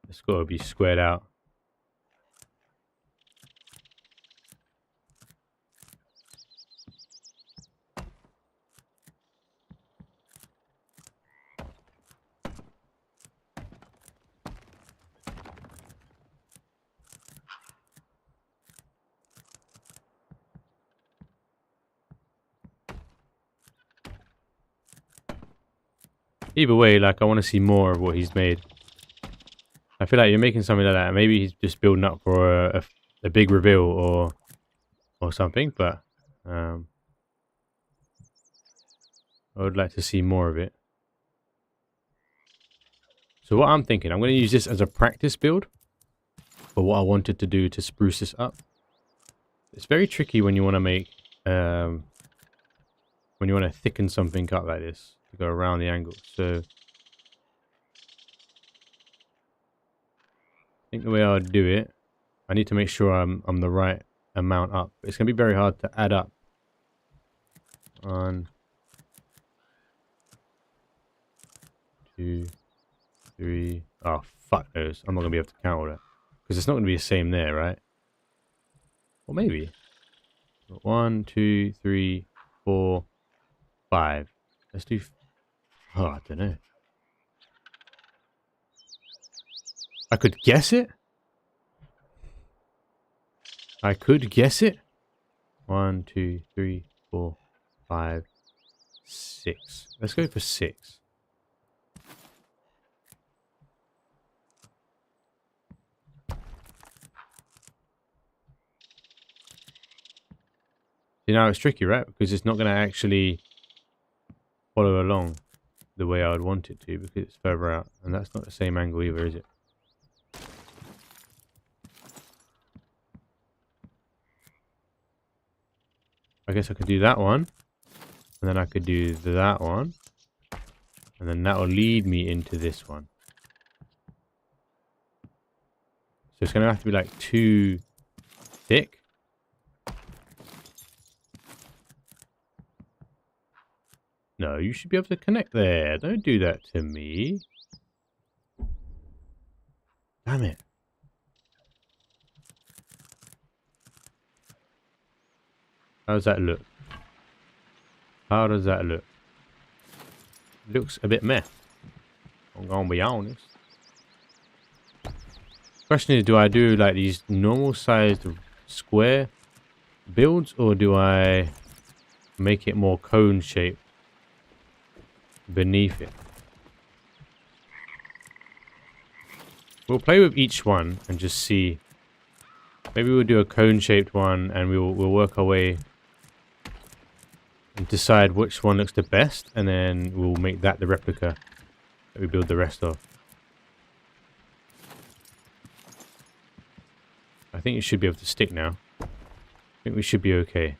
It's got to be squared out. Either way, like, I want to see more of what he's made. I feel like you're making something like that. Maybe he's just building up for a big reveal or something, but I would like to see more of it. So what I'm thinking, I'm going to use this as a practice build for what I wanted to do to spruce this up. It's very tricky when you want to make, when you want to thicken something up like this to go around the angle. So I think the way I would do it, I need to make sure I'm the right amount up. It's going to be very hard to add up. 1, 2, 3. Oh, fuck knows. I'm not going to be able to count all that. Because it's not going to be the same there, right? Or maybe. 1, 2, 3, 4, 5. Let's do... Oh, I don't know. I could guess it. I could guess it. 1, 2, 3, 4, 5, 6. Let's go for 6. You know, it's tricky, right? Because it's not going to actually follow along the way I would want it to because it's further out. And that's not the same angle either, is it? I guess I could do that one. And then I could do that one. And then that will lead me into this one. So it's going to have to be like too thick. No, you should be able to connect there. Don't do that to me. Damn it. How does that look? How does that look? Looks a bit meh. I'm gonna be honest. Question is, do I do like these normal sized square builds or do I make it more cone shaped beneath it? We'll play with each one and just see. Maybe we'll do a cone shaped one and we'll work our way and decide which one looks the best, and then we'll make that the replica that we build the rest of. I think it should be able to stick now. I think we should be okay.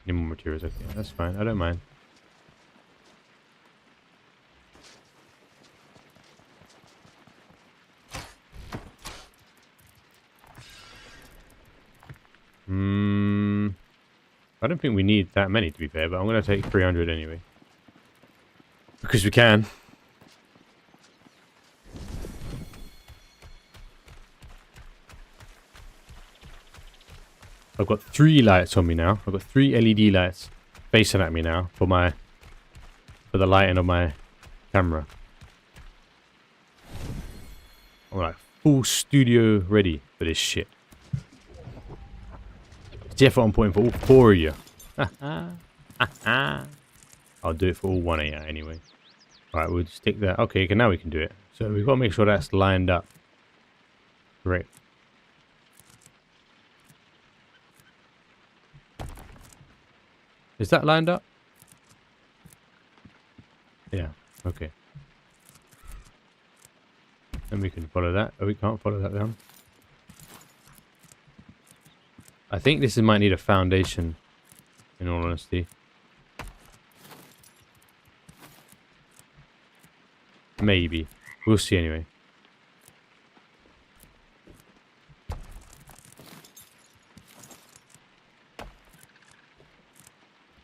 Need more materials, okay, that's fine, I don't mind. I don't think we need that many to be fair, but I'm going to take 300 anyway. Because we can. I've got 3 lights on me now. I've got 3 LED lights facing at me now for the lighting of my camera. I'm like full studio ready for this shit. It's the effort I'm putting for all 4 of you. I'll do it for all 1 of you anyway. Alright, we'll stick that. Okay, now we can do it. So we've got to make sure that's lined up. Great. Is that lined up? Yeah, okay. Then we can follow that. Oh, we can't follow that down. I think this might need a foundation, in all honesty. Maybe. We'll see anyway.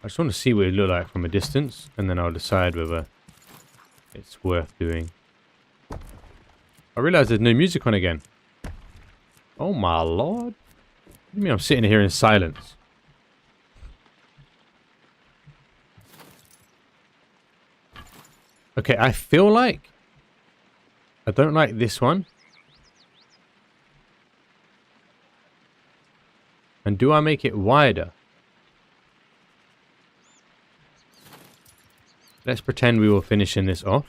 I just want to see what it look like from a distance, and then I'll decide whether it's worth doing. I realise there's no music on again. Oh my lord. What do you mean I'm sitting here in silence? Okay, I feel like I don't like this one. And do I make it wider? Let's pretend we were finishing this off.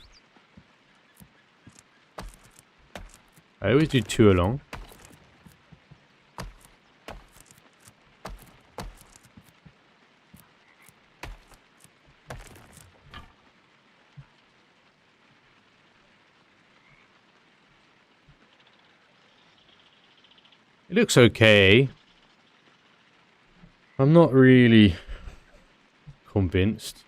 I always do 2 along. It looks okay. I'm not really convinced.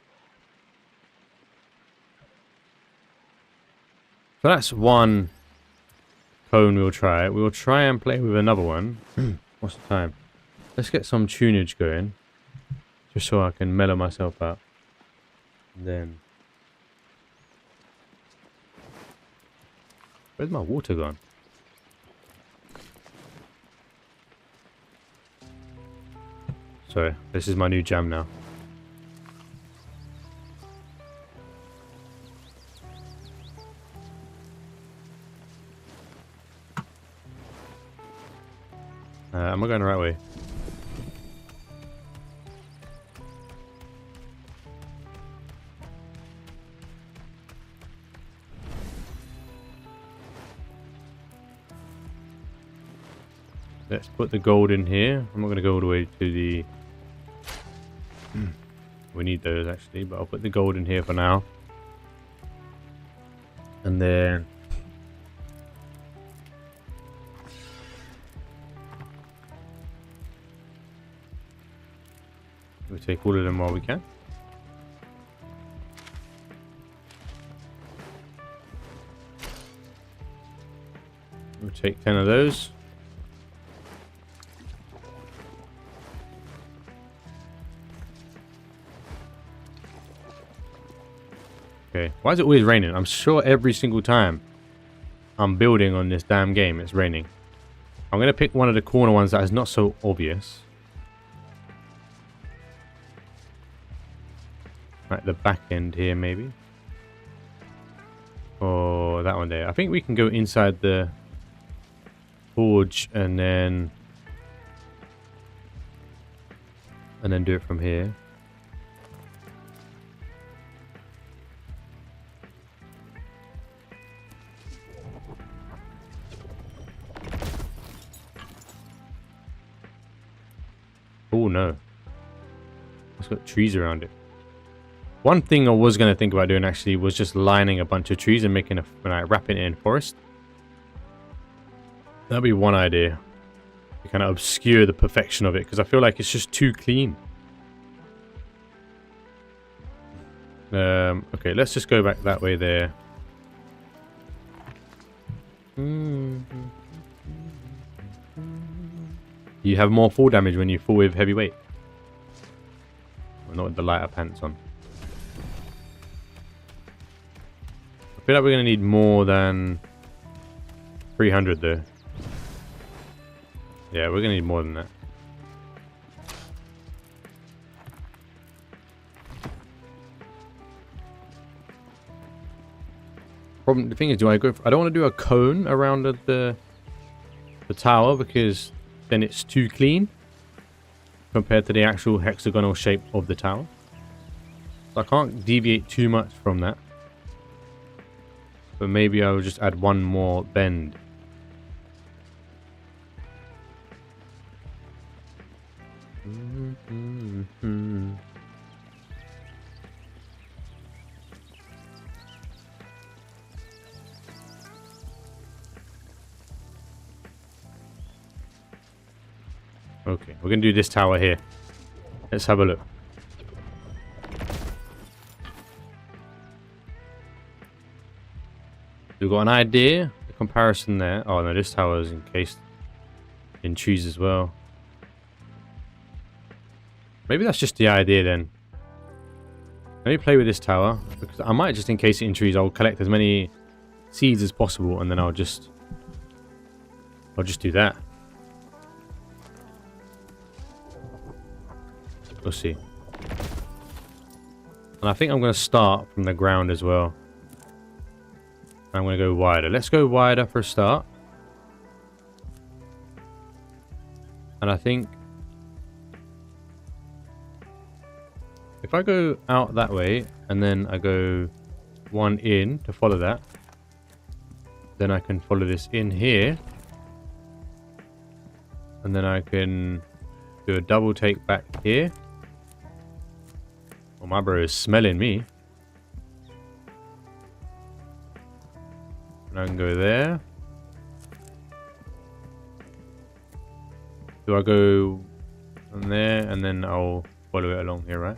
So that's one cone we'll try. We'll try and play with another one. What's the time? Let's get some tunage going. Just so I can mellow myself out. And then... Where's my water gone? Sorry, this is my new jam now. Am I going the right way? Let's put the gold in here. I'm not going to go all the way to the... We need those actually, but I'll put the gold in here for now. And then... we'll take all of them while we can. We'll take 10 of those. Okay, why is it always raining? I'm sure every single time I'm building on this damn game, it's raining. I'm going to pick one of the corner ones that is not so obvious. Like the back end here, maybe. Or that one there. I think we can go inside the forge and then do it from here. Oh no, it's got trees around it. One thing I was going to think about doing actually was just lining a bunch of trees and making like wrapping it in forest. That'd be one idea to kind of obscure the perfection of it, because I feel like it's just too clean. Okay, let's just go back that way there. You have more fall damage when you fall with heavy weight. Well, not with the lighter pants on. I feel like we're going to need more than 300 though. Yeah, we're going to need more than that. Problem, the thing is, I don't want to do a cone around the tower, because then it's too clean compared to the actual hexagonal shape of the tower. So I can't deviate too much from that. But maybe I will just add one more bend. Okay, we're going to do this tower here. Let's have a look. We've got an idea, the comparison there. Oh no, this tower is encased in trees as well. Maybe that's just the idea then. Let me play with this tower, because I might just encase it in trees. I'll collect as many seeds as possible, and then I'll just do that. We'll see. And I think I'm going to start from the ground as well. I'm going to go wider. Let's go wider for a start. And I think if I go out that way and then I go one in to follow that, then I can follow this in here. And then I can do a double take back here. Well, my bro is smelling me. And I can go there. Do I go on there and then I'll follow it along here, right?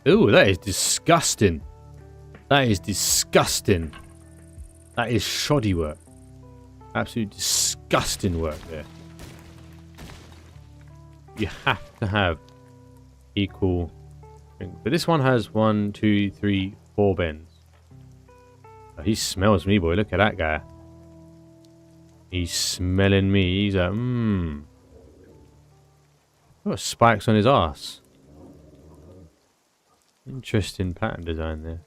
Ooh, that is disgusting. That is disgusting. That is shoddy work. Absolutely disgusting work there. You have to have equal things. But this one has 1, 2, 3, 4 bends. Oh, he smells me, boy. Look at that guy. He's smelling me. He's like, got spikes on his ass. Interesting pattern design there.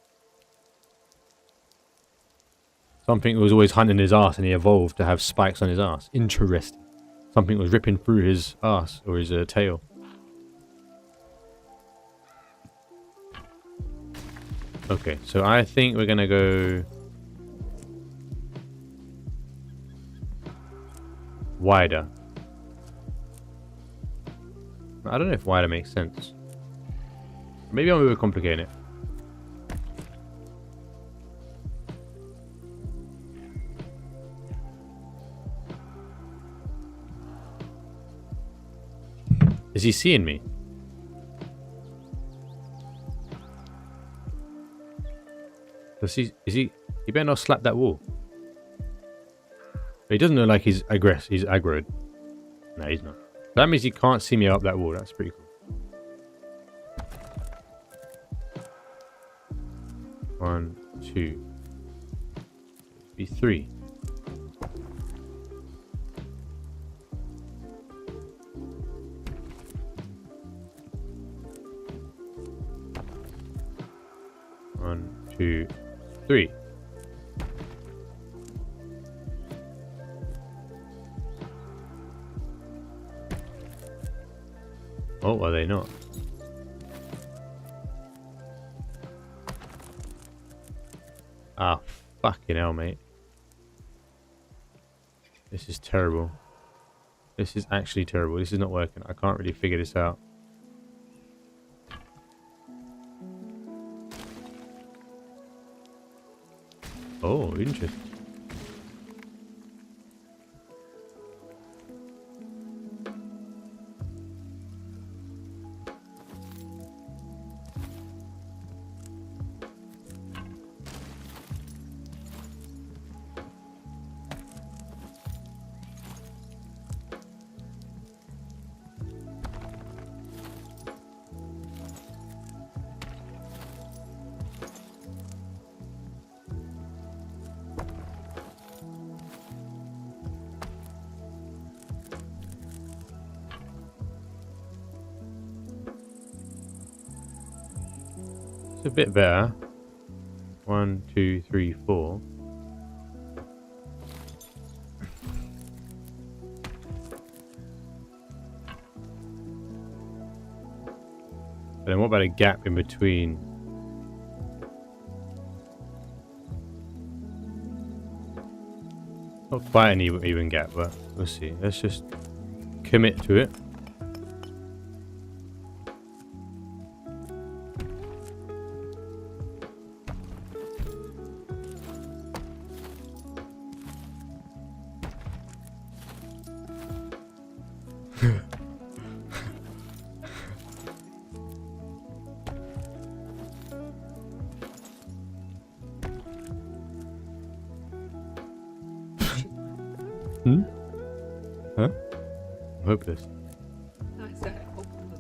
Something was always hunting his ass and he evolved to have spikes on his ass. Interesting. Something was ripping through his ass or his tail. Okay, so I think we're gonna go wider. I don't know if wider makes sense. Maybe I'm overcomplicating it. Is he seeing me? He better not slap that wall. He doesn't look like he's aggroed. No, he's not. That means he can't see me up that wall. That's pretty cool. 1, 2. Be 3. One, 2, 3. Oh, are they not? Ah, fucking hell, mate. This is terrible. This is actually terrible. This is not working. I can't really figure this out. Oh, interesting. It's a bit better. 1, 2, 3, 4. But then what about a gap in between? Not quite an even gap, but we'll see. Let's just commit to it. Huh? I'm hopeless. I said hopeless.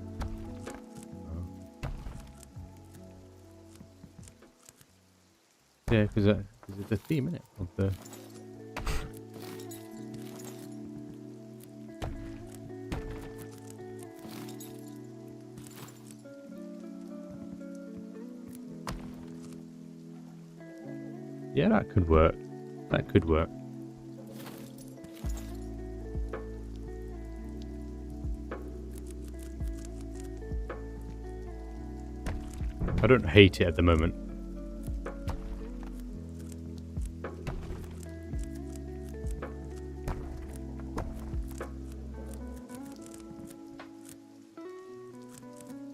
Yeah, because it's the theme, innit? Of the... Yeah, that could work. That could work. I don't hate it at the moment.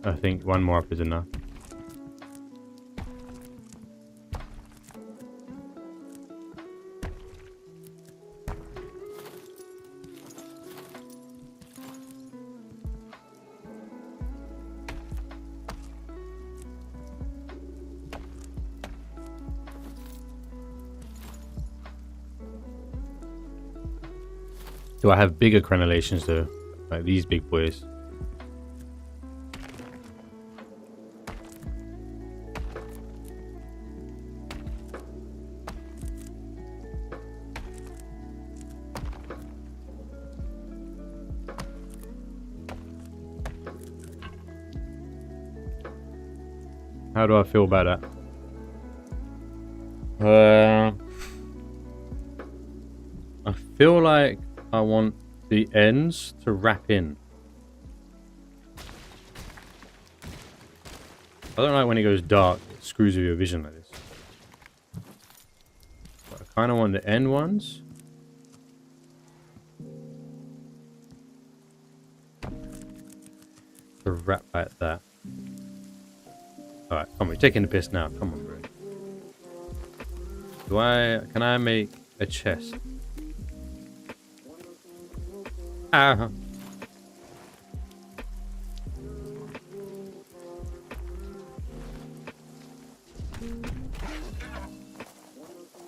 I think one more up is enough. Do I have bigger crenellations though? Like these big boys? How do I feel about that? I feel like I want the ends to wrap in. I don't like when it goes dark, it screws with your vision like this. But I kind of want the end ones to wrap like that. Alright, come on, we're taking the piss now. Come on, bro. Can I make a chest? Ah.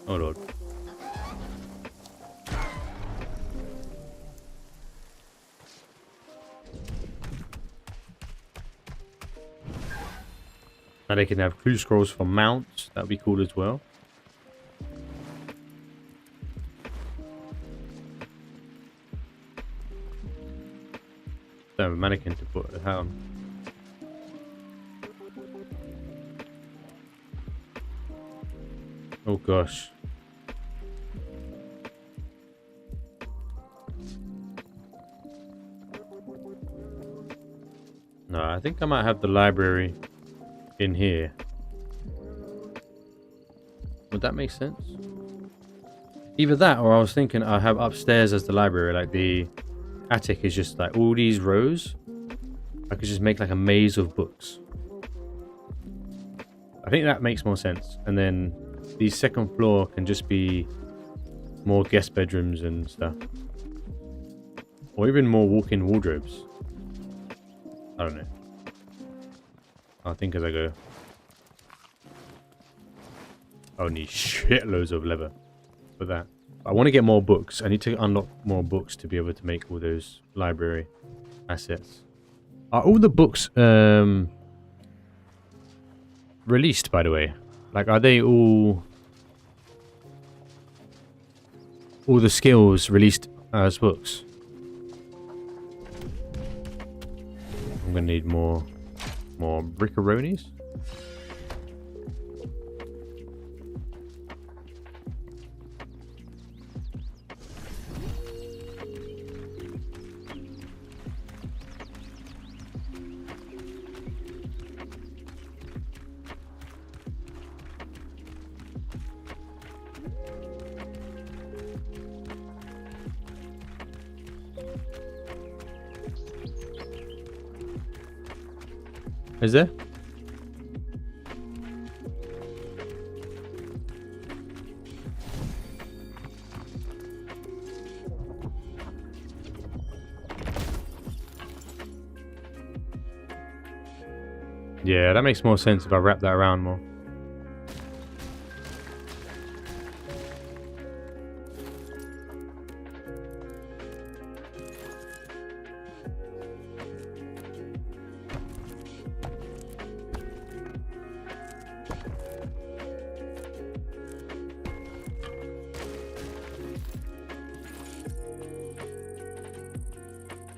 Oh lord. Now they can have clue scrolls for mounts. That would be cool as well. Don't have a mannequin to put a hat on. Oh gosh. No, I think I might have the library in here. Would that make sense? Either that, or I was thinking I have upstairs as the library, like the attic is just like all these rows. I could just make like a maze of books. I think that makes more sense. And then the second floor can just be more guest bedrooms and stuff. Or even more walk-in wardrobes. I don't know. I'll think as I go. I'll need shitloads of leather for that. I want to get more books. I need to unlock more books to be able to make all those library assets. Are all the books released, by the way? Like, are they all the skills released as books? I'm gonna need more brickaronis. Is there? Yeah, that makes more sense if I wrap that around more.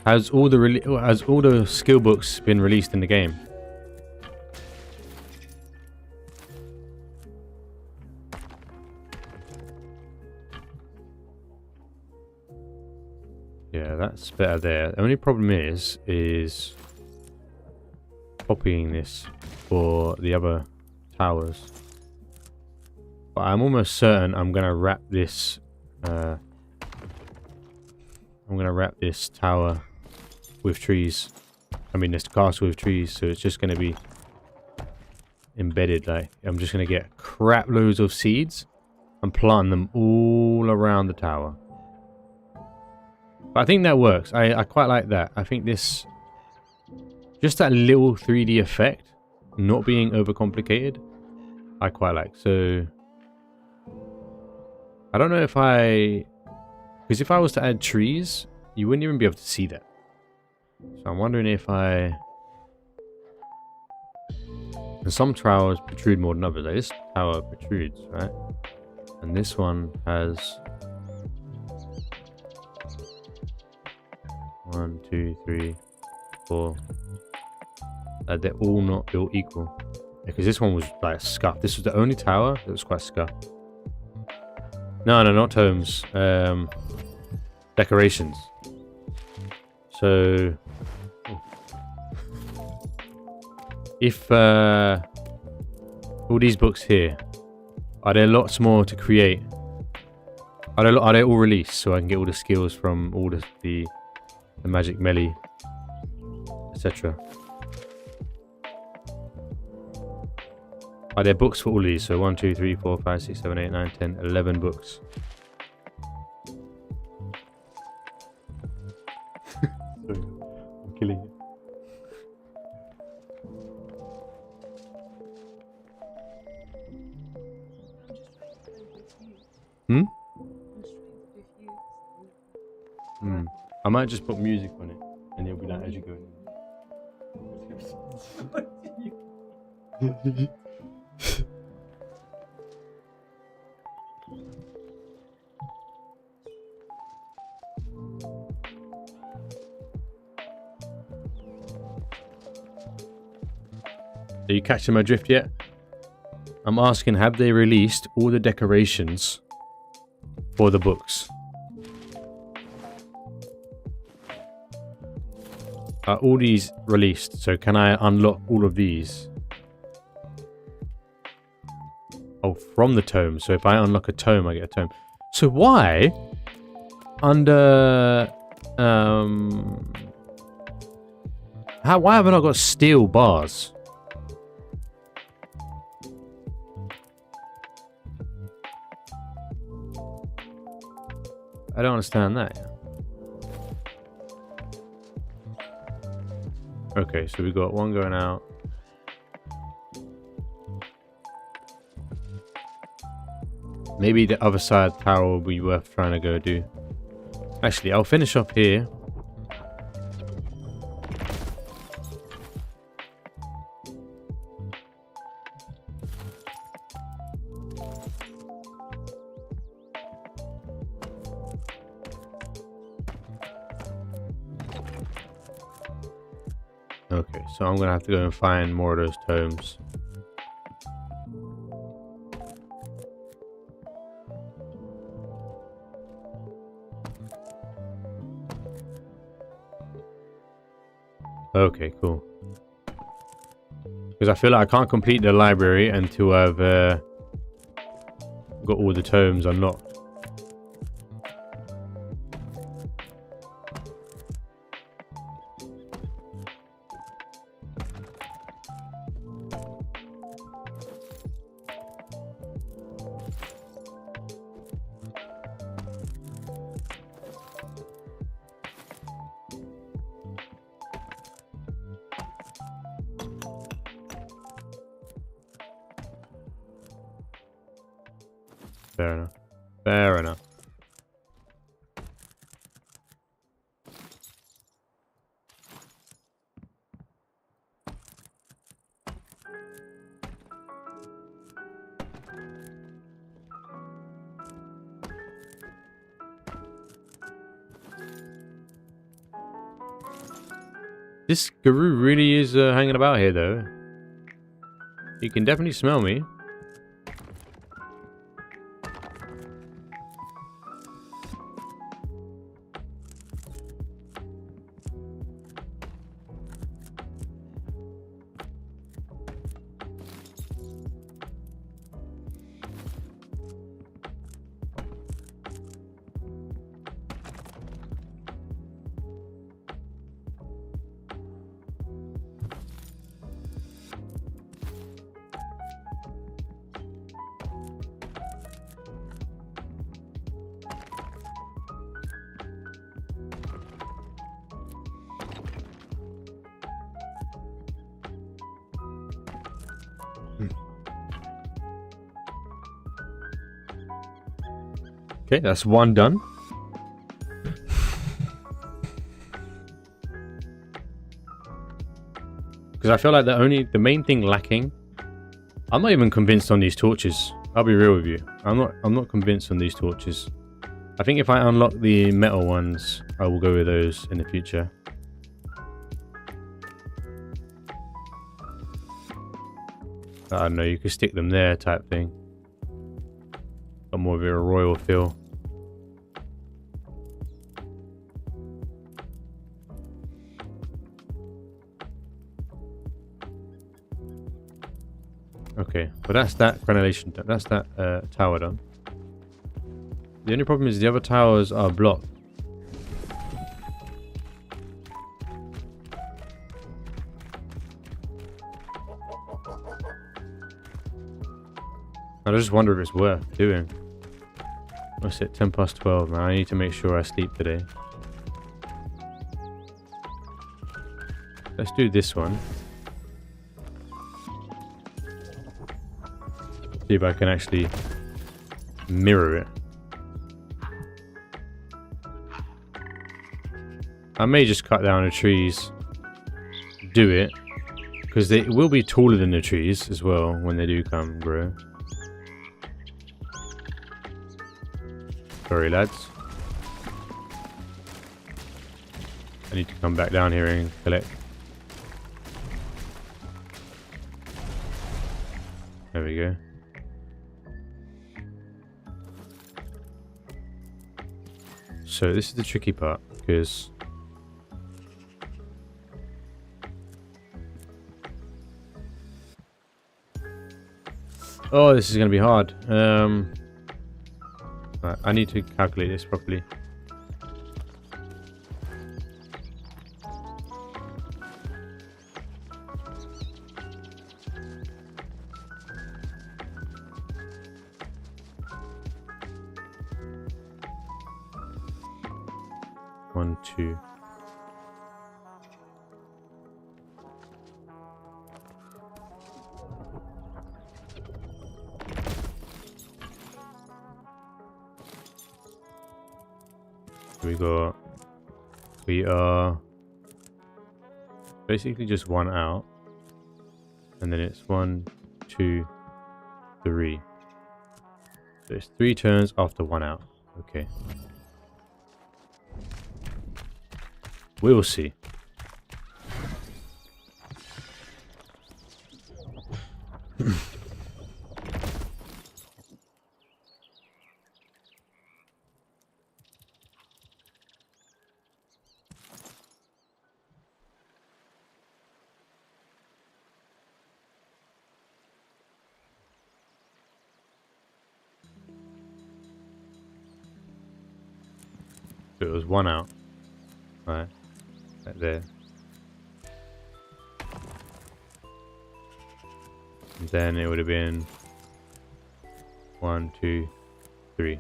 Has all the skill books been released in the game? Yeah, that's better there. The only problem is copying this for the other towers. But I'm almost certain I'm gonna wrap this. I'm gonna wrap this tower with trees. I mean, this castle with trees, so it's just gonna be embedded. Like, I'm just gonna get crap loads of seeds and plant them all around the tower. But I think that works. I quite like that. I think this, just that little 3D effect, not being overcomplicated, I quite like. So I don't know if I Because if I was to add trees, you wouldn't even be able to see that. So I'm wondering if I... And some towers protrude more than others. Like this tower protrudes, right? And this one has... 1, 2, 3, 4. They're all not built equal. Because this one was like scuffed. This was the only tower that was quite scuffed. No, not tomes. Decorations. So... If all these books here, are there lots more to create? Are they all released so I can get all the skills from all the magic melee, etc. Are there books for all these? So 1, 2, 3, 4, 5, 6, 7, 8, 9, 10, 11 books. Sorry, I'm killing it. I might just put music on it and it'll be like as you go. Are you catching my drift yet? I'm asking, have they released all the decorations for the books? Are all these released? So can I unlock all of these? Oh, from the tome. So if I unlock a tome, I get a tome. So why under why haven't I got steel bars? I don't understand that. Okay, so we got one going out. Maybe the other side tower will be worth trying to go do. Actually, I'll finish up here. Okay, so I'm gonna have to go and find more of those tomes. Okay, cool. Because I feel like I can't complete the library until I've got all the tomes unlocked. Fair enough. Fair enough. This guru really is hanging about here, though. You can definitely smell me. Okay, that's one done. Because I feel like the main thing lacking. I'm not even convinced on these torches. I'll be real with you. I'm not convinced on these torches. I think if I unlock the metal ones, I will go with those in the future. I don't know, you could stick them there type thing. Got more of a royal feel. Okay, but that's that granulation. That's that tower done. The only problem is the other towers are blocked. I just wonder if it's worth doing. What's it? 10 past 12, man. I need to make sure I sleep today. Let's do this one. See if I can actually mirror it. I may just cut down the trees, do it, because they will be taller than the trees as well when they do come grow. Sorry, lads. I need to come back down here and collect. There we go. So this is the tricky part, because oh, this is going to be hard. Right, I need to calculate this properly. One, two. We are basically just one out, and then it's 1, 2, 3. So it's 3 turns after 1 out. Okay. We'll see. So it was 1 out. Right. Right there. And then it would have been 1, 2, 3.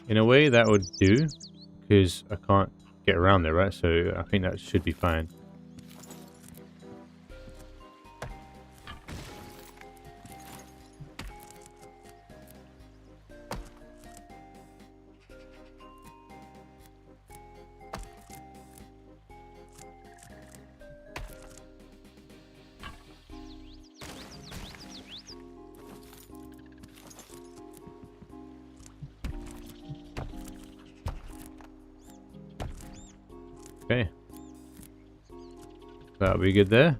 In a way that would do, because I can't get around there, right? So I think that should be fine. Okay. That'll be good there.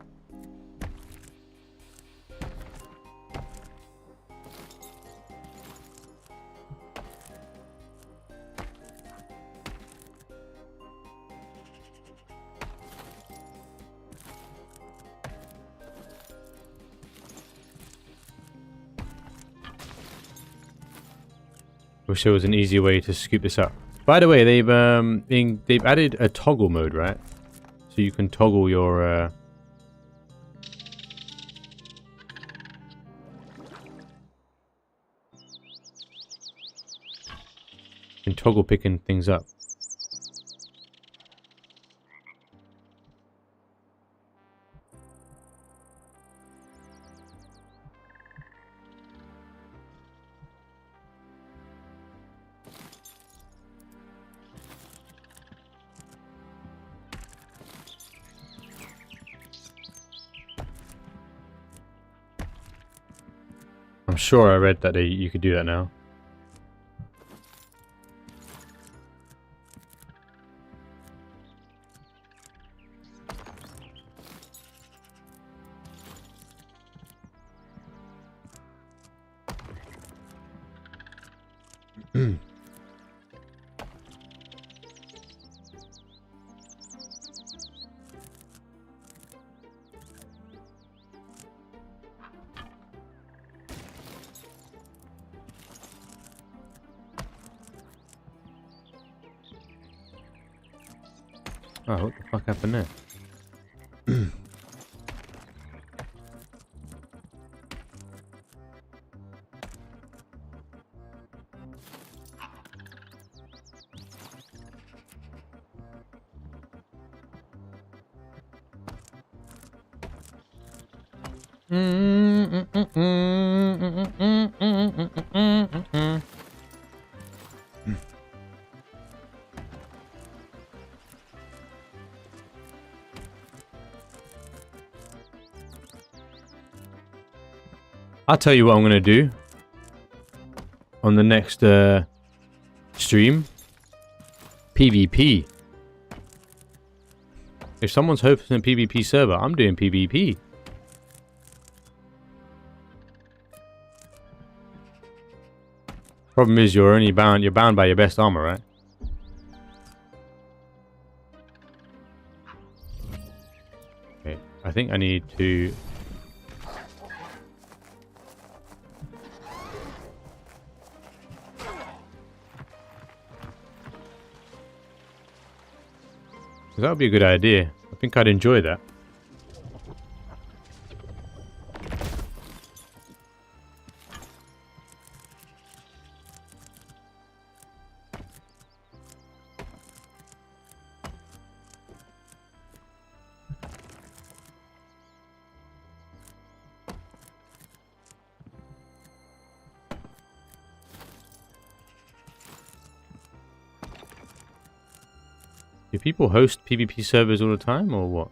Wish there was an easier way to scoop this up. By the way, they've added a toggle mode, right? So you can toggle your picking things up. I'm sure I read that you could do that now. Oh, what the fuck happened there? I'll tell you what I'm going to do on the next stream. PvP. If someone's hosting a PvP server, I'm doing PvP. Problem is you're bound by your best armor, right? Okay, I think I need to... That would be a good idea. I think I'd enjoy that. Do people host PvP servers all the time, or what?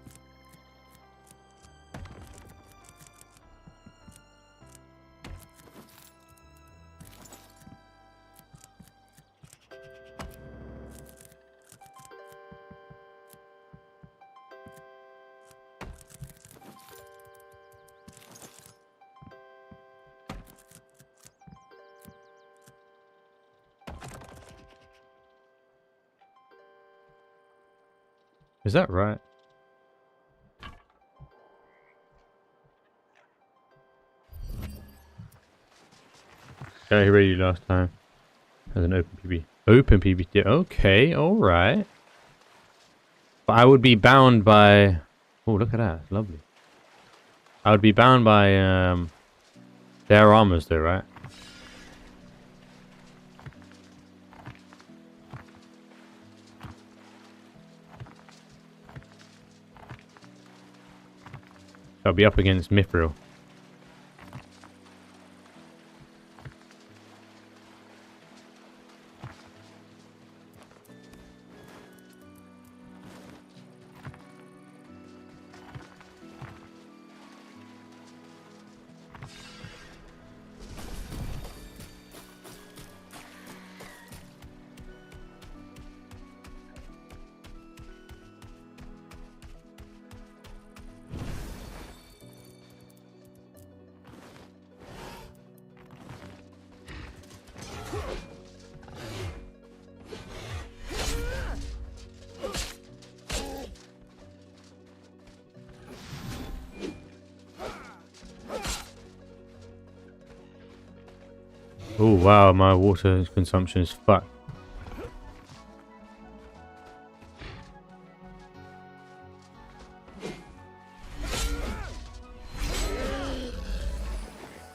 Is that right? Yeah, I read you last time. As an open PvP. Open PvP. Okay, alright. But I would be bound by... Oh, look at that. It's lovely. I would be bound by their armors though, right? I'll be up against Mithril. Oh wow, my water consumption is fucked.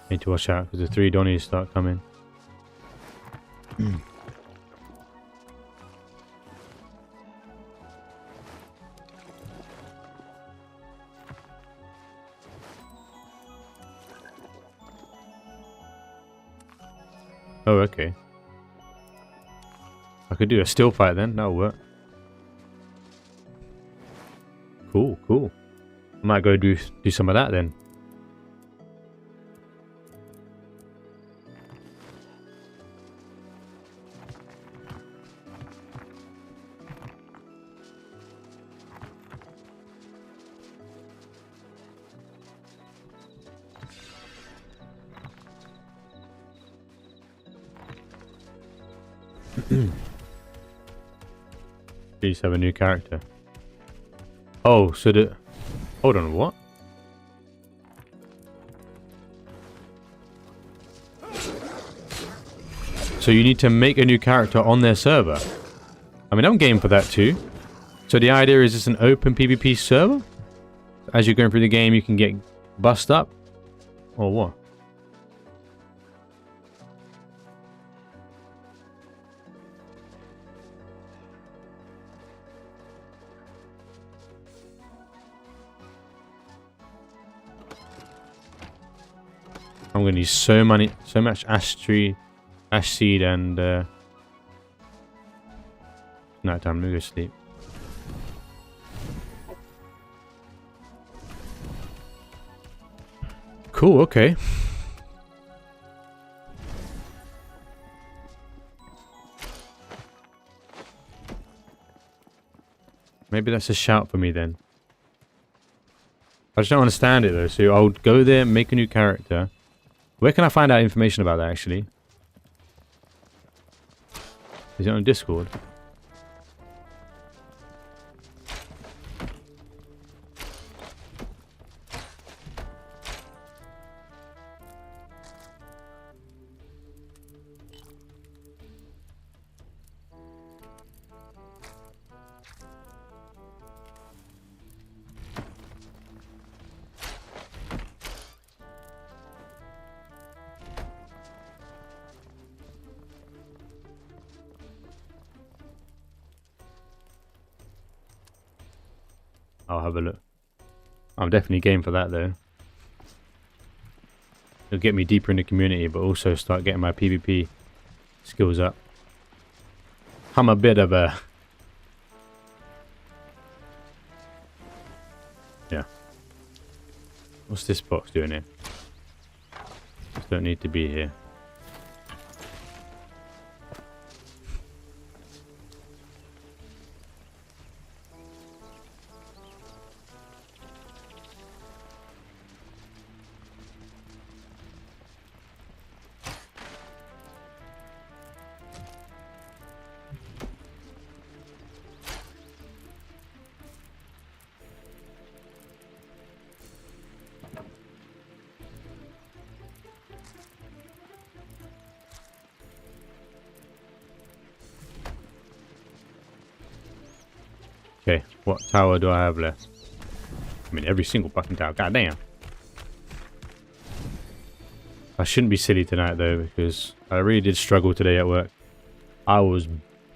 Need to watch out because the 3 Donnies start coming. Oh, okay. I could do a still fight then. That'll work. Cool, cool. I might go do some of that then. Please have a new character. Oh, so the... Hold on, what? So you need to make a new character on their server? I mean, I'm game for that too. So the idea is it's an open PvP server? As you're going through the game, you can get bussed up? Or what? I'm gonna use so much ash seed and night time. Let me go sleep. Cool. Okay. Maybe that's a shout for me then. I just don't understand it though. So I'll go there, make a new character. Where can I find out information about that actually? Is it on Discord? I'll have a look. I'm definitely game for that though. It'll get me deeper in the community, but also start getting my PvP skills up. I'm a bit of a... Yeah. What's this box doing here? Just don't need to be here. Okay, what tower do I have left? I mean, every single fucking tower. God damn. I shouldn't be silly tonight though, because I really did struggle today at work. I was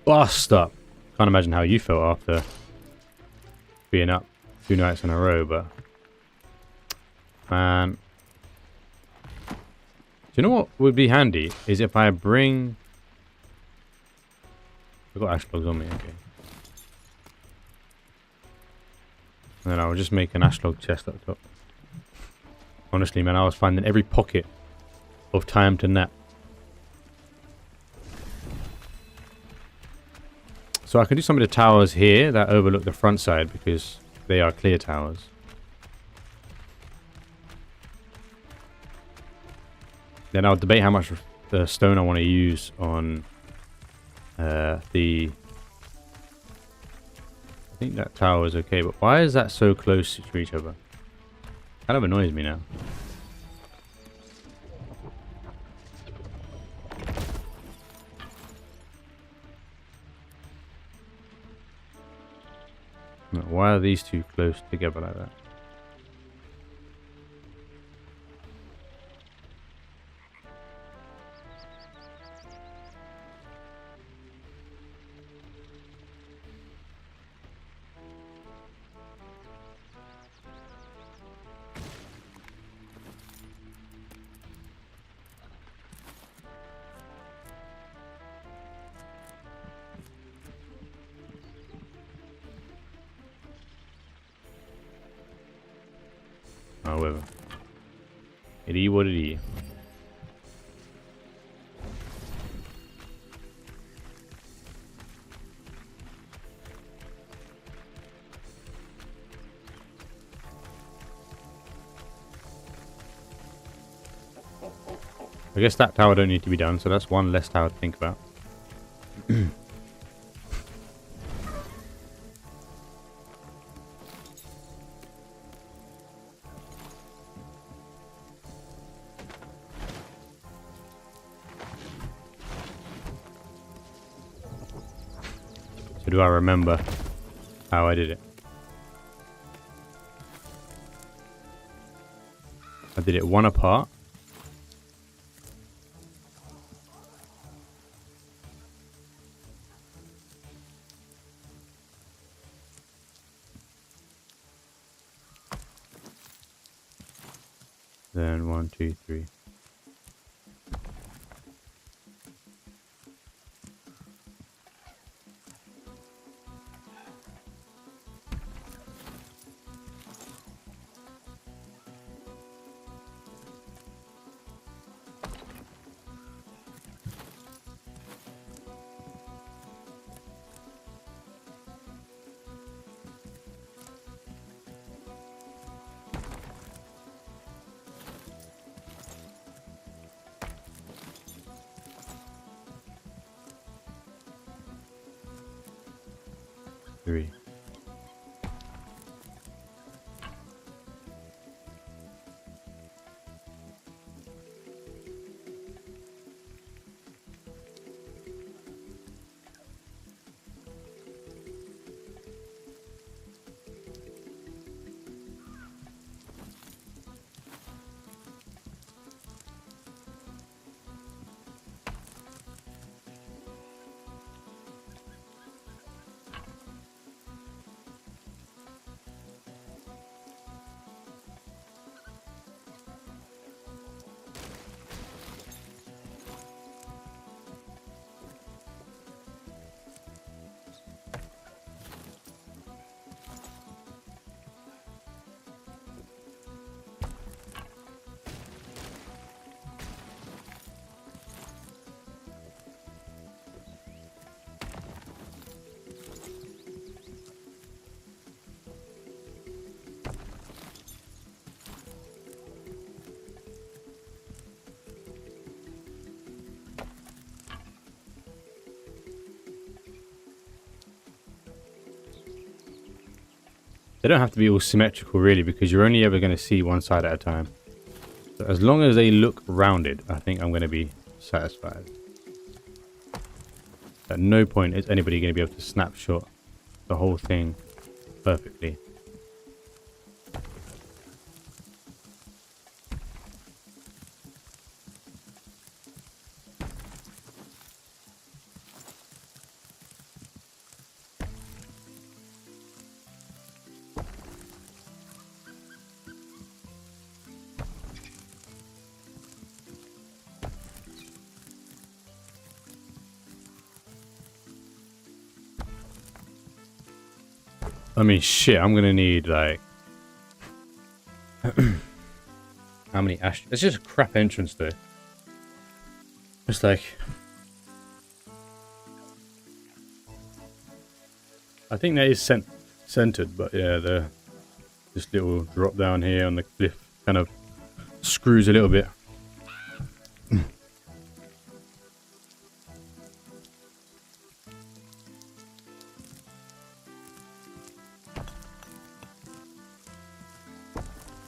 bust up. Can't imagine how you felt after being up 2 nights in a row, but... Man. Do you know what would be handy? Is if I bring... I've got ash logs on me, okay. And then I'll just make an ashlog chest up top. Honestly, man, I was finding every pocket of time to nap. So I can do some of the towers here that overlook the front side because they are clear towers. Then I'll debate how much the stone I want to use on the... I think that tower is okay, but why is that so close to each other? Kind of annoys me now. No, why are these two close together like that? However, it is what it is. I guess that tower don't need to be done, so that's one less tower to think about. So do I remember how I did it? I did it one apart. Then 1, 2, 3. Three. They don't have to be all symmetrical really, because you're only ever going to see one side at a time. So as long as they look rounded, I think I'm going to be satisfied. At no point is anybody going to be able to snapshot the whole thing perfectly. I mean, shit, I'm gonna need, like... how many ash... It's just a crap entrance, though. It's like... I think that is centered, but yeah, this little drop down here on the cliff kind of screws a little bit.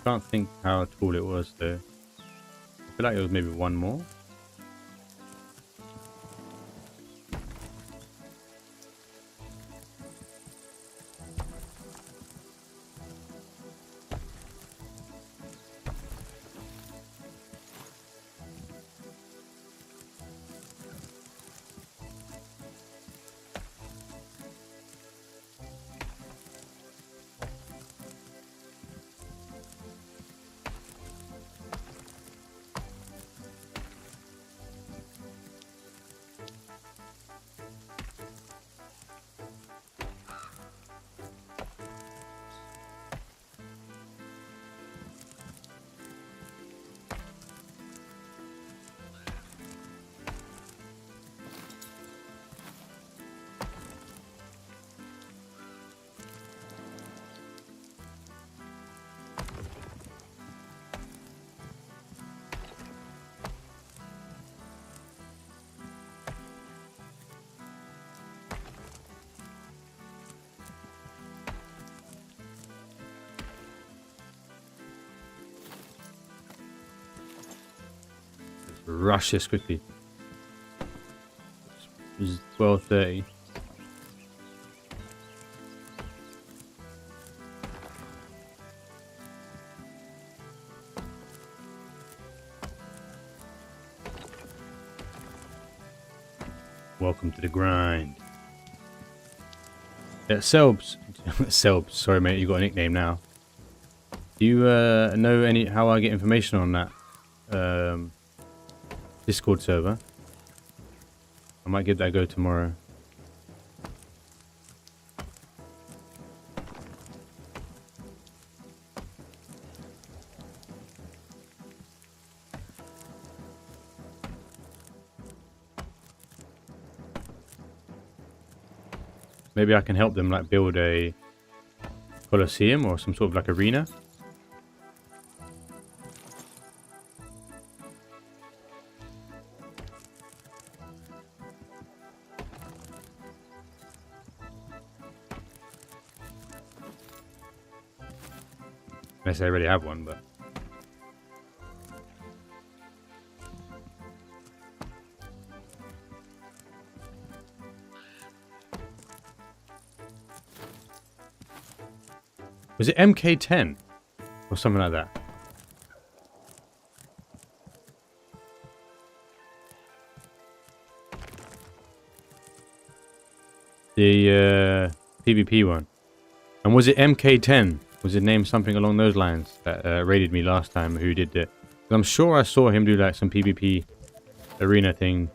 Can't think how tall it was though. I feel like it was maybe one more. rush this quickly. It's 12:30. Welcome to the grind. Yeah, Selbs. Selbs. Sorry, mate. You got a nickname now. Do you know how I get information on that Discord server? I might give that a go tomorrow. Maybe I can help them like build a Colosseum or some sort of like arena. Unless they already have one, but was it MK10 or something like that? The PvP one. And was it MK10? Was it named something along those lines that raided me last time? Who did it? I'm sure I saw him do like some PvP arena thing.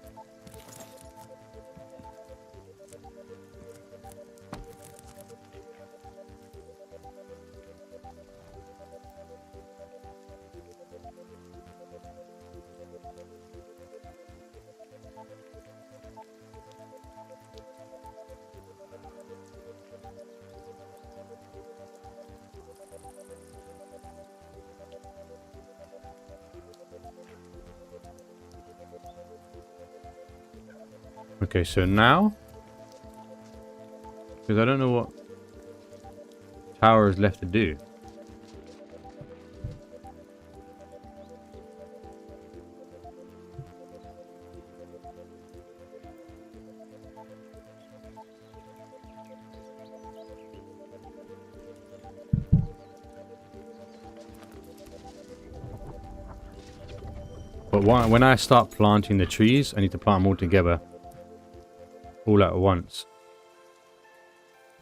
Okay, so now, because I don't know what tower is left to do. But when I start planting the trees, I need to plant them all together. All at once.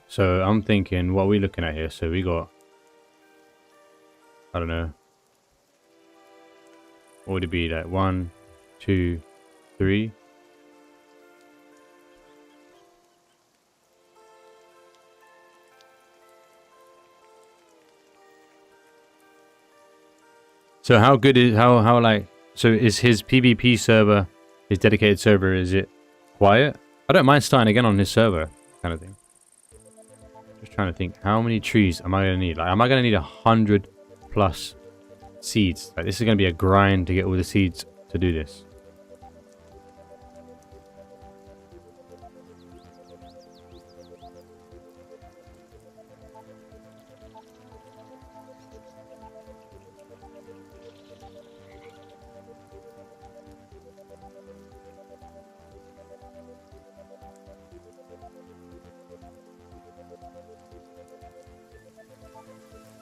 So I'm thinking, what are we looking at here? So we got, I don't know, what would it be like? 1, 2, 3. So how good is how like, so is his PvP server, his dedicated server, is it quiet? I don't mind starting again on his server, kind of thing. Just trying to think, how many trees am I going to need? Like, am I going to need 100+ seeds? Like, this is going to be a grind to get all the seeds to do this.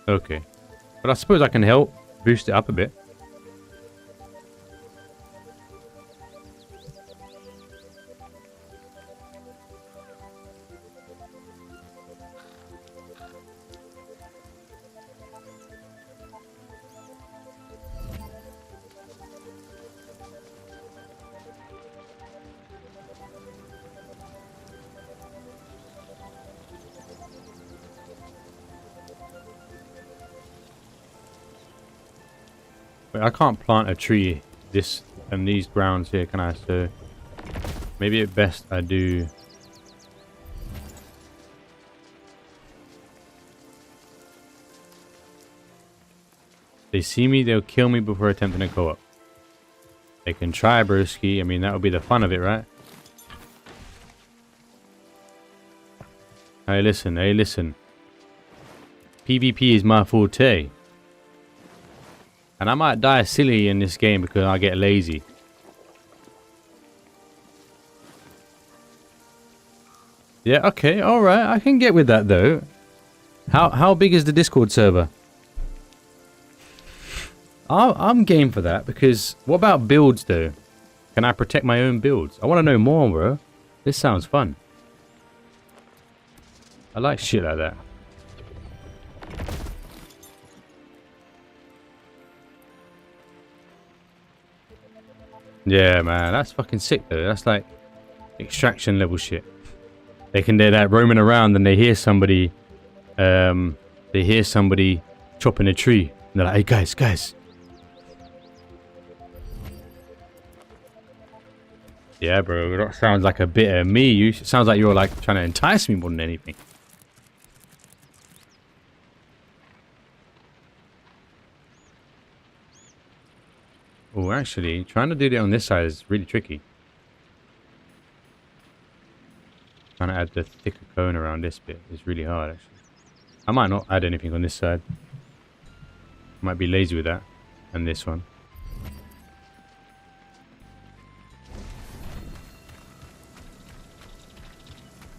Okay, but I suppose I can help boost it up a bit. Wait, I can't plant a tree this and these grounds here, can I? So maybe at best I do. They see me, they'll kill me before attempting a co-op. They can try, broski. I mean, that would be the fun of it, right? Hey, listen, hey, listen. PvP is my forte. And I might die silly in this game because I get lazy. Yeah, okay, alright. I can get with that, though. How big is the Discord server? I'm game for that, because... What about builds, though? Can I protect my own builds? I want to know more, bro. This sounds fun. I like shit like that. Yeah, man. That's fucking sick, though. That's like extraction level shit. They're like roaming around and they hear somebody... they hear somebody chopping a tree. And they're like, hey, guys. Yeah, bro. That sounds like a bit of me. It sounds like you're like trying to entice me more than anything. Oh, actually, trying to do that on this side is really tricky. Trying to add the thicker cone around this bit is really hard, actually. I might not add anything on this side. Might be lazy with that. And this one.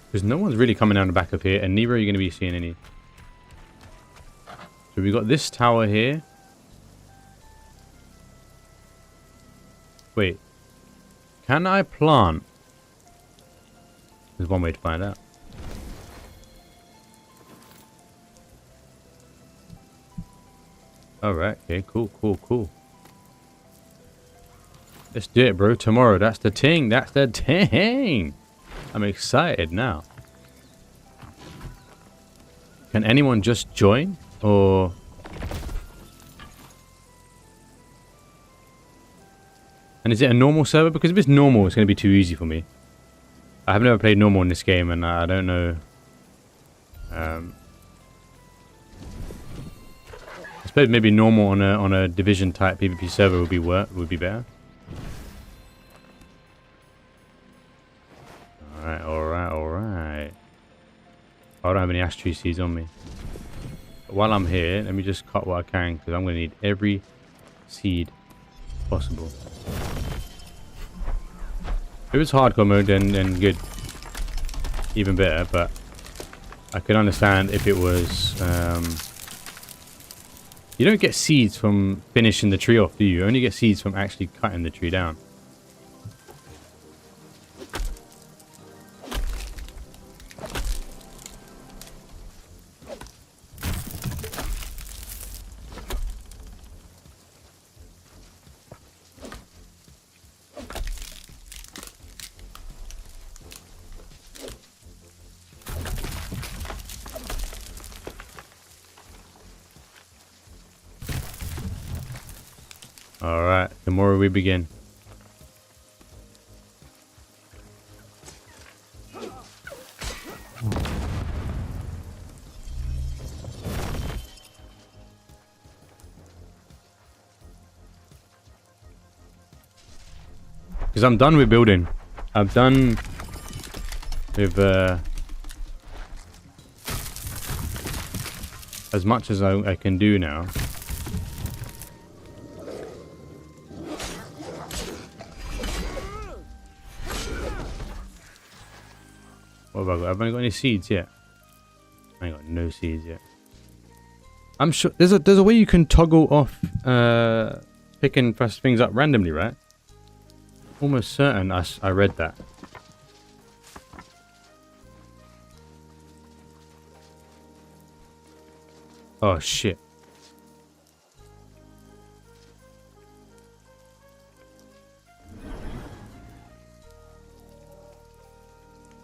Because no one's really coming down the back of here, and neither are you going to be seeing any. So we got this tower here. Wait. Can I plant? There's one way to find out. Alright, okay, cool. Let's do it, bro. Tomorrow, that's the ting. That's the ting. I'm excited now. Can anyone just join? Or... And is it a normal server? Because if it's normal, it's going to be too easy for me. I have never played normal in this game, and I don't know... I suppose maybe normal on a division type PvP server would be better. Alright. I don't have any ash tree seeds on me. But while I'm here, let me just cut what I can, because I'm going to need every seed possible. If it's hardcore mode, then good. Even better, but I could understand if it was... You don't get seeds from finishing the tree off, do you? You only get seeds from actually cutting the tree down. Alright, tomorrow we begin. Because I'm done with building. I'm done with as much as I can do now. What have I got? Have I got any seeds yet? I ain't got no seeds yet. I'm sure there's a way you can toggle off picking first things up randomly, right? Almost certain I read that. Oh shit.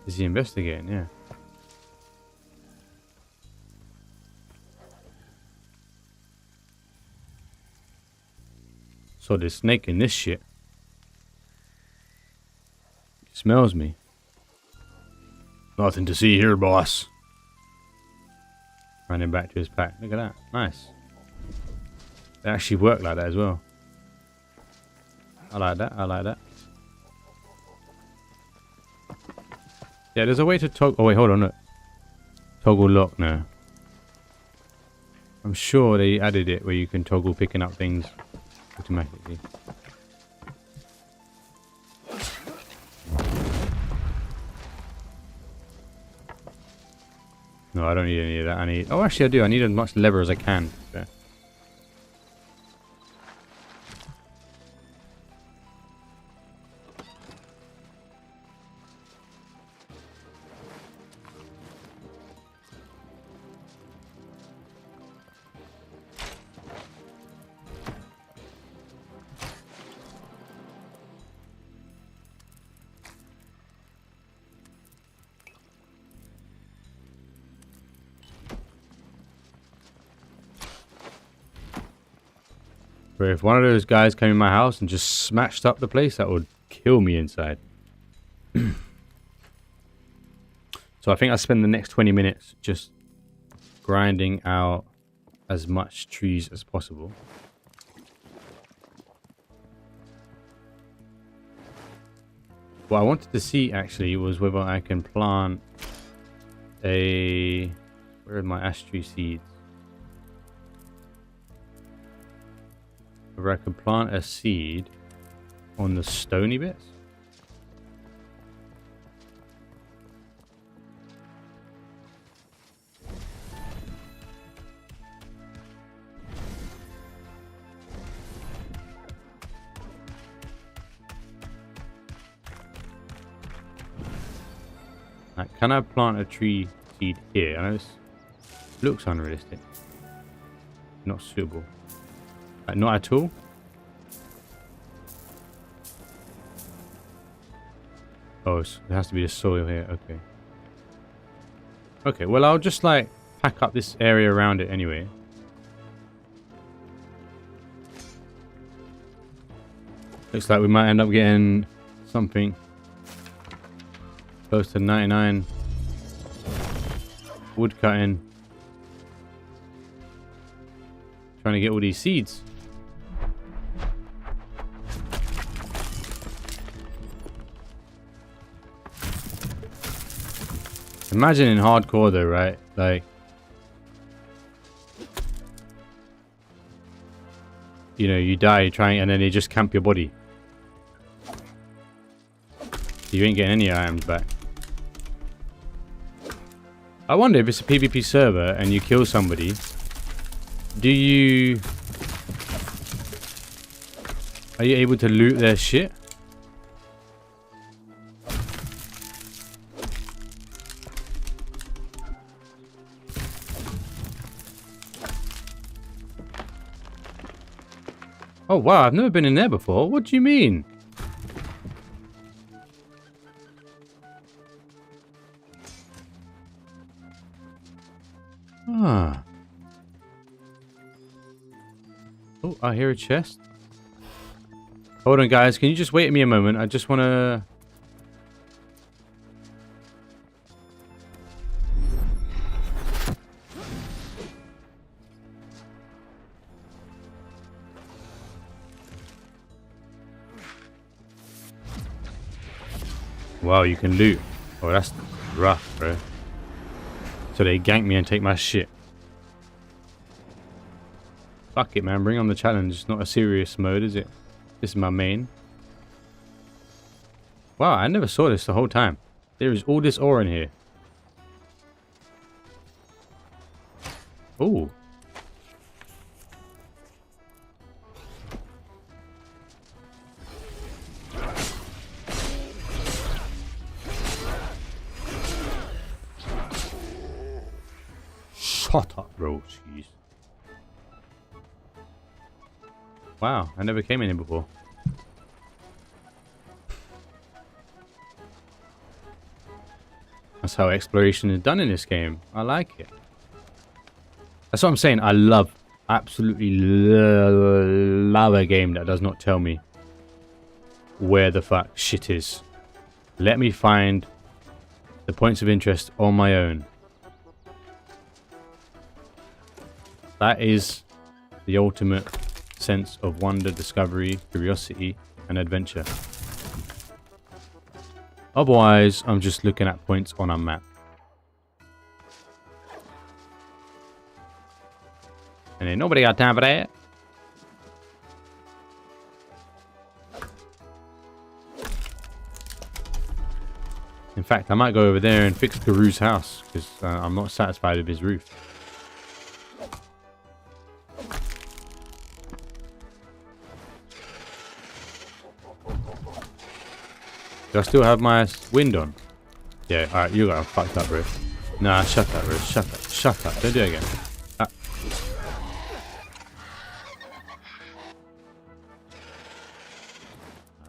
Is he investigating? Yeah. So there's snake in this shit. He smells me. Nothing to see here, boss. Running back to his pack. Look at that. Nice. They actually work like that as well. I like that. I like that. Yeah, there's a way to toggle... Oh, wait, hold on. Look. Toggle lock now. I'm sure they added it where you can toggle picking up things automatically. No, I don't need any of that. I need... Oh, actually I do. I need as much leather as I can. Yeah. But if one of those guys came in my house and just smashed up the place, that would kill me inside. So I think I'll spend the next 20 minutes just grinding out as much trees as possible. What I wanted to see actually was whether I can plant a... Where are my ash tree seeds? Whether I can plant a seed on the stony bits. Like, can I plant a tree seed here? I know this looks unrealistic. Not suitable. Like, not at all. Oh, it has to be the soil here. Okay. Okay, well, I'll just, like, pack up this area around it anyway. Looks like we might end up getting something close to 99 wood cutting. Trying to get all these seeds. Imagine in hardcore though, right? Like, you know, you die trying and then they just camp your body. You ain't getting any items back. I wonder if it's a PvP server and you kill somebody, are you able to loot their shit? Oh wow, I've never been in there before. What do you mean? Ah. Oh, I hear a chest. Hold on, guys. Can you just wait me a moment? I just want to... Wow, you can loot. Oh, that's rough, bro. So they gank me and take my shit. Fuck it, man. Bring on the challenge. It's not a serious mode, is it? This is my main. Wow, I never saw this the whole time. There is all this ore in here. Ooh. Shut up, bro. Jeez. Wow, I never came in here before. That's how exploration is done in this game. I like it. That's what I'm saying. I love, absolutely love a game that does not tell me where the fuck shit is. Let me find the points of interest on my own. That is the ultimate sense of wonder, discovery, curiosity, and adventure. Otherwise, I'm just looking at points on a map. And ain't nobody got time for that. In fact, I might go over there and fix Garu's house because I'm not satisfied with his roof. Do I still have my wind on? Yeah, alright, you got fucked up, bro. Nah, shut up, bro. Shut up. Shut up. Don't do it again.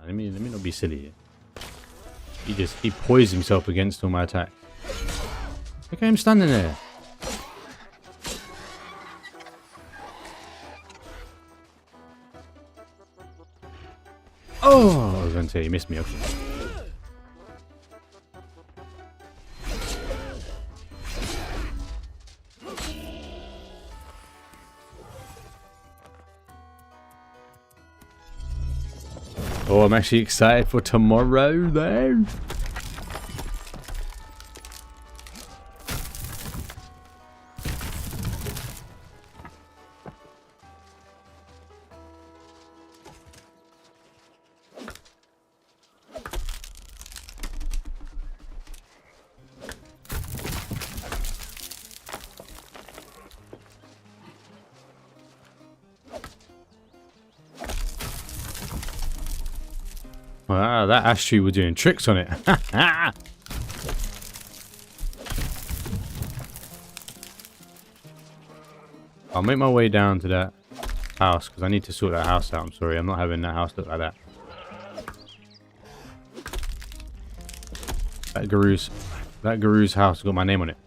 Let me not be silly here. He poised himself against all my attacks. Look at him standing there. Oh, I was going to say he missed me. Okay. Oh, I'm actually excited for tomorrow, though. Wow, that ash tree was doing tricks on it. I'll make my way down to that house because I need to sort that house out. I'm sorry, I'm not having that house look like that. That Guru's house has got my name on it.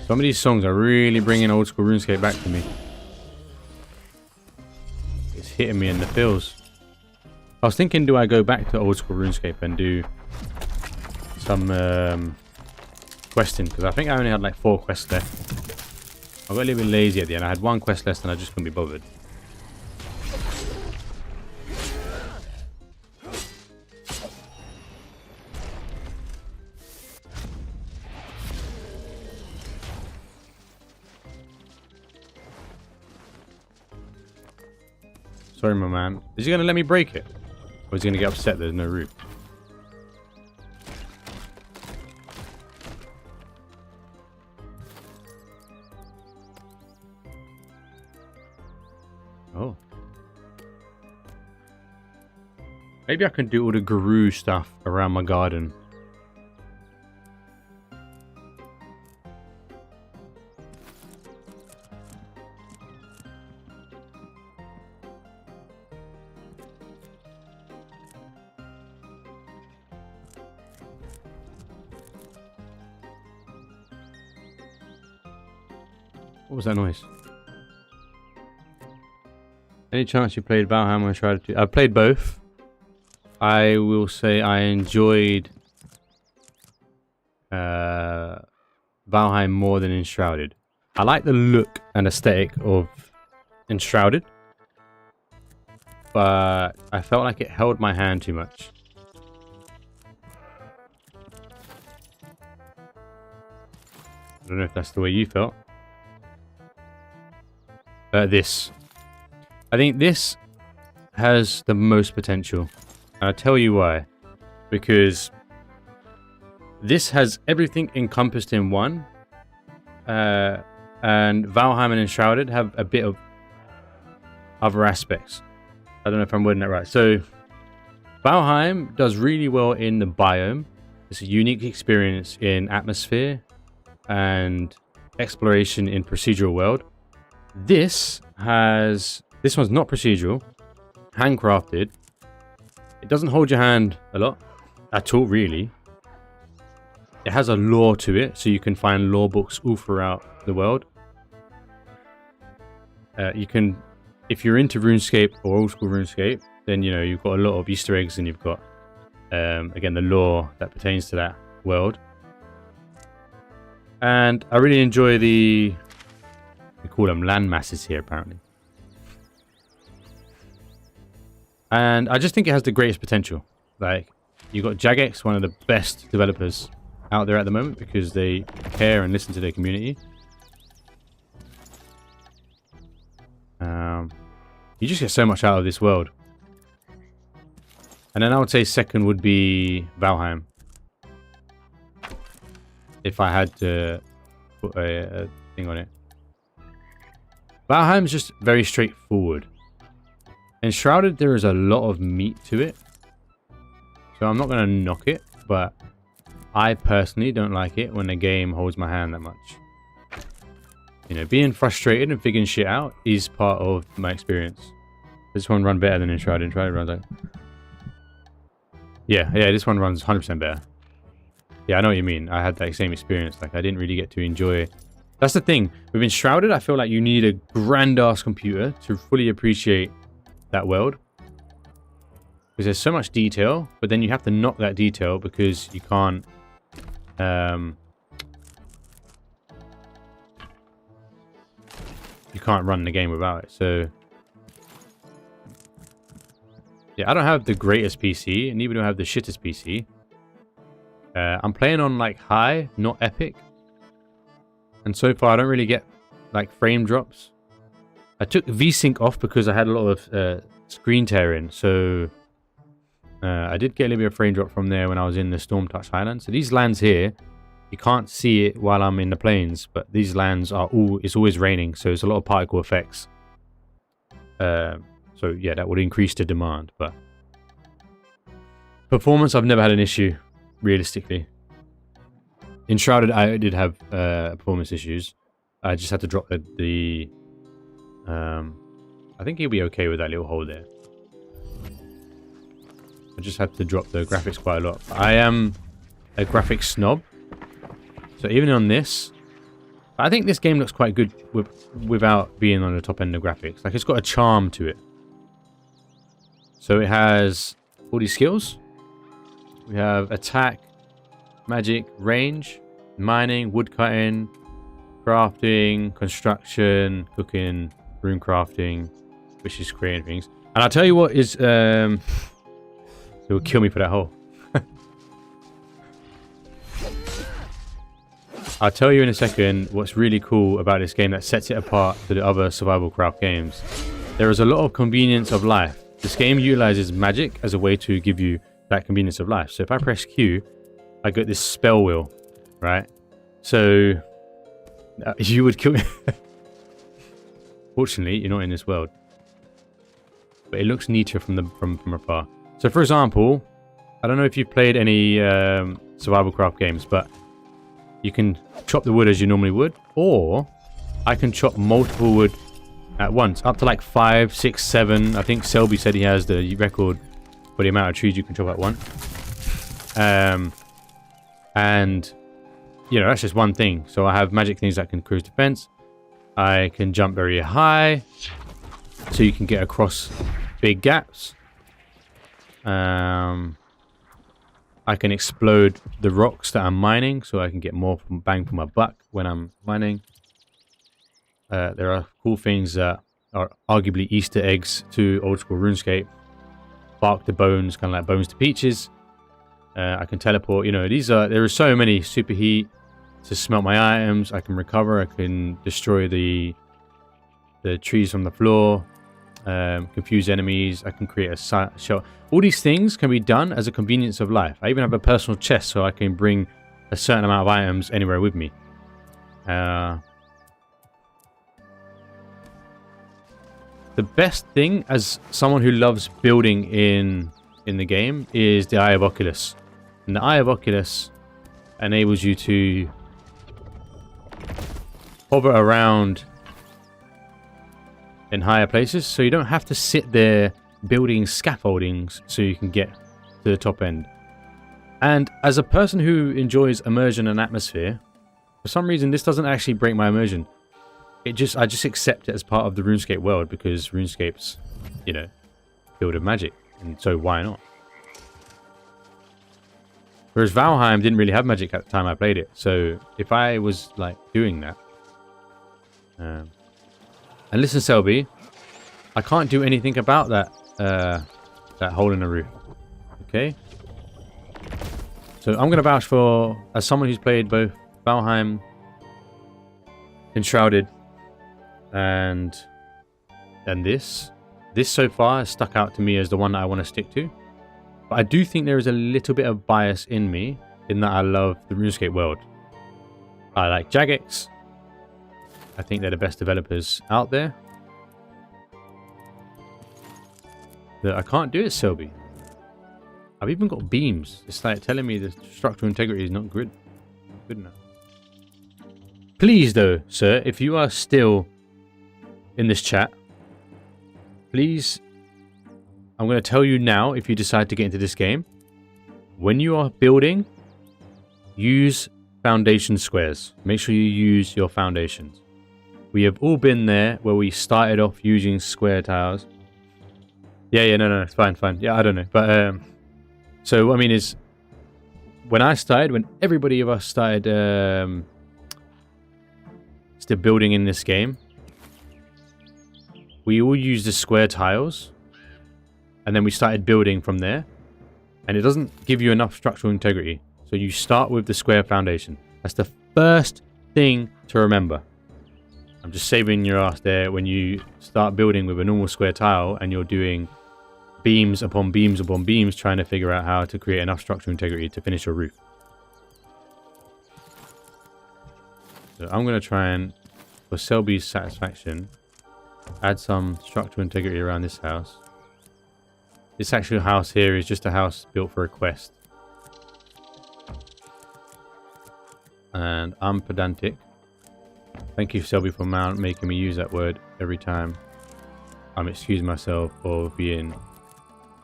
Some of these songs are really bringing old school RuneScape back to me. It's hitting me in the feels. I was thinking, do I go back to old school RuneScape and do some questing? Because I think I only had like 4 quests left. I got a little bit lazy at the end. I had 1 quest left and I just couldn't be bothered. Sorry, my man. Is he going to let me break it? Or is he going to get upset there's no root? Oh. Maybe I can do all the Guru stuff around my garden. What was that noise? Any chance you played Valheim or Enshrouded 2? I've played both. I will say I enjoyed Valheim more than Enshrouded. I like the look and aesthetic of Enshrouded, but I felt like it held my hand too much. I don't know if that's the way you felt. This. I think this has the most potential. And I'll tell you why. Because this has everything encompassed in one. And Valheim and Enshrouded have a bit of other aspects. I don't know if I'm wording that right. So, Valheim does really well in the biome. It's a unique experience in atmosphere and exploration in procedural world. This one's not procedural, handcrafted. It doesn't hold your hand a lot at all, really. It has a lore to it, so you can find lore books all throughout the world. You can, if you're into RuneScape or old school RuneScape, then you know you've got a lot of Easter eggs and you've got again the lore that pertains to that world. And I really enjoy the, they call them land masses here apparently. And I just think it has the greatest potential. Like, you got Jagex, one of the best developers out there at the moment because they care and listen to their community. You just get so much out of this world. And then I would say second would be Valheim. If I had to put a thing on it. Valheim's just very straightforward. In Shrouded, there is a lot of meat to it. So I'm not going to knock it, but I personally don't like it when the game holds my hand that much. You know, being frustrated and figuring shit out is part of my experience. This one run better than Enshrouded. Enshrouded runs like... Yeah, this one runs 100% better. Yeah, I know what you mean. I had that same experience. Like, I didn't really get to enjoy... That's the thing. With Enshrouded, I feel like you need a grand-ass computer to fully appreciate that world. Because there's so much detail, but then you have to knock that detail because you can't... you can't run the game without it, so... Yeah, I don't have the greatest PC, and neither do I have the shittest PC. I'm playing on, like, high, not epic. And so far, I don't really get, like, frame drops. I took VSync off because I had a lot of screen tearing, so... I did get a little bit of frame drop from there when I was in the Storm Touch Highlands. So these lands here, you can't see it while I'm in the plains, but these lands are it's always raining, so it's a lot of particle effects. So yeah, that would increase the demand, but performance, I've never had an issue, realistically. In Shrouded, I did have performance issues. I just had to drop the I think he'll be okay with that little hole there. I just have to drop the graphics quite a lot. I am a graphics snob, so even on this, I think this game looks quite good without being on the top end of graphics. Like, it's got a charm to it. So it has all these skills. We have attack, magic, range, mining, woodcutting, crafting, construction, cooking, rune crafting, which is creating things. And I'll tell you what is... it will kill me for that hole. I'll tell you in a second what's really cool about this game that sets it apart to the other survival craft games. There is a lot of convenience of life. This game utilizes magic as a way to give you that convenience of life. So if I press Q, I get this spell wheel, right? So you would kill me. Fortunately, you're not in this world, but it looks neater from afar. So for example, I don't know if you've played any survival craft games, but you can chop the wood as you normally would, or I can chop multiple wood at once, up to like 5, 6, 7. I think Selby said he has the record for the amount of trees you can chop at once. And you know, that's just one thing. So I have magic things that can cruise defense. I can jump very high, so you can get across big gaps. I can explode the rocks that I'm mining, so I can get more bang for my buck when I'm mining. There are cool things that are arguably Easter eggs to old school RuneScape. Bark to Bones, kind of like Bones to Peaches. I can teleport. You know, there are so many. Superheat to smelt my items. I can recover. I can destroy the trees from the floor. Confuse enemies. I can create a shell. All these things can be done as a convenience of life. I even have a personal chest, so I can bring a certain amount of items anywhere with me. The best thing, as someone who loves building in the game, is the Eye of Oculus. And the Eye of Oculus enables you to hover around in higher places, so you don't have to sit there building scaffoldings so you can get to the top end. And as a person who enjoys immersion and atmosphere, for some reason this doesn't actually break my immersion. I just accept it as part of the RuneScape world, because RuneScape's, you know, build of magic, and so why not? Whereas Valheim didn't really have magic at the time I played it, so if I was like doing that, and listen, Selby, I can't do anything about that that hole in the roof. Okay, so I'm gonna vouch for, as someone who's played both Valheim, Enshrouded, and this, This so far has stuck out to me as the one that I want to stick to. But I do think there is a little bit of bias in me in that I love the RuneScape world. I like Jagex. I think they're the best developers out there. But I can't do it, Selby. I've even got beams. It's like telling me the structural integrity is not good enough. Please, though, sir, if you are still in this chat, please, I'm going to tell you now, if you decide to get into this game, when you are building, use foundation squares. Make sure you use your foundations. We have all been there where we started off using square tiles. Yeah, no, it's fine. Yeah, I don't know. But, so, I mean, is when I started, when everybody of us started still building in this game, we all used the square tiles, and then we started building from there, and it doesn't give you enough structural integrity. So you start with the square foundation. That's the first thing to remember. I'm just saving your ass there when you start building with a normal square tile and you're doing beams upon beams upon beams trying to figure out how to create enough structural integrity to finish your roof. So I'm going to try and, for Selby's satisfaction, add some structural integrity around this house. This actual house here is just a house built for a quest. And I'm pedantic. Thank you, Selby, for making me use that word every time. I'm excusing myself for being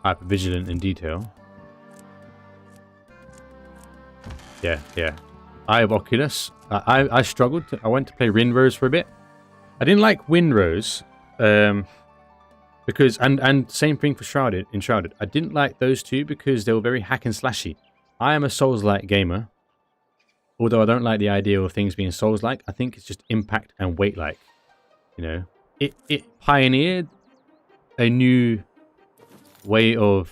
hyper vigilant in detail. Yeah. I have Oculus. I struggled. I went to play Rinrose for a bit. I didn't like Windrose. Because and same thing for Shrouded. I didn't like those two because they were very hack and slashy. I am a Souls-like gamer. Although I don't like the idea of things being Souls-like, I think it's just impact and weight-like. You know, it pioneered a new way of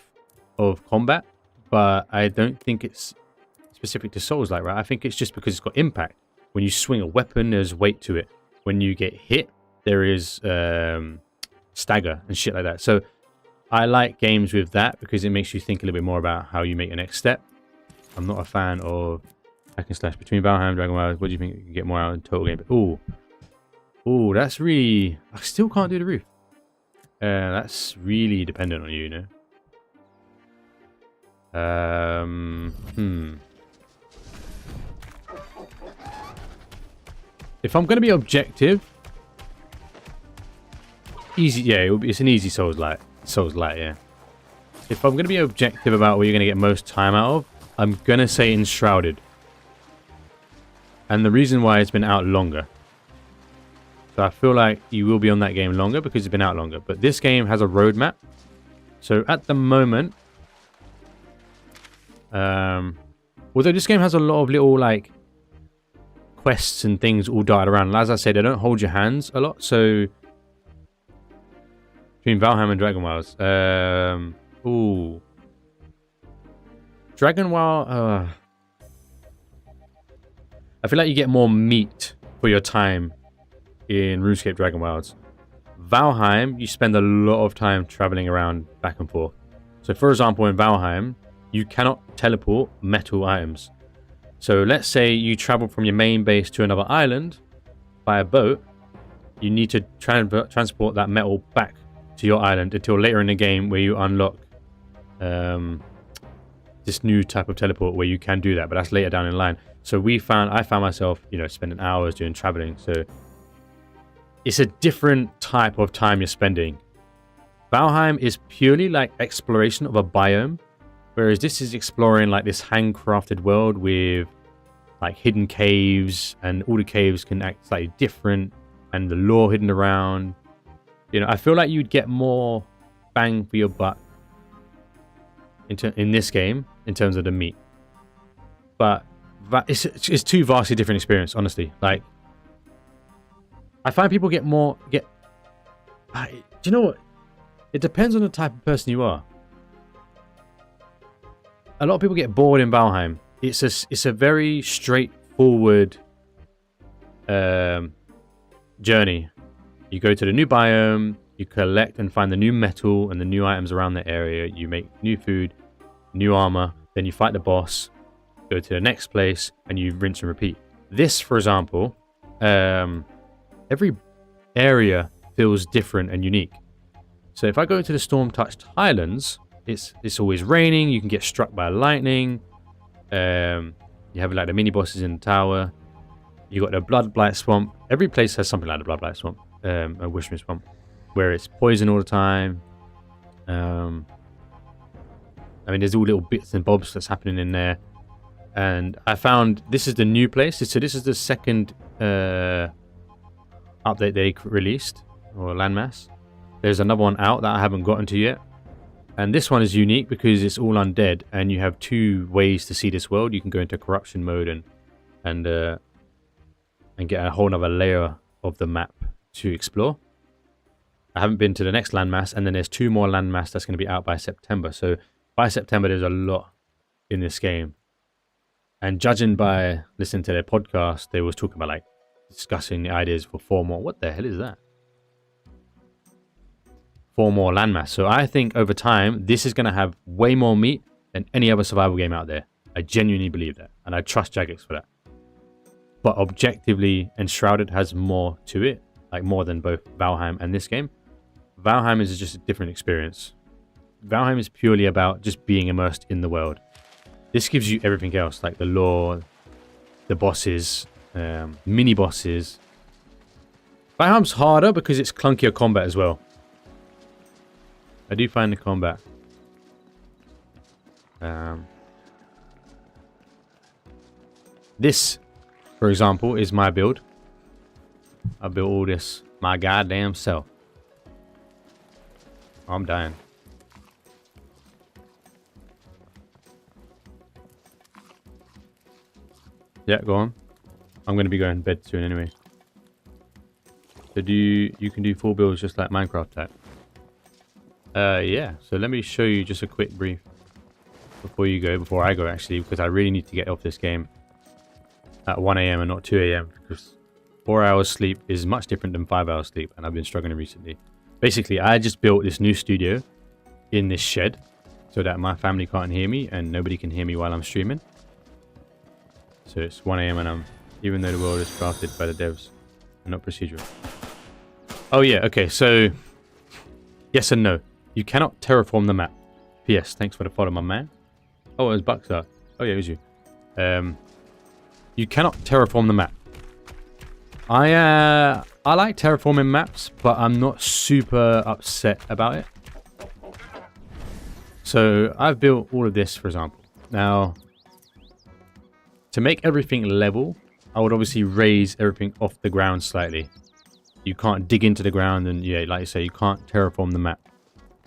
combat, but I don't think it's specific to Souls-like, right? I think it's just because it's got impact. When you swing a weapon, there's weight to it. When you get hit, there is stagger and shit like that. So I like games with that because it makes you think a little bit more about how you make your next step. I'm not a fan of hack and slash. Between Valheim and Dragon Warriors, what do you think you can get more out of the total game? Ooh, that's really... I still can't do the roof. That's really dependent on you, you know? If I'm going to be objective, easy, yeah, it's an easy Souls-like, yeah. If I'm going to be objective about what you're going to get most time out of, I'm going to say Enshrouded. And the reason why it's been out longer. So I feel like you will be on that game longer because it's been out longer. But this game has a roadmap. So at the moment, although this game has a lot of little like quests and things all dotted around. And as I said, they don't hold your hands a lot. So between Valheim and Dragon Warriors, Dragon War, I feel like you get more meat for your time in RuneScape Dragon Wilds. Valheim, you spend a lot of time traveling around back and forth. So for example, in Valheim, you cannot teleport metal items. So let's say you travel from your main base to another island by a boat. You need to transport that metal back to your island until later in the game where you unlock this new type of teleport where you can do that, but that's later down in line. So I found myself, you know, spending hours doing traveling. So it's a different type of time you're spending. Valheim is purely like exploration of a biome, whereas this is exploring like this handcrafted world with like hidden caves, and all the caves can act slightly different, and the lore hidden around. You know, I feel like you'd get more bang for your buck in this game in terms of the meat. But it's two vastly different experience, honestly. Like, I find people do you know what? It depends on the type of person you are. A lot of people get bored in Valheim. It's a very straightforward journey. You go to the new biome, You collect and find the new metal and the new items around the area. You make new food, new armor. Then you fight the boss, go to the next place, and you rinse and repeat. This, for example, every area feels different and unique. So if I go to the Storm-Touched Highlands, it's always raining. You can get struck by lightning. You have like the mini bosses in the tower. You got the Bloodblight Swamp. Every place has something like the Bloodblight Swamp, a Wishmere Swamp, where it's poison all the time. I mean, there's all little bits and bobs that's happening in there. And I found this is the new place. So this is the second update they released, or landmass. There's another one out that I haven't gotten to yet. And this one is unique because it's all undead, and you have two ways to see this world. You can go into corruption mode and get a whole other layer of the map to explore. I haven't been to the next landmass, and then there's two more landmass that's going to be out by September. So by September, there's a lot in this game. And judging by listening to their podcast, they was talking about like discussing the ideas for 4 more. What the hell is that? 4 more landmass. So I think over time, this is going to have way more meat than any other survival game out there. I genuinely believe that. And I trust Jagex for that. But objectively, Enshrouded has more to it. Like more than both Valheim and this game. Valheim is just a different experience. Valheim is purely about just being immersed in the world. This gives you everything else, like the lore, the bosses, mini bosses. Valheim's harder because it's clunkier combat as well. I do find the combat. This, for example, is my build. I built all this my goddamn self. Oh, I'm dying. Yeah, go on. I'm going to be going to bed soon anyway. So you can do full builds just like Minecraft type? Yeah. So let me show you just a quick brief before I go actually, because I really need to get off this game at 1 AM and not 2 AM, because 4 hours sleep is much different than 5 hours sleep, and I've been struggling recently. Basically, I just built this new studio in this shed so that my family can't hear me and nobody can hear me while I'm streaming. So it's 1 AM and even though the world is crafted by the devs and not procedural. Oh yeah, okay, so yes and no. You cannot terraform the map. P.S. Thanks for the follow, my man. Oh, it was Buckstar. Oh yeah, it was you. You cannot terraform the map. I like terraforming maps, but I'm not super upset about it. So I've built all of this, for example. Now, to make everything level, I would obviously raise everything off the ground slightly. You can't dig into the ground, and yeah, like I say, you can't terraform the map.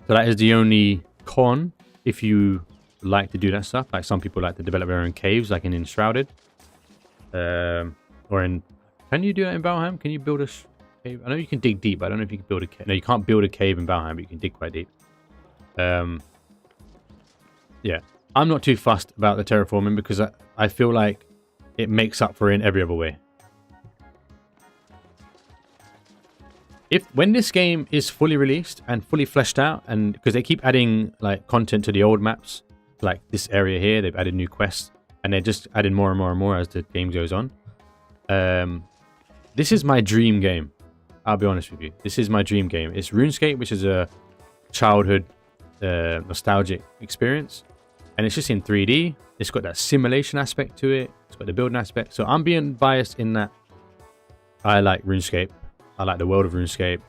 So that is the only con if you like to do that stuff. Like some people like to develop their own caves, like in Enshrouded. Or in... Can you do that in Valheim? Can you build a cave? I know you can dig deep, but I don't know if you can build a cave. No, you can't build a cave in Valheim, but you can dig quite deep. Yeah. I'm not too fussed about the terraforming because I feel like it makes up for it in every other way. When this game is fully released and fully fleshed out, and because they keep adding like content to the old maps, like this area here, they've added new quests, and they're just adding more and more and more as the game goes on. This is my dream game. I'll be honest with you. This is my dream game. It's RuneScape, which is a childhood nostalgic experience, and it's just in 3D. It's got that simulation aspect to it. It's got the building aspect. So I'm being biased in that I like RuneScape. I like the world of RuneScape.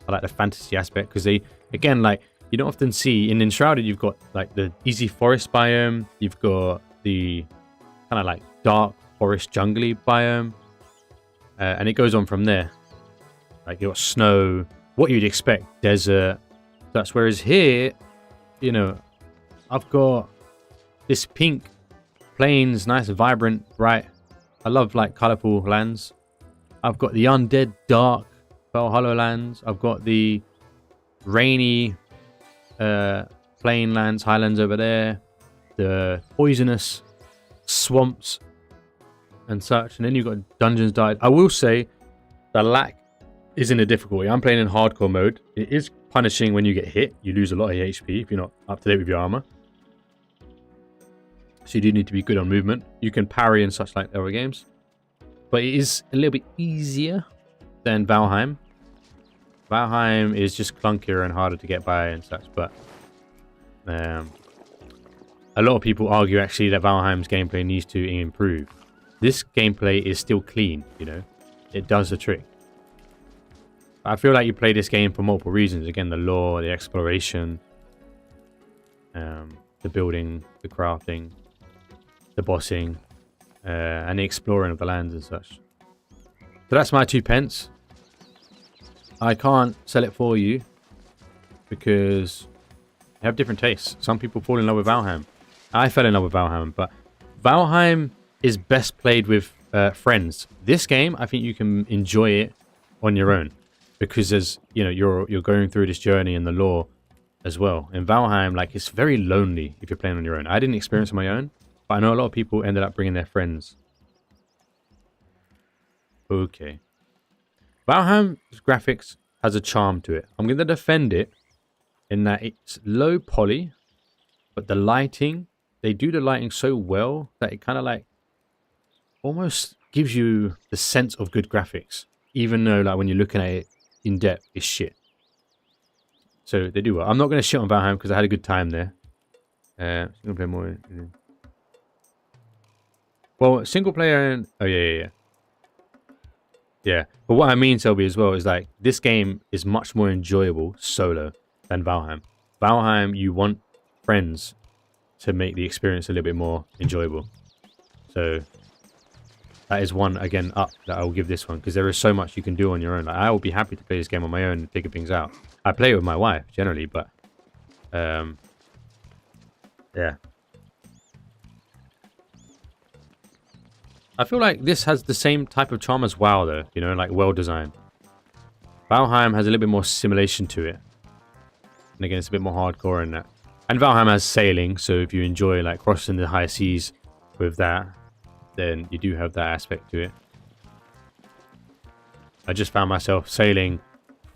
I like the fantasy aspect because they, again, like you don't often see in Enshrouded, you've got like the easy forest biome. You've got the kind of like dark forest jungly biome. And it goes on from there. Like you've got snow, what you'd expect, desert. That's whereas here, you know, I've got this pink plains, nice, vibrant, bright. I love like colorful lands. I've got the undead, dark, Valhalla lands. I've got the rainy plain lands, highlands over there. The poisonous swamps and such. And then you've got Dungeons Died. I will say the lack is in the difficulty. I'm playing in hardcore mode. It is punishing when you get hit. You lose a lot of HP if you're not up to date with your armor. So you do need to be good on movement. You can parry and such like other games. But it is a little bit easier than Valheim. Valheim is just clunkier and harder to get by and such. But a lot of people argue actually that Valheim's gameplay needs to improve. This gameplay is still clean, you know. It does the trick. I feel like you play this game for multiple reasons. Again, the lore, the exploration, the building, the crafting, the bossing, and the exploring of the lands and such. So that's my 2 pence. I can't sell it for you because they have different tastes. Some people fall in love with Valheim. I fell in love with Valheim, but Valheim is best played with friends. This game, I think you can enjoy it on your own because there's, you know, you're going through this journey in the lore as well. In Valheim, like, it's very lonely if you're playing on your own. I didn't experience it on my own, but I know a lot of people ended up bringing their friends. Okay. Valheim's graphics has a charm to it. I'm going to defend it in that it's low poly, but the lighting, they do the lighting so well that it kind of like almost gives you the sense of good graphics, even though like when you're looking at it in depth, it's shit. So they do well. I'm not going to shit on Valheim because I had a good time there. I'm going to play more. Well, single player and... Oh, yeah. Yeah, but what I mean, Selby, as well, is like this game is much more enjoyable solo than Valheim. Valheim, you want friends to make the experience a little bit more enjoyable. So that is one, again, up that I will give this one because there is so much you can do on your own. Like, I will be happy to play this game on my own and figure things out. I play it with my wife generally, but yeah. I feel like this has the same type of charm as WoW, though, you know, like well designed. Valheim has a little bit more simulation to it. And again, it's a bit more hardcore in that. And Valheim has sailing, so if you enjoy like crossing the high seas with that, then you do have that aspect to it. I just found myself sailing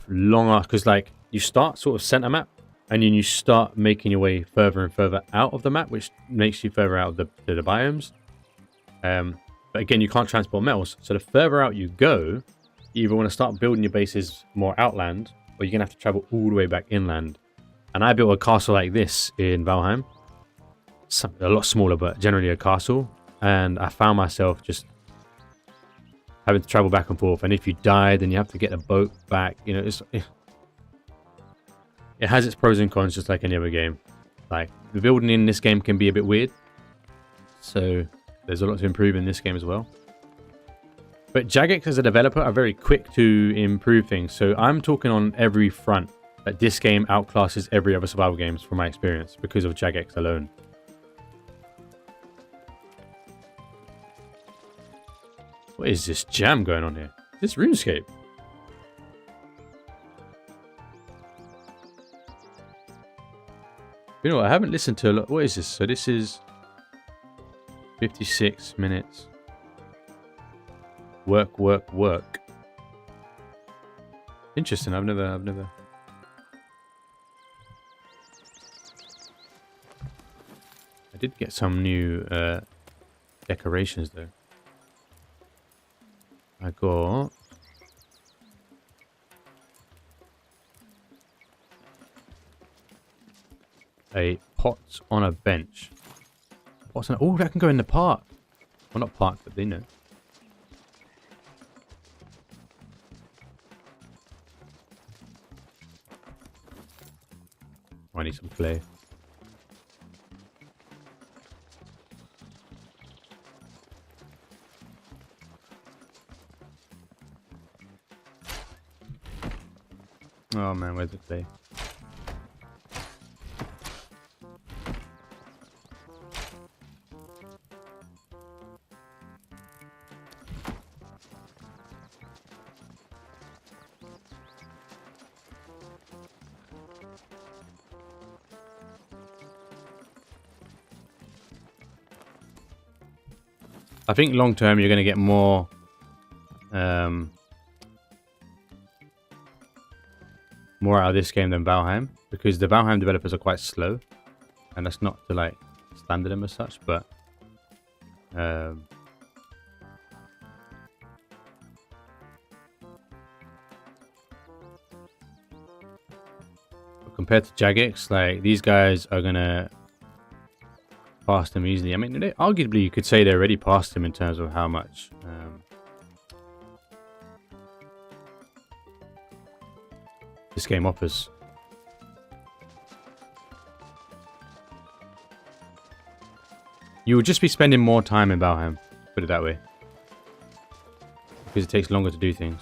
long, because like you start sort of center map, and then you start making your way further and further out of the map, which makes you further out of the biomes. But again, you can't transport metals. So the further out you go, you either want to start building your bases more outland, or you're going to have to travel all the way back inland. And I built a castle like this in Valheim. A lot smaller, but generally a castle. And I found myself just having to travel back and forth. And if you die, then you have to get a boat back. You know, it has its pros and cons, just like any other game. Like, the building in this game can be a bit weird. So there's a lot to improve in this game as well. But Jagex as a developer are very quick to improve things. So I'm talking on every front that this game outclasses every other survival games from my experience because of Jagex alone. What is this jam going on here? Is this RuneScape? You know what? I haven't listened to a lot. What is this? So this is 56 minutes. Work. Interesting. I've never. I did get some new decorations though. I got a pot on a bench. Pots on oh, that can go in the park. Well, not park, but they know. Oh, I need some clay. Oh man, where's the clay? I think long term you're going to get more more out of this game than Valheim, because the Valheim developers are quite slow, and that's not to like slander them as such, but compared to Jagex, like these guys are gonna pass them easily. I mean, arguably you could say they already passed them in terms of how much this game offers. You would just be spending more time in Valheim, put it that way, because it takes longer to do things.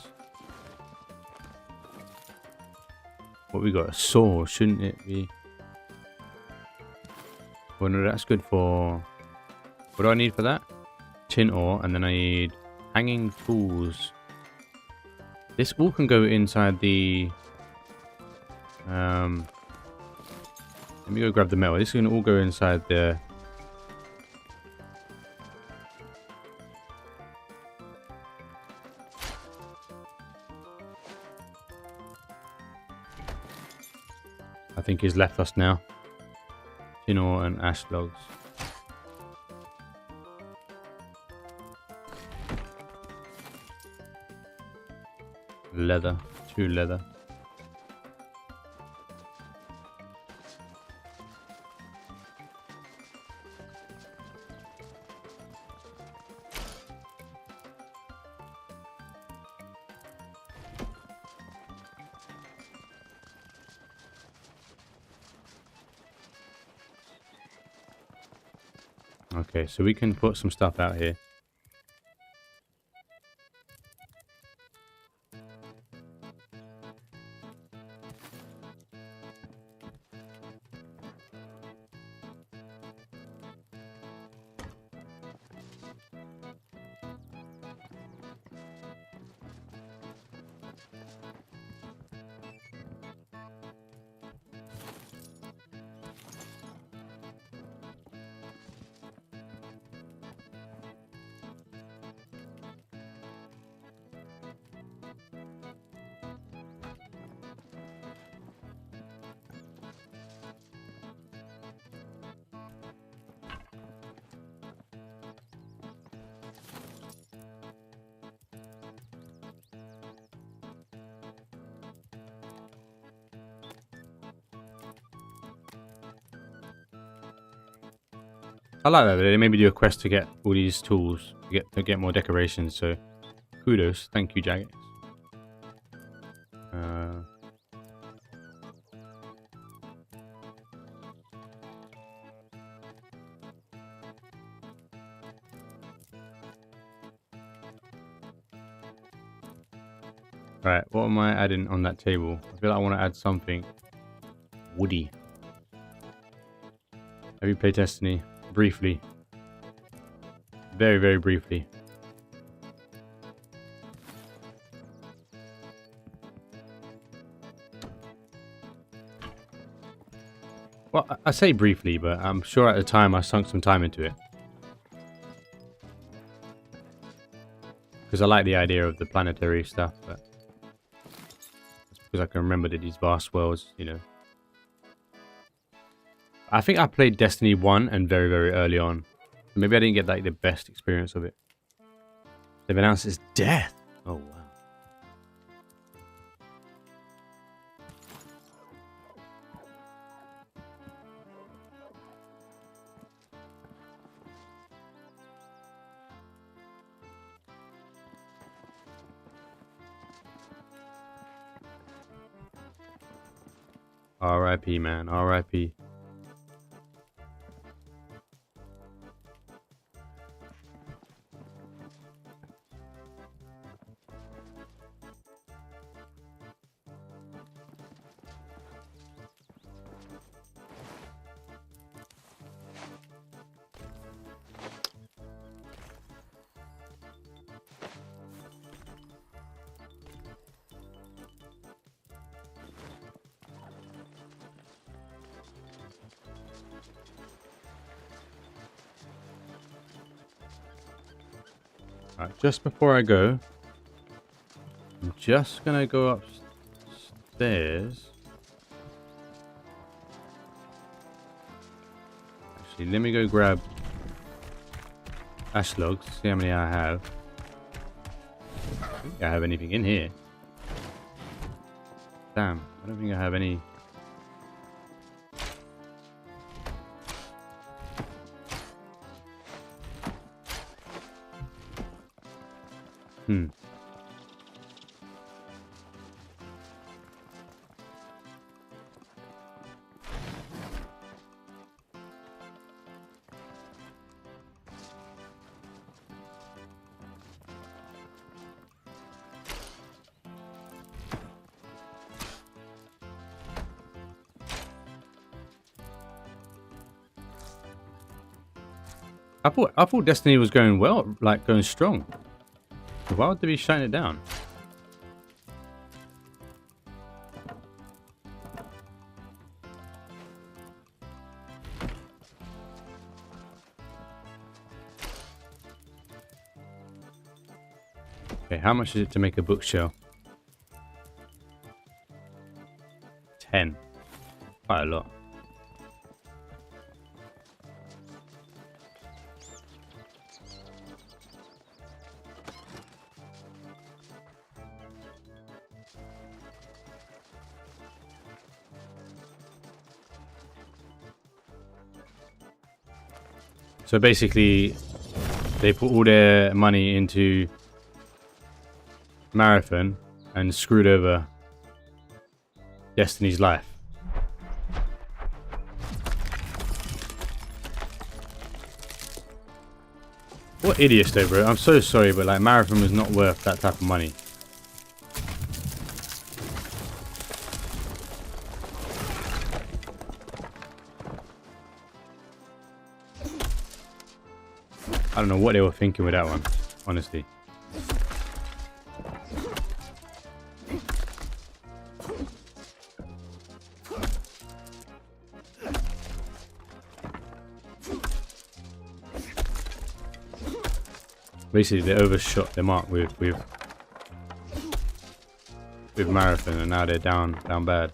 What we got? A saw, shouldn't it be? Well, no, that's good for... What do I need for that? Tin ore, and then I need hanging tools. This all can go inside the... Let me go grab the metal. This can all go inside the... I think he's left us now. Tin ore and ash logs. Leather. 2 leather. Okay, so we can put some stuff out here. I like that. They maybe do a quest to get all these tools, to get more decorations. So, kudos. Thank you, Jagex. Right, what am I adding on that table? I feel like I want to add something woody. Have you played Destiny? Briefly. Very, very briefly. Well, I say briefly, but I'm sure at the time I sunk some time into it. Because I like the idea of the planetary stuff, but that's because I can remember that these vast worlds, you know. I think I played Destiny 1 and very, very early on. Maybe I didn't get like the best experience of it. They've announced his death. Oh, wow. R.I.P. man, R.I.P. Right, just before I go, I'm just gonna go upstairs. Actually, let me go grab ash logs, see how many I have. I don't think I have anything in here. Damn, I don't think I have any. I thought Destiny was going well, like going strong. Why would they be shutting it down? Okay, how much is it to make a bookshelf? 10. Quite a lot. So basically, they put all their money into Marathon and screwed over Destiny's life. What idiots though, bro. I'm so sorry, but like Marathon was not worth that type of money. I don't know what they were thinking with that one, honestly. Basically, they overshot their mark with Marathon, and now they're down bad.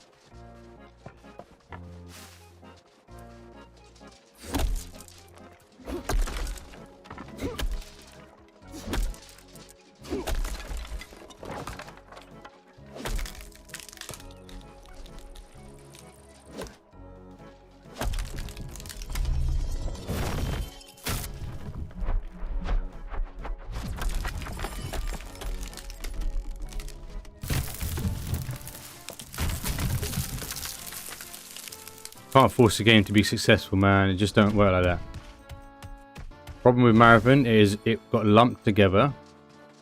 Can't force a game to be successful, man. It just don't work like that. Problem with Marathon is it got lumped together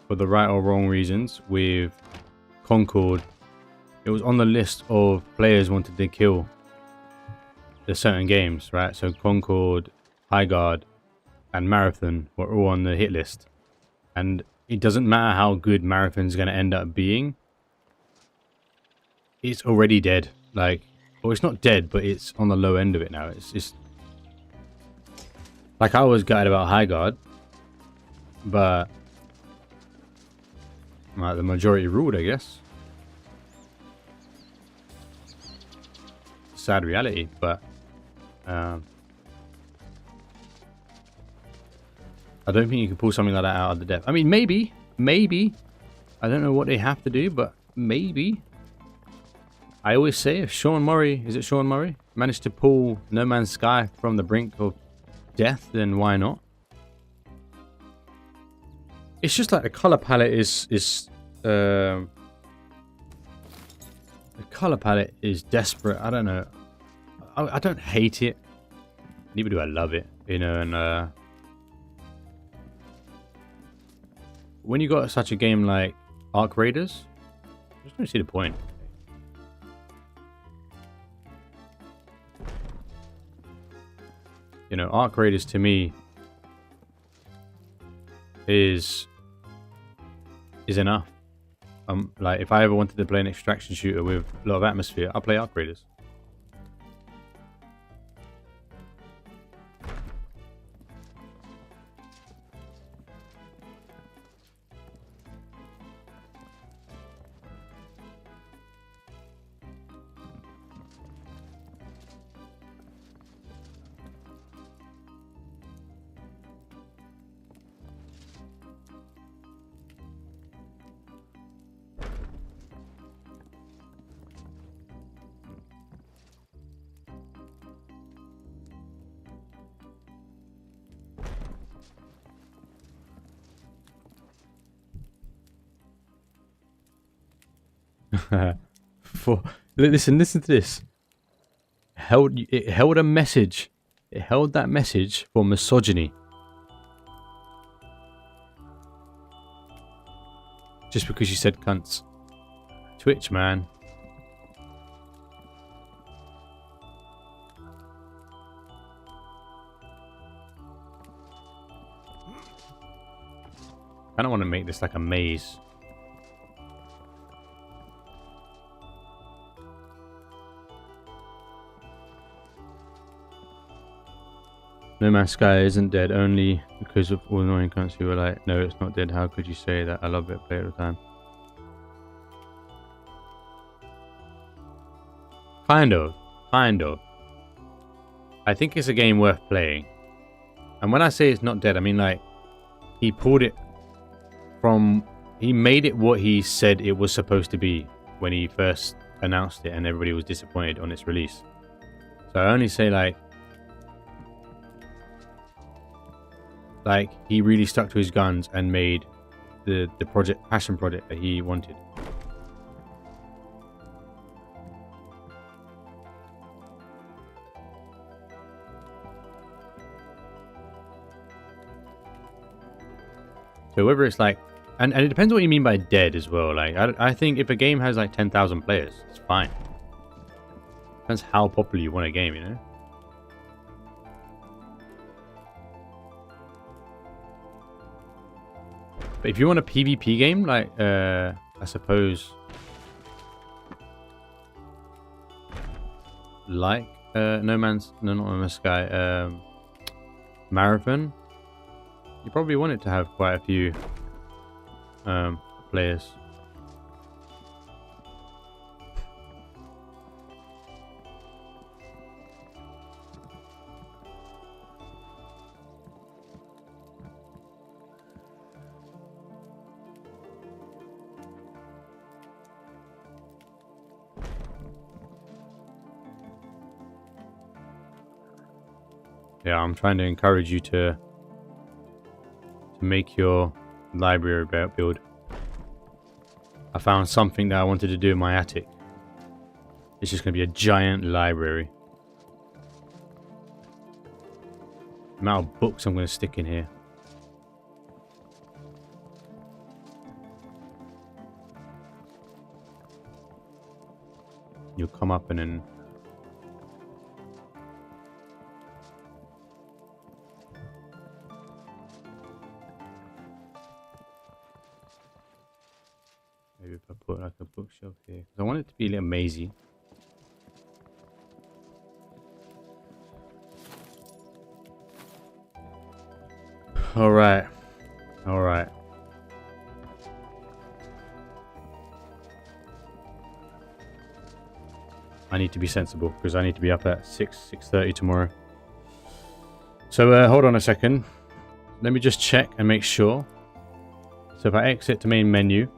for the right or wrong reasons with Concord. It was on the list of players wanted to kill the certain games, right? So Concord, Highguard, and Marathon were all on the hit list. And it doesn't matter how good Marathon's going to end up being. It's already dead. Like, well, it's not dead, but it's on the low end of it now. It's just like I was gutted about Highguard, but like, the majority ruled, I guess. Sad reality, but I don't think you can pull something like that out of the depth. I mean, maybe. I don't know what they have to do, but maybe. I always say if Sean Murray, is it Sean Murray, managed to pull No Man's Sky from the brink of death, then why not? It's just like the color palette the color palette is desperate. I don't know. I don't hate it. Neither do I love it, you know, and when you got such a game like Arc Raiders, I just don't see the point. You know, Arc Raiders to me is enough. Like if I ever wanted to play an extraction shooter with a lot of atmosphere, I'll play Arc Raiders. For listen to this. It held a message. It held that message for misogyny. Just because you said cunts. Twitch, man. I don't want to make this like a maze. No Man's Sky isn't dead only because of all annoying cunts who were like, no, it's not dead. How could you say that? I love it. Play it all the time. Kind of. I think it's a game worth playing. And when I say it's not dead, I mean like he pulled it from... He made it what he said it was supposed to be when he first announced it and everybody was disappointed on its release. So I only say like he really stuck to his guns and made the passion project that he wanted. So whether it's like, and it depends what you mean by dead as well. Like I think if a game has like 10,000 players, it's fine. Depends how popular you want a game, you know. But if you want a PvP game, like, I suppose, like, not No Man's Sky, Marathon, you probably want it to have quite a few, players. Yeah, I'm trying to encourage you to make your library build. I found something that I wanted to do in my attic. It's just going to be a giant library. The amount of books I'm going to stick in here. You'll come up and then... Maybe if I put like a bookshelf here. Because I want it to be a little mazy. Alright. Alright. I need to be sensible because I need to be up at 6:30 tomorrow. So hold on a second. Let me just check and make sure. So if I exit to main menu,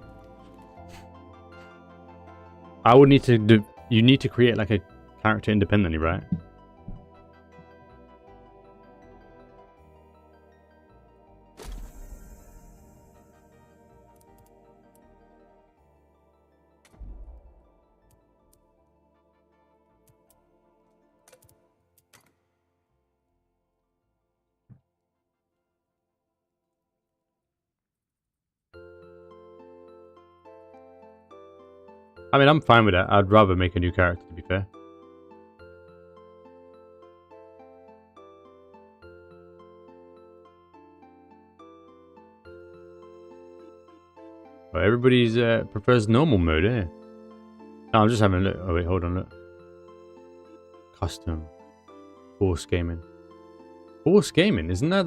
I would need to do... You need to create like a character independently, right? I mean, I'm fine with that. I'd rather make a new character, to be fair. Well, everybody's prefers normal mode, eh? No, I'm just having a look. Oh wait, hold on, look. Custom. Force gaming. Force gaming? Isn't that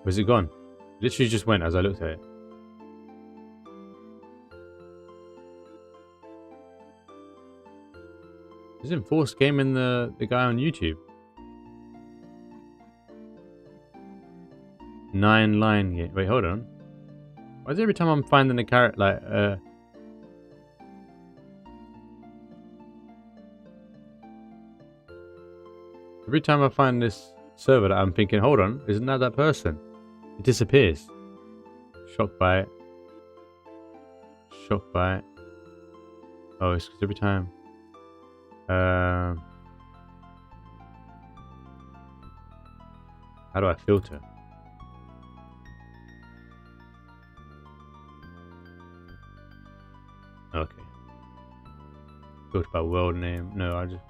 where's it gone? Literally just went as I looked at it. Isn't Force Gaming the guy on YouTube? 9 line game. Wait, hold on. Why is it every time I'm finding a character like every time I find this server that I'm thinking, hold on, isn't that person? It disappears. Shocked by it. shock bite. Oh, it's 'cause every time. How do I filter? Okay. Filter by world name. No, I just.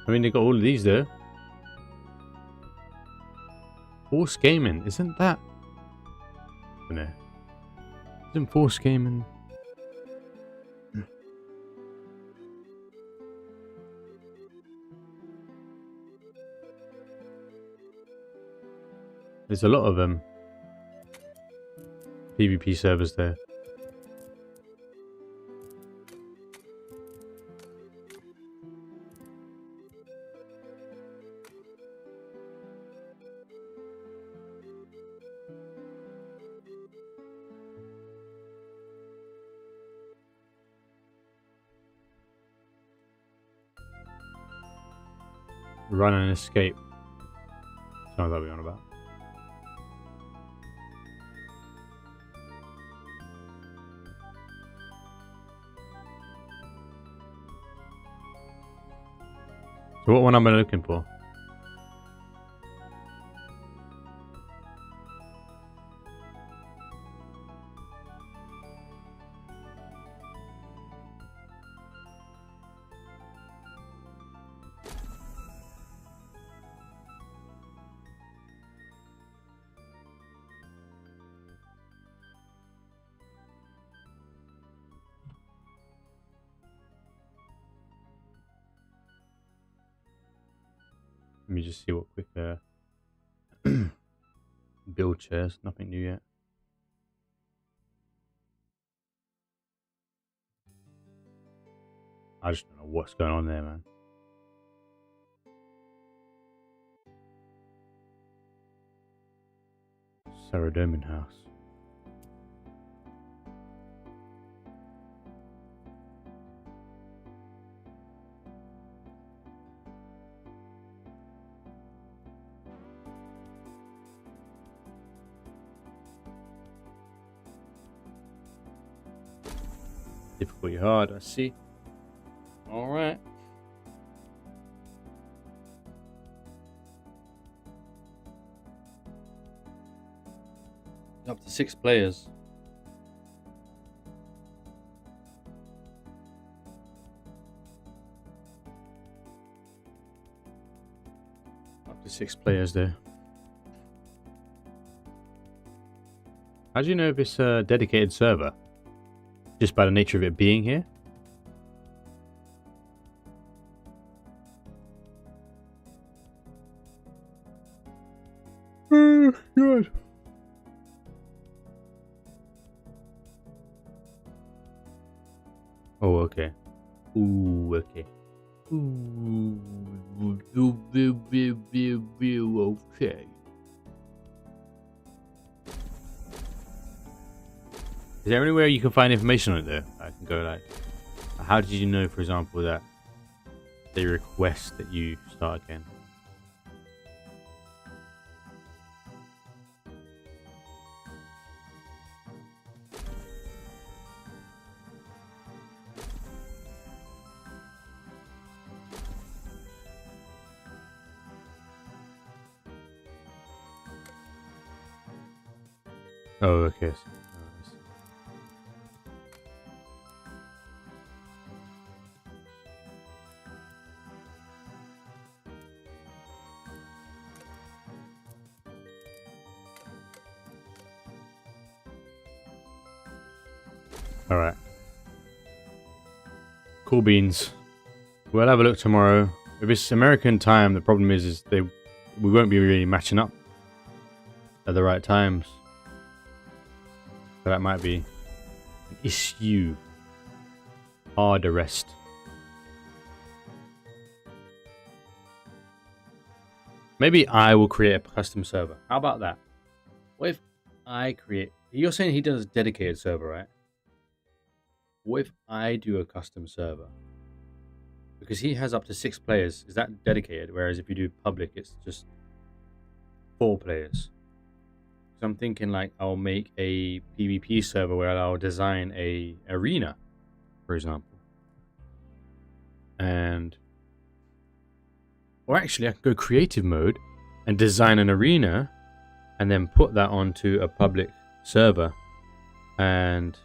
I mean, they got all of these though. Force gaming, isn't that? No. Isn't force gaming? There's a lot of PvP servers there. Run and escape. Sounds like we're on about. So what one am I looking for? Let me just see what quick build chairs. Nothing new yet. I just don't know what's going on there, man. Saradomin house. Difficulty hard, I see. Alright. Up to 6 players. Up to 6 players there. How do you know if it's a dedicated server? Just by the nature of it being here? Oh, God. Oh, okay. Ooh, okay. Ooh, okay. Is there anywhere you can find information on it there? I can go like, how did you know, for example, that they request that you start again? Oh, okay. Alright. Cool beans. We'll have a look tomorrow. If it's American time, the problem is we won't be really matching up at the right times. So that might be an issue. hard arrest. Maybe I will create a custom server. How about that? What if I create... You're saying he does a dedicated server, right? What if I do a custom server? Because he has up to 6 players. Is that dedicated? Whereas if you do public, it's just 4 players. So I'm thinking like I'll make a PvP server where I'll design a arena, for example. And... Or actually, I could go creative mode and design an arena and then put that onto a public server. And...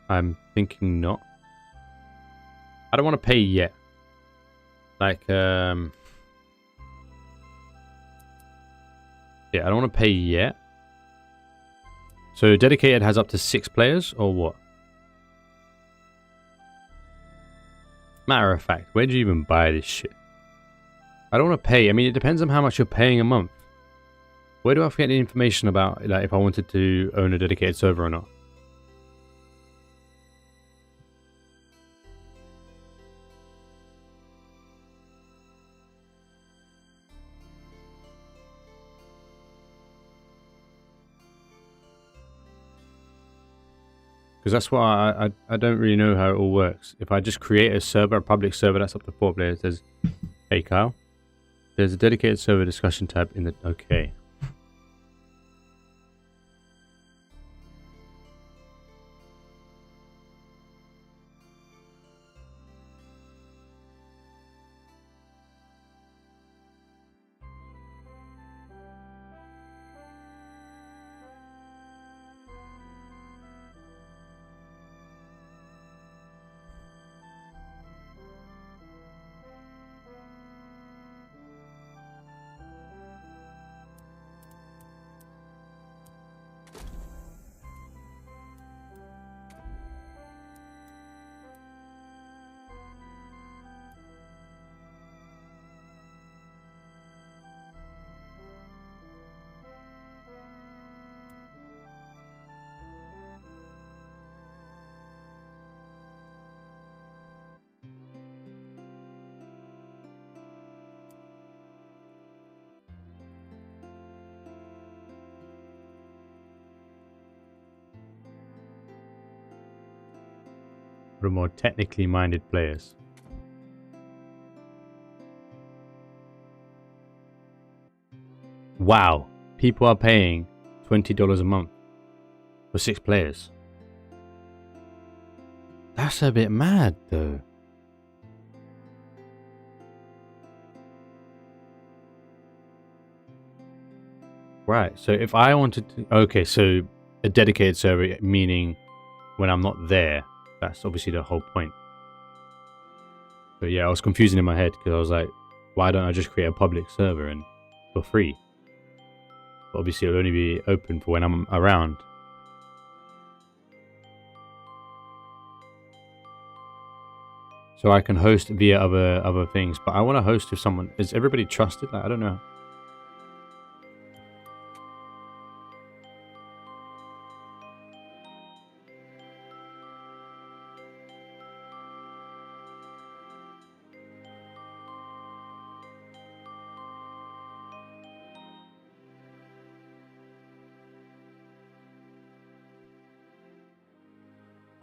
I'm thinking not. I don't want to pay yet. Like, yeah, I don't want to pay yet. So dedicated has up to 6 players or what? Matter of fact, where do you even buy this shit? I don't want to pay. I mean, it depends on how much you're paying a month. Where do I get the information about, like, if I wanted to own a dedicated server or not? Because that's why I don't really know how it all works. If I just create a server, a public server, that's up to 4 players. There's, hey Kyle, there's a dedicated server discussion tab in the, okay. For more technically minded players. Wow, people are paying $20 a month for 6 players. That's a bit mad though. Right, so if I wanted to... Okay, so a dedicated server, meaning when I'm not there. That's obviously the whole point. But yeah, I was confusing in my head because I was like, why don't I just create a public server and for free? But obviously it'll only be open for when I'm around. So I can host via other things, but I want to host with someone. Is everybody trusted? Like, I don't know.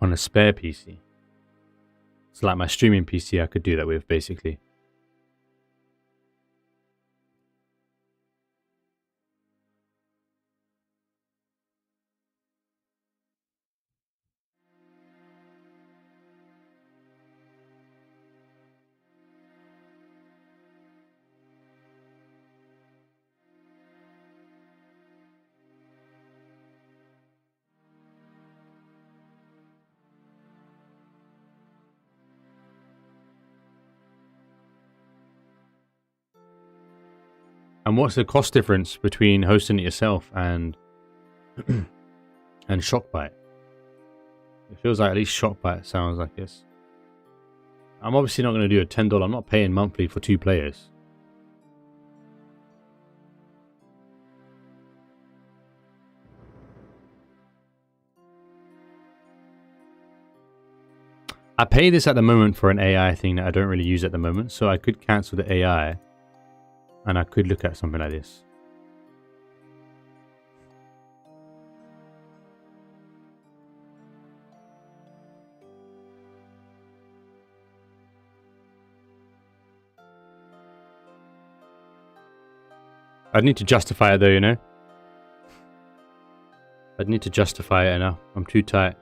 On a spare PC. It's like my streaming PC I could do that with, basically. And what's the cost difference between hosting it yourself and and Shockbite? It feels like at least Shockbite sounds like this. I'm obviously not going to do a $10. I'm not paying monthly for 2 players. I pay this at the moment for an AI thing that I don't really use at the moment, so I could cancel the AI and I could look at something like this. I'd need to justify it though, you know? I'd need to justify it enough. I'm too tight.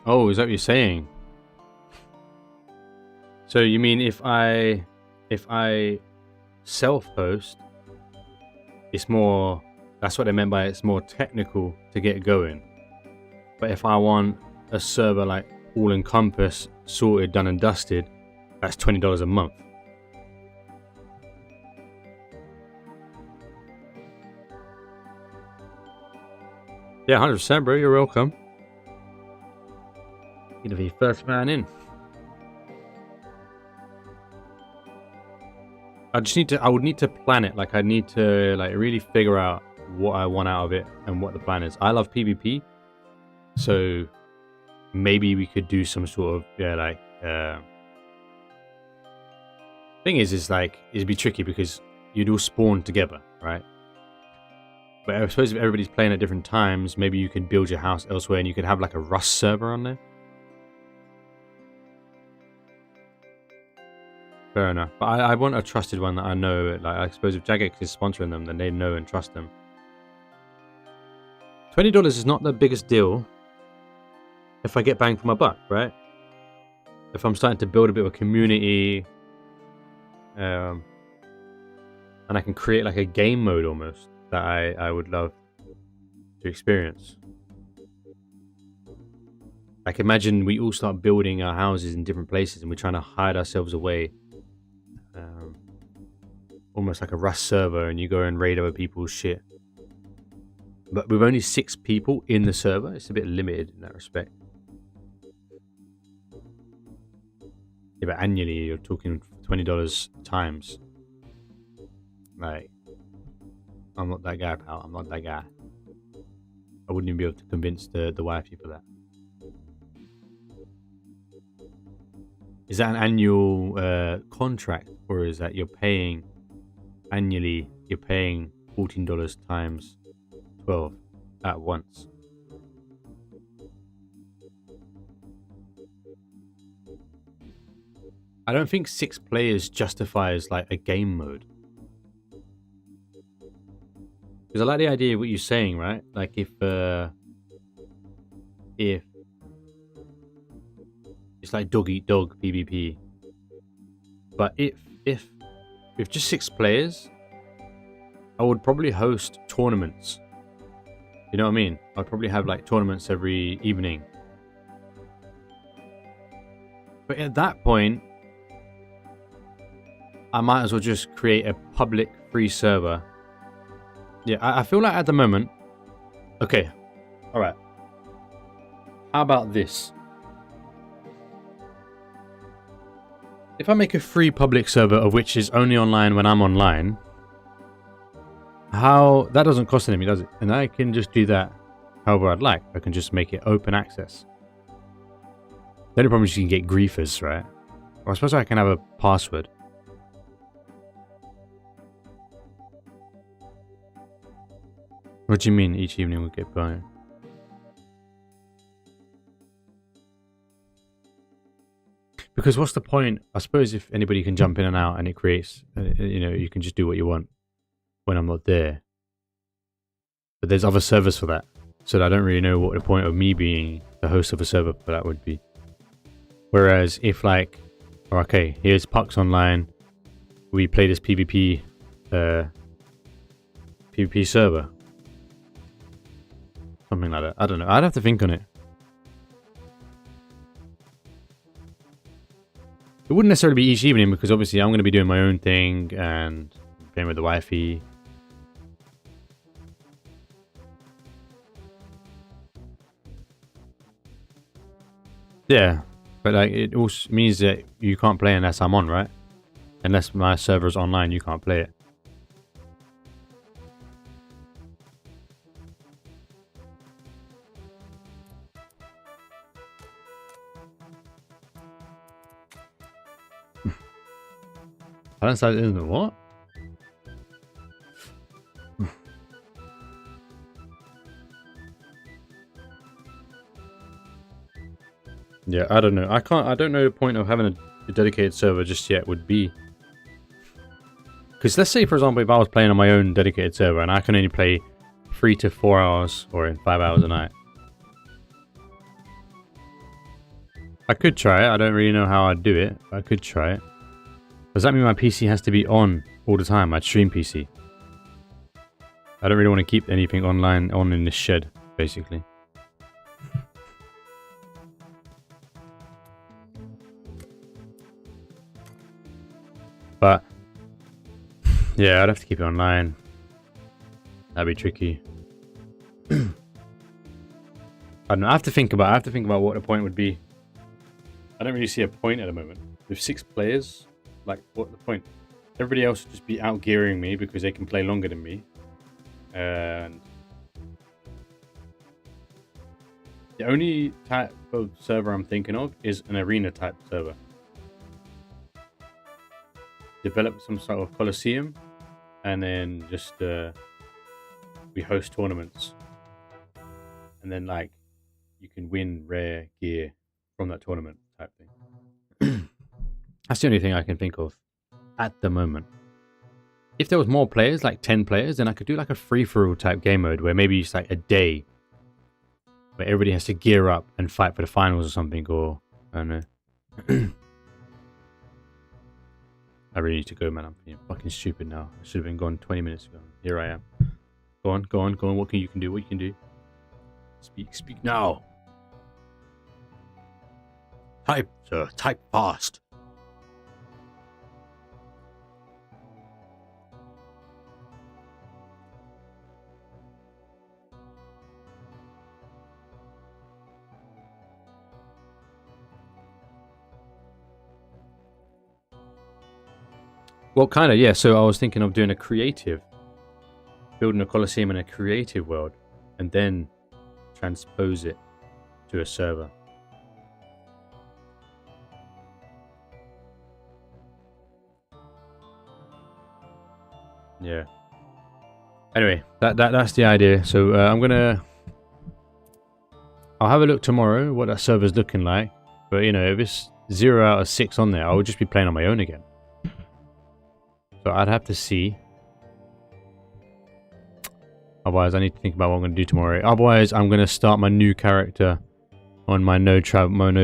Oh, is that what you're saying? So you mean if I self-host, it's more, that's what I meant by it's more technical to get going. But if I want a server like all encompass, sorted, done and dusted, that's $20 a month. Yeah, 100%, bro. You're welcome. You're the first man in. I would need to plan it. Like, I need to like really figure out what I want out of it and what the plan is. I love PvP, so maybe we could do some sort of thing is like it'd be tricky because you'd all spawn together, right? But I suppose if everybody's playing at different times, maybe you could build your house elsewhere and you could have like a Rust server on there. Fair enough. But I want a trusted one that I know. Like, I suppose if Jagex is sponsoring them, then they know and trust them. $20 is not the biggest deal if I get bang for my buck, right? If I'm starting to build a bit of a community, and I can create like a game mode almost that I would love to experience. Like, imagine we all start building our houses in different places and we're trying to hide ourselves away. Almost like a Rust server, and you go and raid other people's shit. But with only 6 people in the server, it's a bit limited in that respect. Yeah, but annually, you're talking $20 times. Like, I'm not that guy, pal. I'm not that guy. I wouldn't even be able to convince the wifey for that. Is that an annual contract, or is that you're paying annually? You're paying $14 times 12 at once. I don't think 6 players justifies like a game mode. Because I like the idea of what you're saying, right? Like if it's like dog eat dog PvP. But if just 6 players, I would probably host tournaments. You know what I mean? I'd probably have like tournaments every evening. But at that point, I might as well just create a public free server. Yeah, I feel like at the moment... Okay, alright. How about this? If I make a free public server of which is only online when I'm online, that doesn't cost anything, does it? And I can just do that however I'd like. I can just make it open access. The only problem is you can get griefers, right? Or I suppose I can have a password. What do you mean each evening will get burned? Because what's the point? I suppose if anybody can jump in and out and it creates, you can just do what you want when I'm not there. But there's other servers for that. So I don't really know what the point of me being the host of a server for that would be. Whereas if like, okay, here's Pucks Online, we play this PvP server. Something like that. I don't know. I'd have to think on it. It wouldn't necessarily be each evening because obviously I'm going to be doing my own thing and playing with the wifey. Yeah, but like it also means that you can't play unless I'm on, right? Unless my server's online, you can't play it. Balance size isn't what? Yeah, I don't know. I don't know the point of having a dedicated server just yet would be. Because let's say, for example, if I was playing on my own dedicated server and I can only play 3 to 4 hours or in 5 hours a night. I could try it. I don't really know how I'd do it, but I could try it. Does that mean my PC has to be on all the time? My stream PC. I don't really want to keep anything online on in this shed, basically. But yeah, I'd have to keep it online. That'd be tricky. I don't know. I have to think about what the point would be. I don't really see a point at the moment. With 6 players, like, what's the point? Everybody else would just be out gearing me because they can play longer than me. And the only type of server I'm thinking of is an arena type server. Develop some sort of coliseum, and then just we host tournaments, and then like you can win rare gear from that tournament type thing. That's the only thing I can think of at the moment. If there was more players, like 10 players, then I could do like a free-for-all type game mode where maybe it's like a day where everybody has to gear up and fight for the finals or something, or I don't know. I really need to go, man. I'm being fucking stupid now. I should have been gone 20 minutes ago. Here I am. Go on, go on, go on. What can you do? What you can do? Speak now. Type, sir. Type fast. Well, kind of, yeah. So I was thinking of doing a creative, building a coliseum in a creative world, and then transpose it to a server. Yeah. Anyway, that's the idea. So I'll have a look tomorrow what that server's looking like. But you know, if it's 0 out of 6 on there, I would just be playing on my own again. So I'd have to see. Otherwise, I need to think about what I'm going to do tomorrow. Otherwise, I'm going to start my new character on my no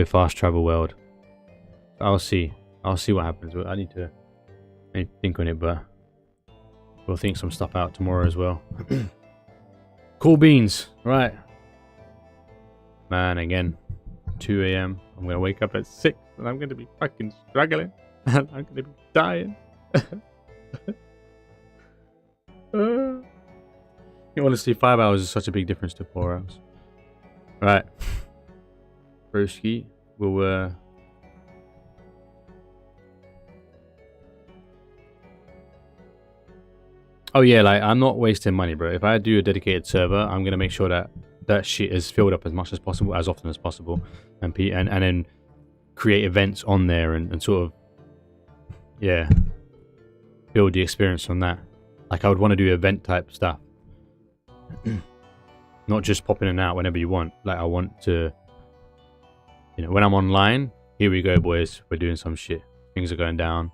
fast travel world. I'll see. I'll see what happens. I need to think on it, but we'll think some stuff out tomorrow as well. Cool beans. Right. Man, again. 2 a.m. I'm going to wake up at 6 and I'm going to be fucking struggling. And I'm going to be dying. Honestly, 5 hours is such a big difference to 4 hours. Right. Broski will oh yeah, like I'm not wasting money, bro. If I do a dedicated server, I'm gonna make sure that that shit is filled up as much as possible, as often as possible, and then create events on there and sort of, yeah, build the experience from that. Like I would want to do event type stuff. Not just pop in and out whenever you want. Like I want to, you know, when I'm online, here we go, boys. We're doing some shit. Things are going down.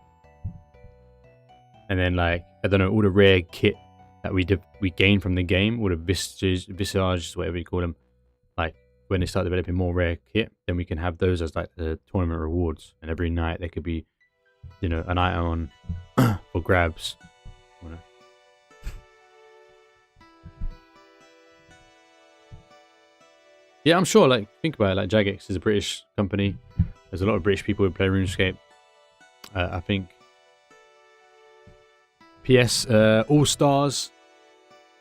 And then like, I don't know, all the rare kit that we gain from the game, all the visages, whatever you call them. Like when they start developing more rare kit, then we can have those as like the tournament rewards. And every night there could be, you know, an item on for grabs. You know. Yeah, I'm sure, like, think about it, like, Jagex is a British company. There's a lot of British people who play RuneScape. I think PS All Stars,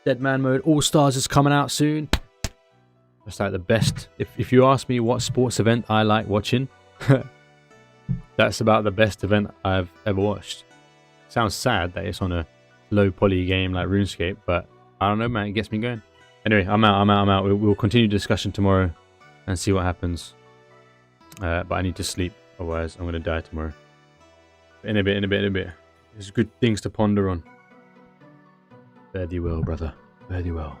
Dead Man Mode All Stars is coming out soon. That's like the best. If you ask me what sports event I like watching, that's about the best event I've ever watched. Sounds sad that it's on a low poly game like RuneScape, but I don't know, man. It gets me going. Anyway, I'm out. We'll continue discussion tomorrow and see what happens. But I need to sleep, otherwise I'm gonna die tomorrow. In a bit. There's good things to ponder on. Fare thee well, brother. Fare thee well.